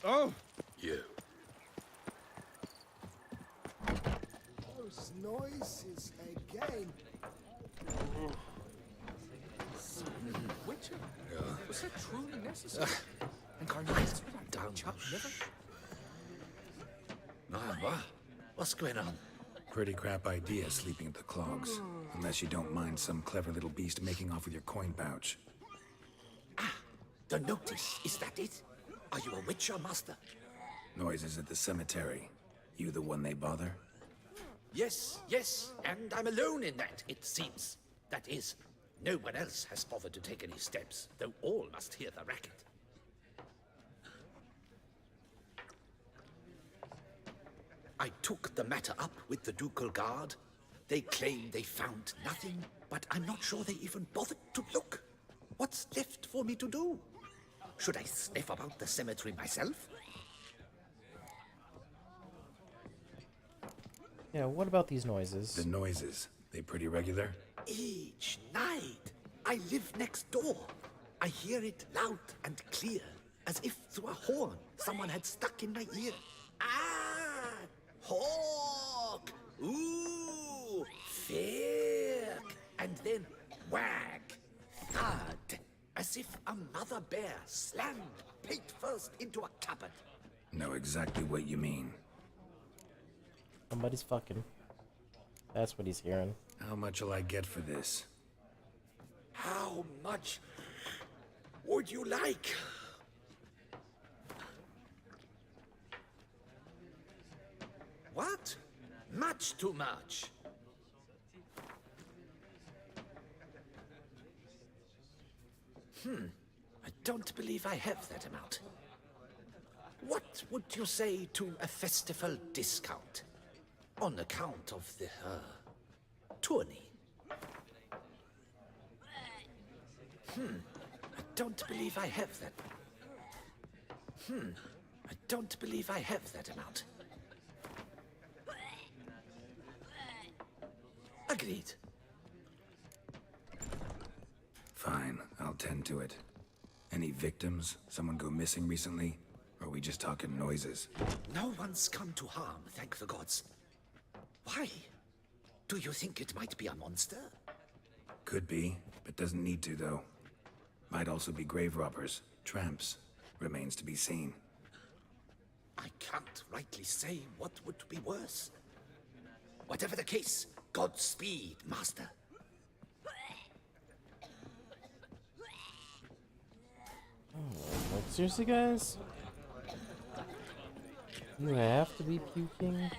Oh! You. Those noises again. Witcher? Yeah. Was that truly necessary? Incarnates Down. chop liver? What? What's going on? Pretty crap idea sleeping at the clogs. Unless you don't mind some clever little beast making off with your coin pouch. The notice, is that it? Are you a witcher, master? Noises at the cemetery. You the one they bother? Yes, and I'm alone in that, it seems. That is, no one else has bothered to take any steps, though all must hear the racket. I took the matter up with the ducal guard. They claim they found nothing, but I'm not sure they even bothered to look. What's left for me to do? Should I sniff about the cemetery myself? Yeah, what about these noises? The noises. They pretty regular? Each night, I live next door. I hear it loud and clear, as if through a horn someone had stuck in my ear. Ah! Hawk! Ooh! Fair! And then wag! Thud! A as if a mother bear slammed pate first into a cupboard. Know exactly what you mean. Somebody's fucking. That's what he's hearing. How much will I get for this? How much would you like? What? Much too much. I don't believe I have that amount. What would you say to a festival discount? On account of the, tourney? I don't believe I have that. I don't believe I have that amount. Agreed. Fine, I'll tend to it. Any victims? Someone go missing recently? Or are we just talking noises? No one's come to harm, thank the gods. Why? Do you think it might be a monster? Could be, but doesn't need to, though. Might also be grave robbers, tramps. Remains to be seen. I can't rightly say what would be worse. Whatever the case, Godspeed, Master. Oh, like, seriously, guys? You have to be puking?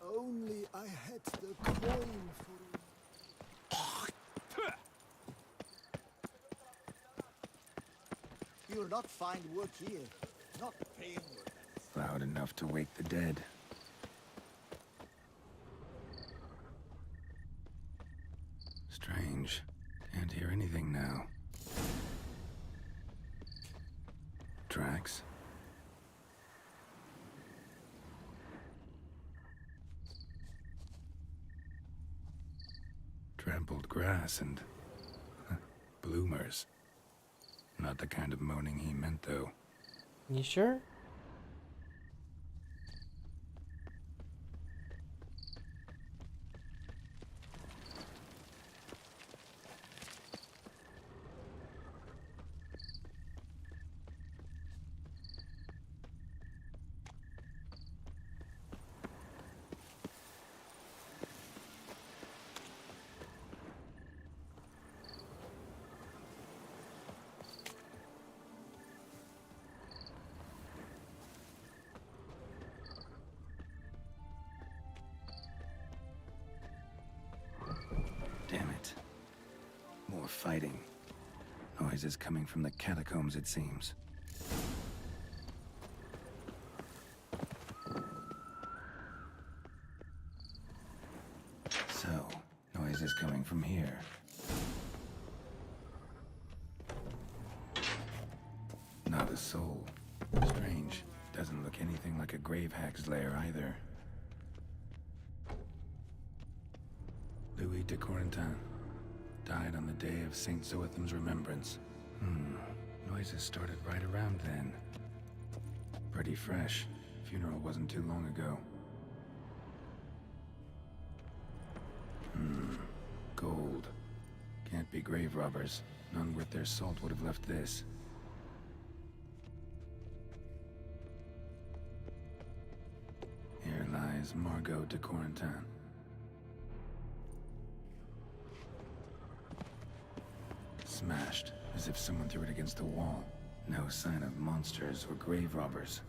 Only I had the coin for it. You'll not find work here. Not paying work. Loud enough to wake the dead. Strange. Can't hear anything now. Tracks? Trampled grass and bloomers. Not the kind of moaning he meant, though. You sure? Damn it. More fighting. Noises coming from the catacombs, it seems. So, noises coming from here. Not a soul. Strange. Doesn't look anything like a grave hack's lair either. Louis de Corentin. Died on the day of Saint Zoetham's remembrance. Noises started right around then. Pretty fresh. Funeral wasn't too long ago. Gold. Can't be grave robbers. None worth their salt would have left this. Here lies Margot de Corentin. Smashed, as if someone threw it against a wall. No sign of monsters or grave robbers.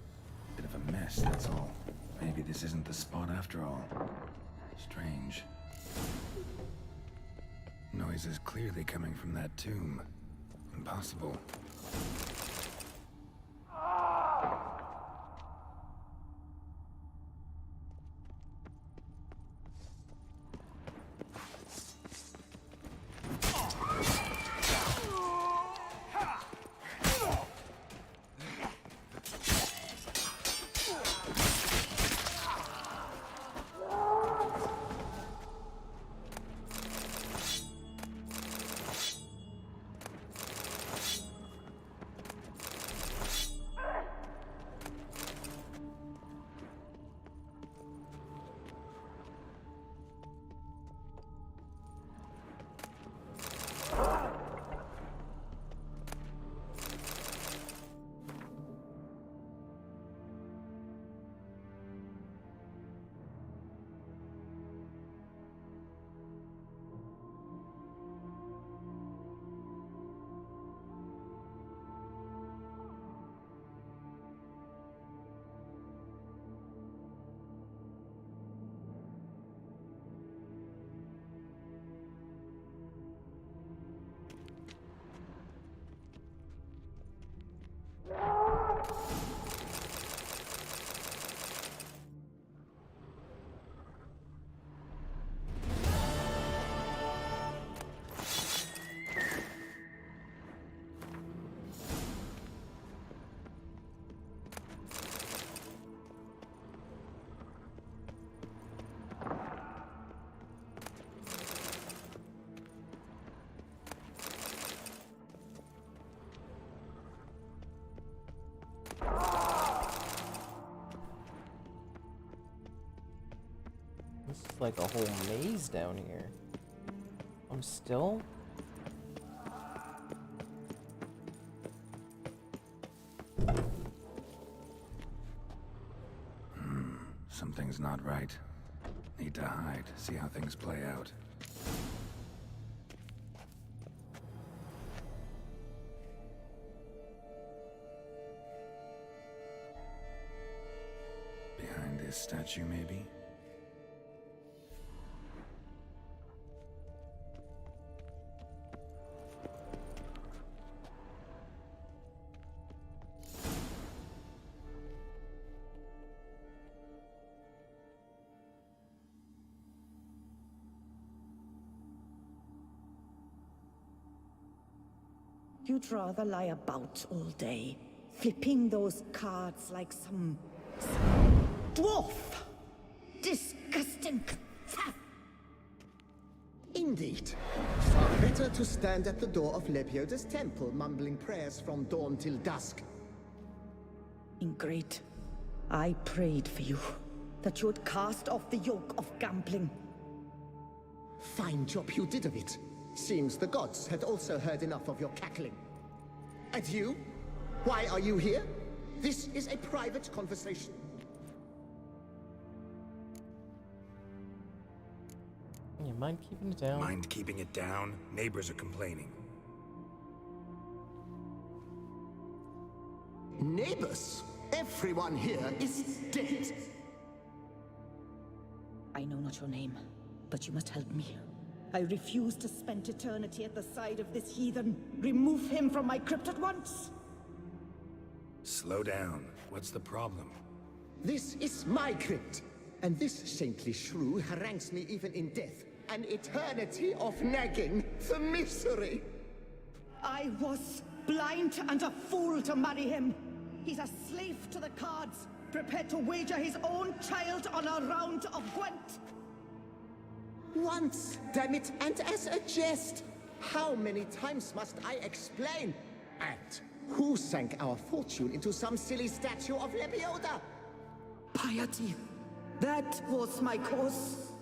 Bit of a mess, that's all. Maybe this isn't the spot after all. Strange. Noises clearly coming from that tomb. Impossible. It's like a whole maze down here. I'm still... Something's not right. Need to hide, see how things play out. Behind this statue, maybe? You'd rather lie about all day, flipping those cards like some dwarf. Disgusting. Indeed. Far better to stand at the door of Lepioda's temple, mumbling prayers from dawn till dusk. Ingrid, I prayed for you, that you would cast off the yoke of gambling. Fine job you did of it. Seems the gods had also heard enough of your cackling. And you? Why are you here? This is a private conversation. You mind keeping it down? Mind keeping it down? Neighbors are complaining. Neighbors? Everyone here is dead. I know not your name, but you must help me. I refuse to spend eternity at the side of this heathen. Remove him from my crypt at once! Slow down. What's the problem? This is my crypt, and this saintly shrew harangues me even in death. An eternity of nagging, the misery! I was blind and a fool to marry him. He's a slave to the cards, prepared to wager his own child on a round of Gwent. Once, damn it, and as a jest. How many times must I explain? And who sank our fortune into some silly statue of Lepioda? Piety. That was my cause.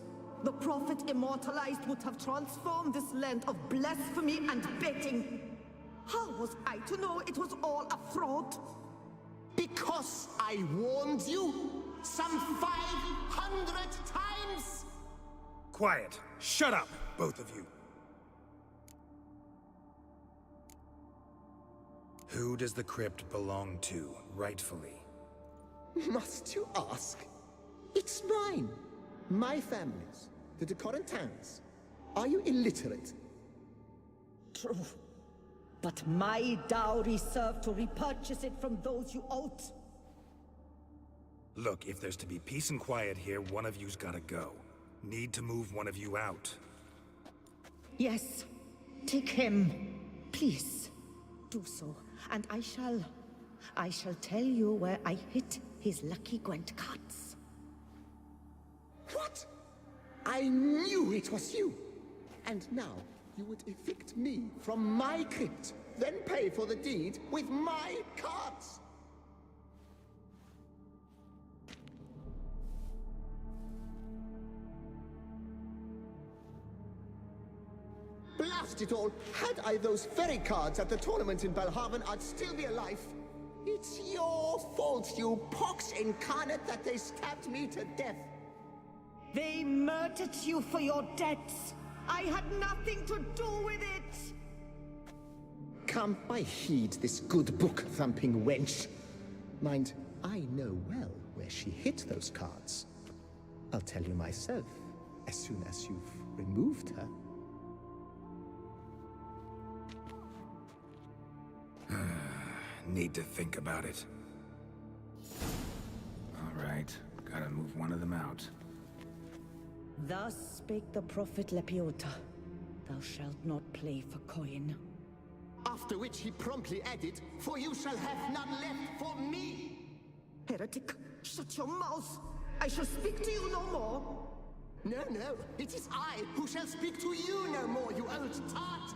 The prophet immortalized would have transformed this land of blasphemy and betting. How was I to know it was all a fraud? Because I warned you some 500 times! Quiet. Shut up, both of you. Who does the crypt belong to, rightfully? Must you ask? It's mine. My family's. The de Corentins. Are you illiterate? True. But my dowry served to repurchase it from those you owed. Look, if there's to be peace and quiet here, one of you's gotta go. Need to move one of you out. Yes. Take him. Please. Do so. And I shall tell you where I hid his lucky Gwent cards. What? I knew it was you. And now you would evict me from my crypt, then pay for the deed with my cards. Blast it all! Had I those fairy cards at the tournament in Belhaven, I'd still be alive. It's your fault, you pox incarnate, that they stabbed me to death. They murdered you for your debts. I had nothing to do with it. Come, I heed this good book-thumping wench. Mind, I know well where she hid those cards. I'll tell you myself, as soon as you've removed her. Need to think about it. All right, gotta move one of them out. Thus spake the prophet Lepioda. Thou shalt not play for coin. After which he promptly added, "For you shall have none left for me." Heretic, shut your mouth! I shall speak to you no more. No, no, it is I who shall speak to you no more, you old tart!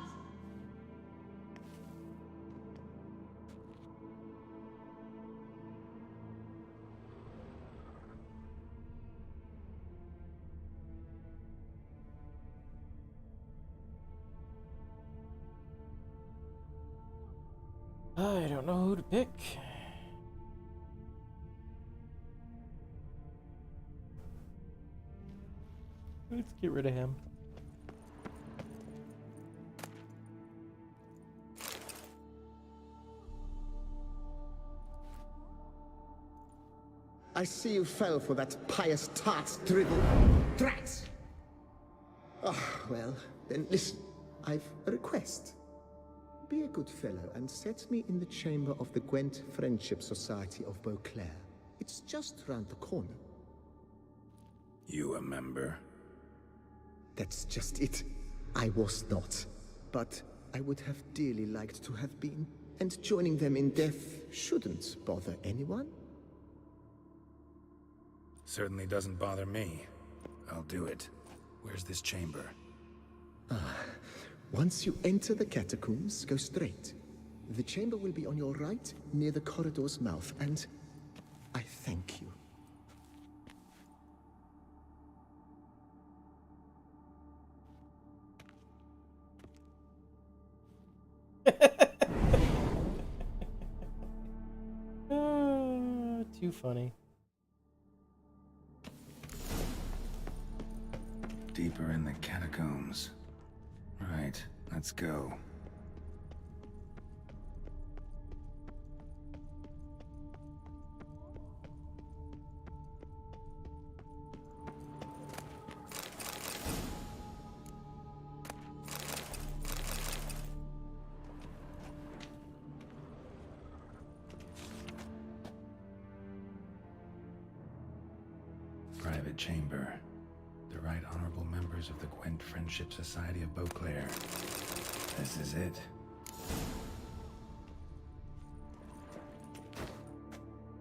I don't know who to pick. Let's get rid of him. I see you fell for that pious tart's drivel. Drats! Ah, well, then listen. I've a request. Be a good fellow and set me in the chamber of the Gwent Friendship Society of Beauclair. It's just round the corner. You a member? That's just it. I was not. But I would have dearly liked to have been. And joining them in death shouldn't bother anyone. Certainly doesn't bother me. I'll do it. Where's this chamber? Once you enter the catacombs, go straight. The chamber will be on your right, near the corridor's mouth, and I thank you. Too funny. Deeper in the catacombs. Right, let's go. Private chamber. The Right Honorable members of the Gwent Friendship Society of Beauclair. This is it.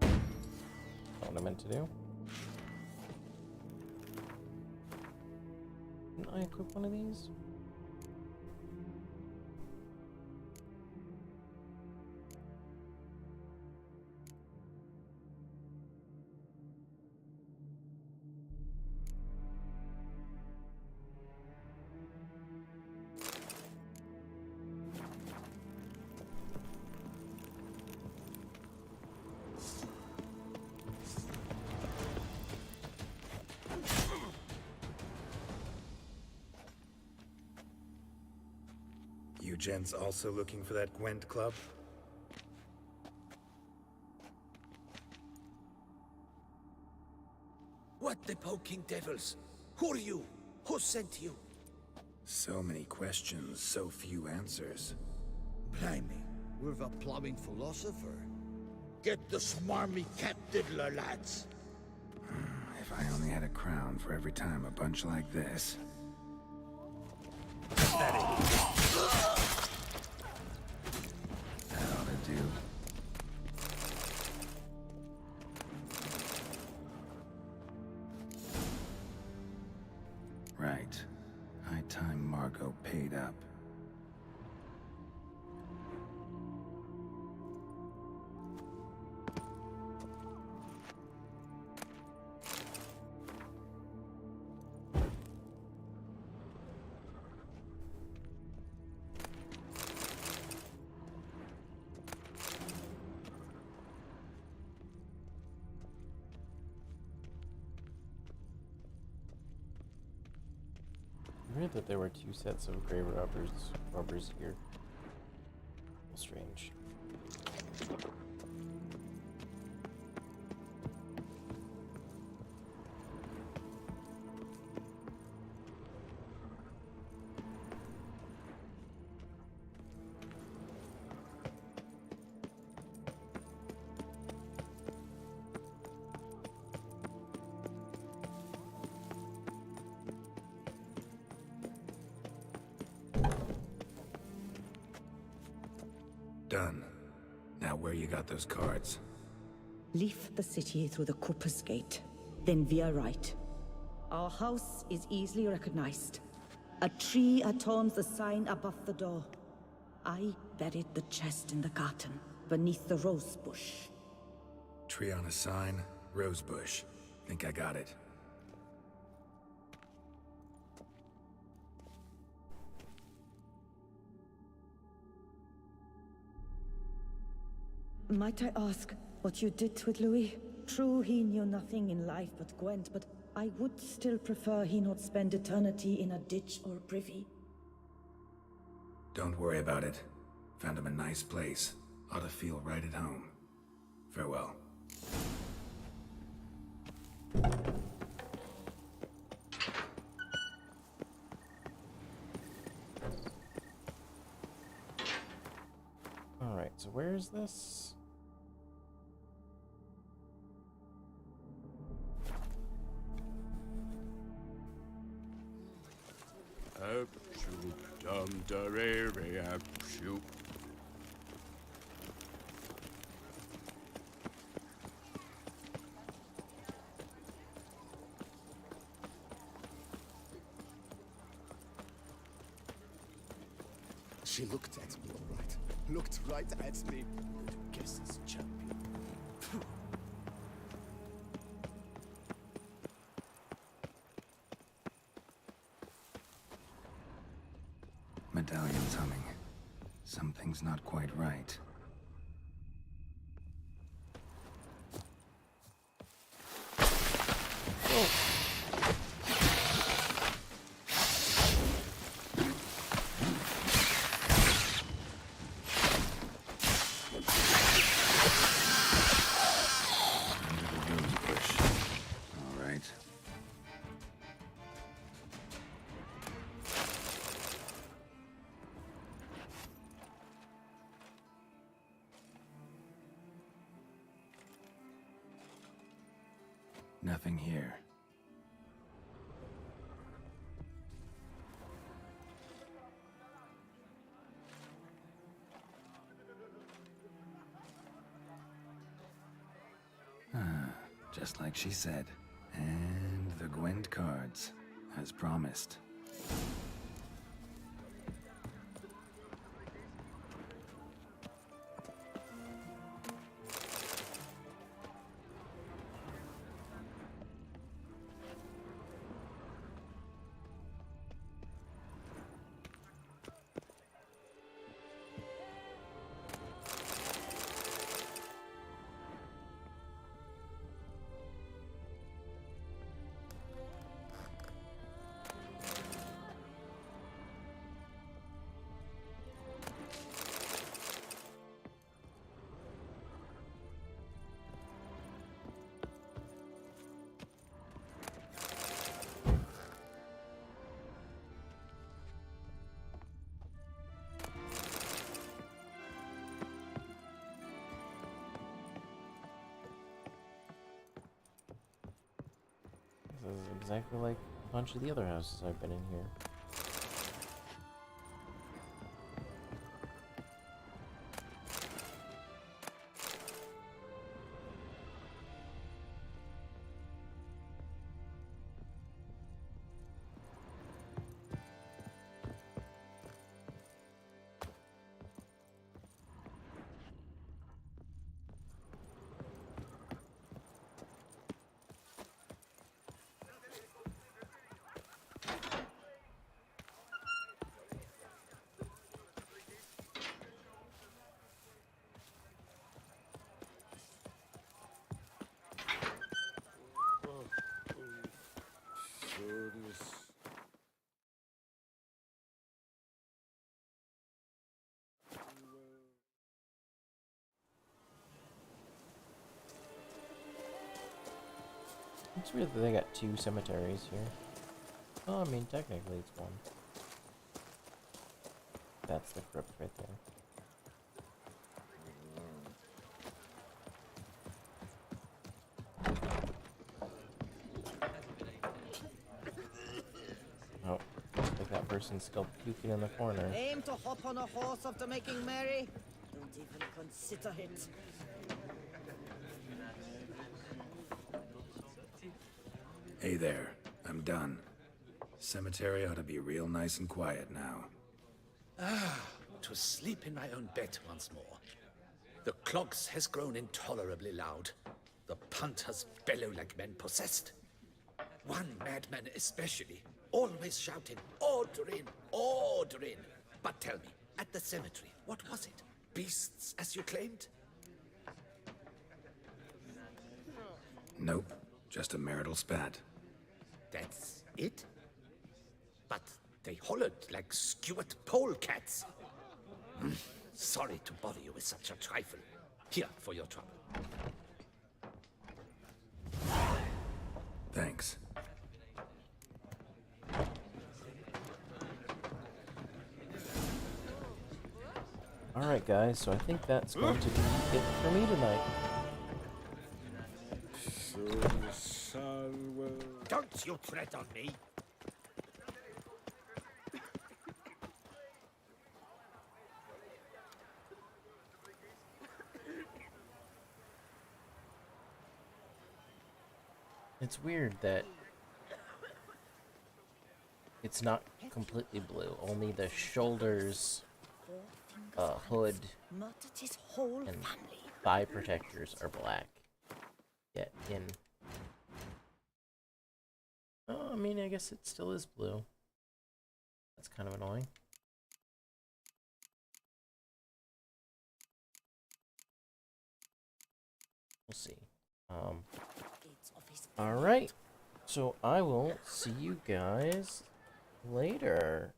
What I meant to do. Didn't I equip one of these? You gents also looking for that Gwent club? What the poking devils? Who are you? Who sent you? So many questions, so few answers. Blimey, we're the plumbing philosopher. Get the smarmy cat diddler, lads. If I only had a crown for every time a bunch like this. That ought to do. Right. High time Margot paid up. Weird that there were two sets of grave robbers here. Strange. Done. Now where you got those cards? Leave the city through the Corpus Gate, then via right. Our house is easily recognized. A tree adorns the sign above the door. I buried the chest in the garden, beneath the rose bush. Tree on a sign, rose bush. Think I got it. Might I ask what you did with Louis? True, he knew nothing in life but Gwent, but I would still prefer he not spend eternity in a ditch or a privy. Don't worry about it. Found him a nice place. Ought to feel right at home. Farewell. Alright, so where is this? She looked at me, all right. Looked right at me. Guess it's champion. Medallion's humming. Something's not quite right. Nothing here. Just like she said. And the Gwent cards, as promised. This is exactly like a bunch of the other houses I've been in here. It's weird that they got two cemeteries here. Oh, I mean, technically it's one. That's the crypt right there. Oh, looks like that person's still puking in the corner. Aim to hop on a horse after making merry? Don't even consider it. Hey there, I'm done. Cemetery ought to be real nice and quiet now. To sleep in my own bed once more. The clogs has grown intolerably loud. The punters bellow like men possessed. One madman especially, always shouting, "Order in, order in." But tell me, at the cemetery, what was it? Beasts, as you claimed? Nope, just a marital spat. That's it? But they hollered like skewered polecats. Sorry to bother you with such a trifle. Here for your trouble. Thanks. Alright guys, so I think that's going to be it for me tonight. Don't you tread on me! It's weird that it's not completely blue, only the shoulders, hood, and thigh protectors are black. Yet in... Oh, I mean, I guess it still is blue. That's kind of annoying. We'll see. Alright, so I will see you guys later.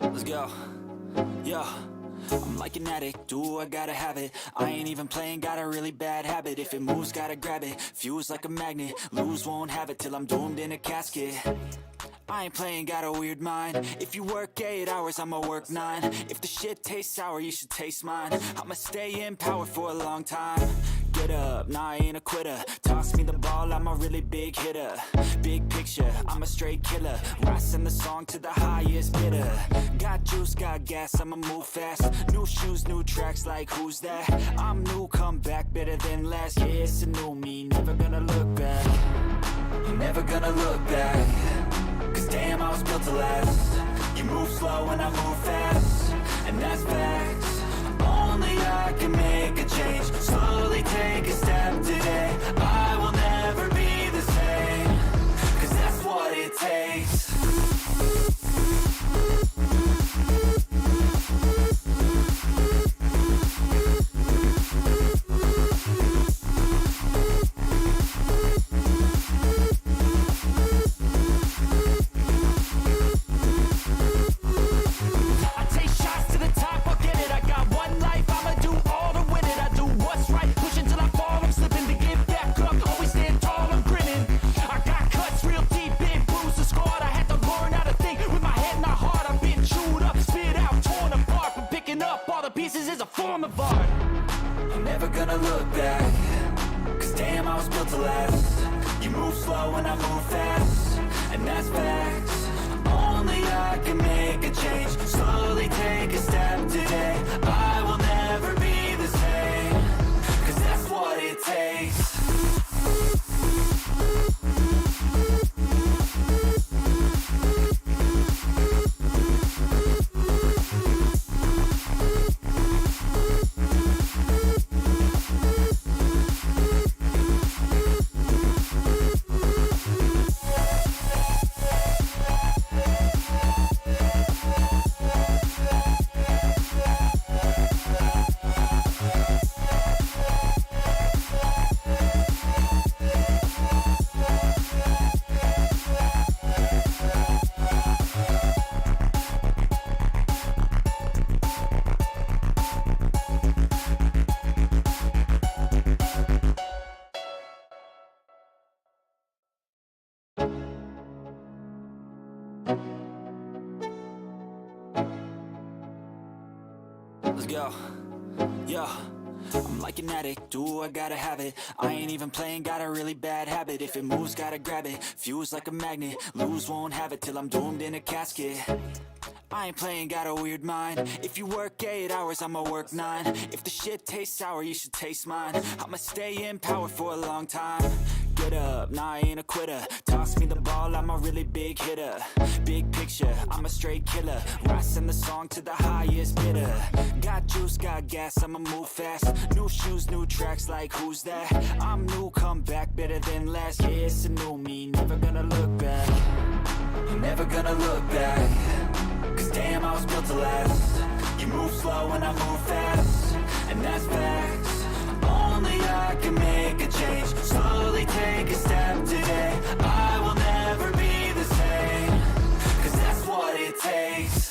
Let's go. Yo, I'm like an addict, do I gotta have it. I ain't even playing, got a really bad habit. If it moves, gotta grab it, fuse like a magnet. Lose, won't have it till I'm doomed in a casket. I ain't playing, got a weird mind. If you work 8 hours, I'ma work 9. If the shit tastes sour, you should taste mine. I'ma stay in power for a long time. Get up, nah, I ain't a quitter. Toss me the ball, I'm a really big hitter. Big picture, I'm a straight killer. Rising the song to the highest bidder. Got juice, got gas, I'ma move fast. New shoes, new tracks, like who's that? I'm new, come back, better than last. Yeah, it's a new me, never gonna look back. Never gonna look back. Cause damn, I was built to last. You move slow and I move fast, and that's facts. Only I can make a change. Slowly take a step today. I will never be the same. Cause that's what it takes. Pieces is a form of art. I'm never gonna look back. Cause damn, I was built to last. You move slow and I move fast, and that's facts. Only I can make a change. Slowly take a step today. I will never be the same. Cause that's what it takes. Let's go. Yo, I'm like an addict, do I gotta have it. I ain't even playing, got a really bad habit. If it moves, gotta grab it, fuse like a magnet. Lose, won't have it till I'm doomed in a casket. I ain't playing, got a weird mind. If you work 8 hours, I'ma work 9. If the shit tastes sour, you should taste mine. I'ma stay in power for a long time. Get up, nah, I ain't a quitter. Toss me the ball, I'm a really big hitter. Big picture, I'm a straight killer. Rising the song to the highest bidder. Got juice, got gas, I'ma move fast. New shoes, new tracks, like who's that? I'm new, come back, better than last. Yeah, it's a new me, never gonna look back. Never gonna look back. damn, I was built to last. You move slow and I move fast, and that's facts. Only I can make a change. Slowly take a step today. I will never be the same, 'cause that's what it takes.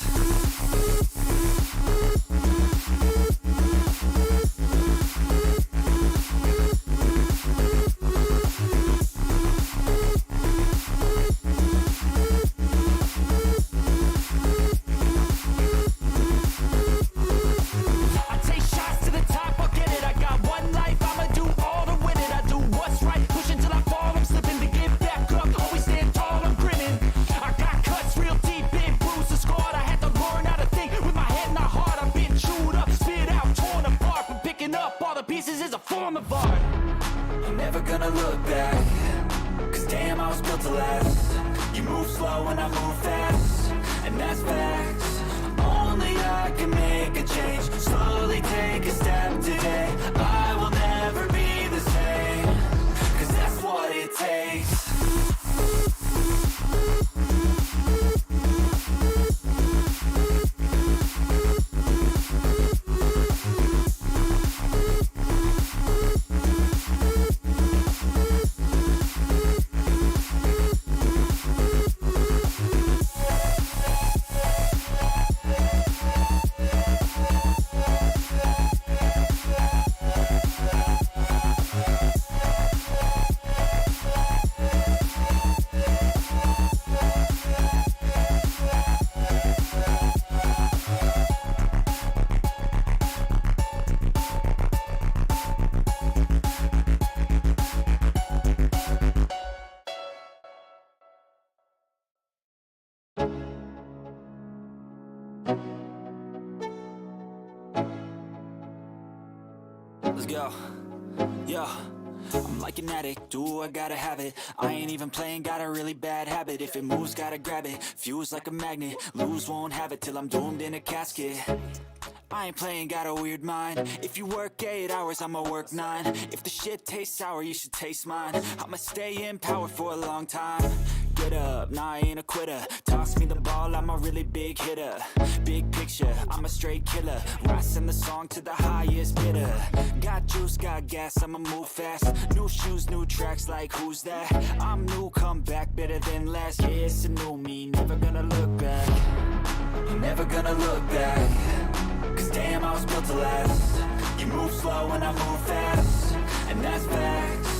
I'm never gonna look back, 'cause damn, I was built to last. You move slow and I move fast, and that's facts. Only I can make a change. Slowly take a step today. I will never be the same, 'cause that's what it takes. Let's go. Yo, I'm like an addict, ooh, I gotta have it. I ain't even playing, got a really bad habit. If it moves, gotta grab it. Fuse like a magnet, lose, won't have it till I'm doomed in a casket. I ain't playing, got a weird mind. If you work 8 hours, I'ma work 9. If the shit tastes sour, you should taste mine. I'ma stay in power for a long time. Get up, nah, I ain't a quitter. Toss me the ball, I'm a really big hitter. Big picture, I'm a straight killer. I send the song to the highest bidder. Got juice, got gas, I'ma move fast. New shoes, new tracks, like who's that? I'm new, come back, better than last. Yeah, it's a new me, never gonna look back. Never gonna look back, 'cause damn, I was built to last. You move slow and I move fast, and that's facts.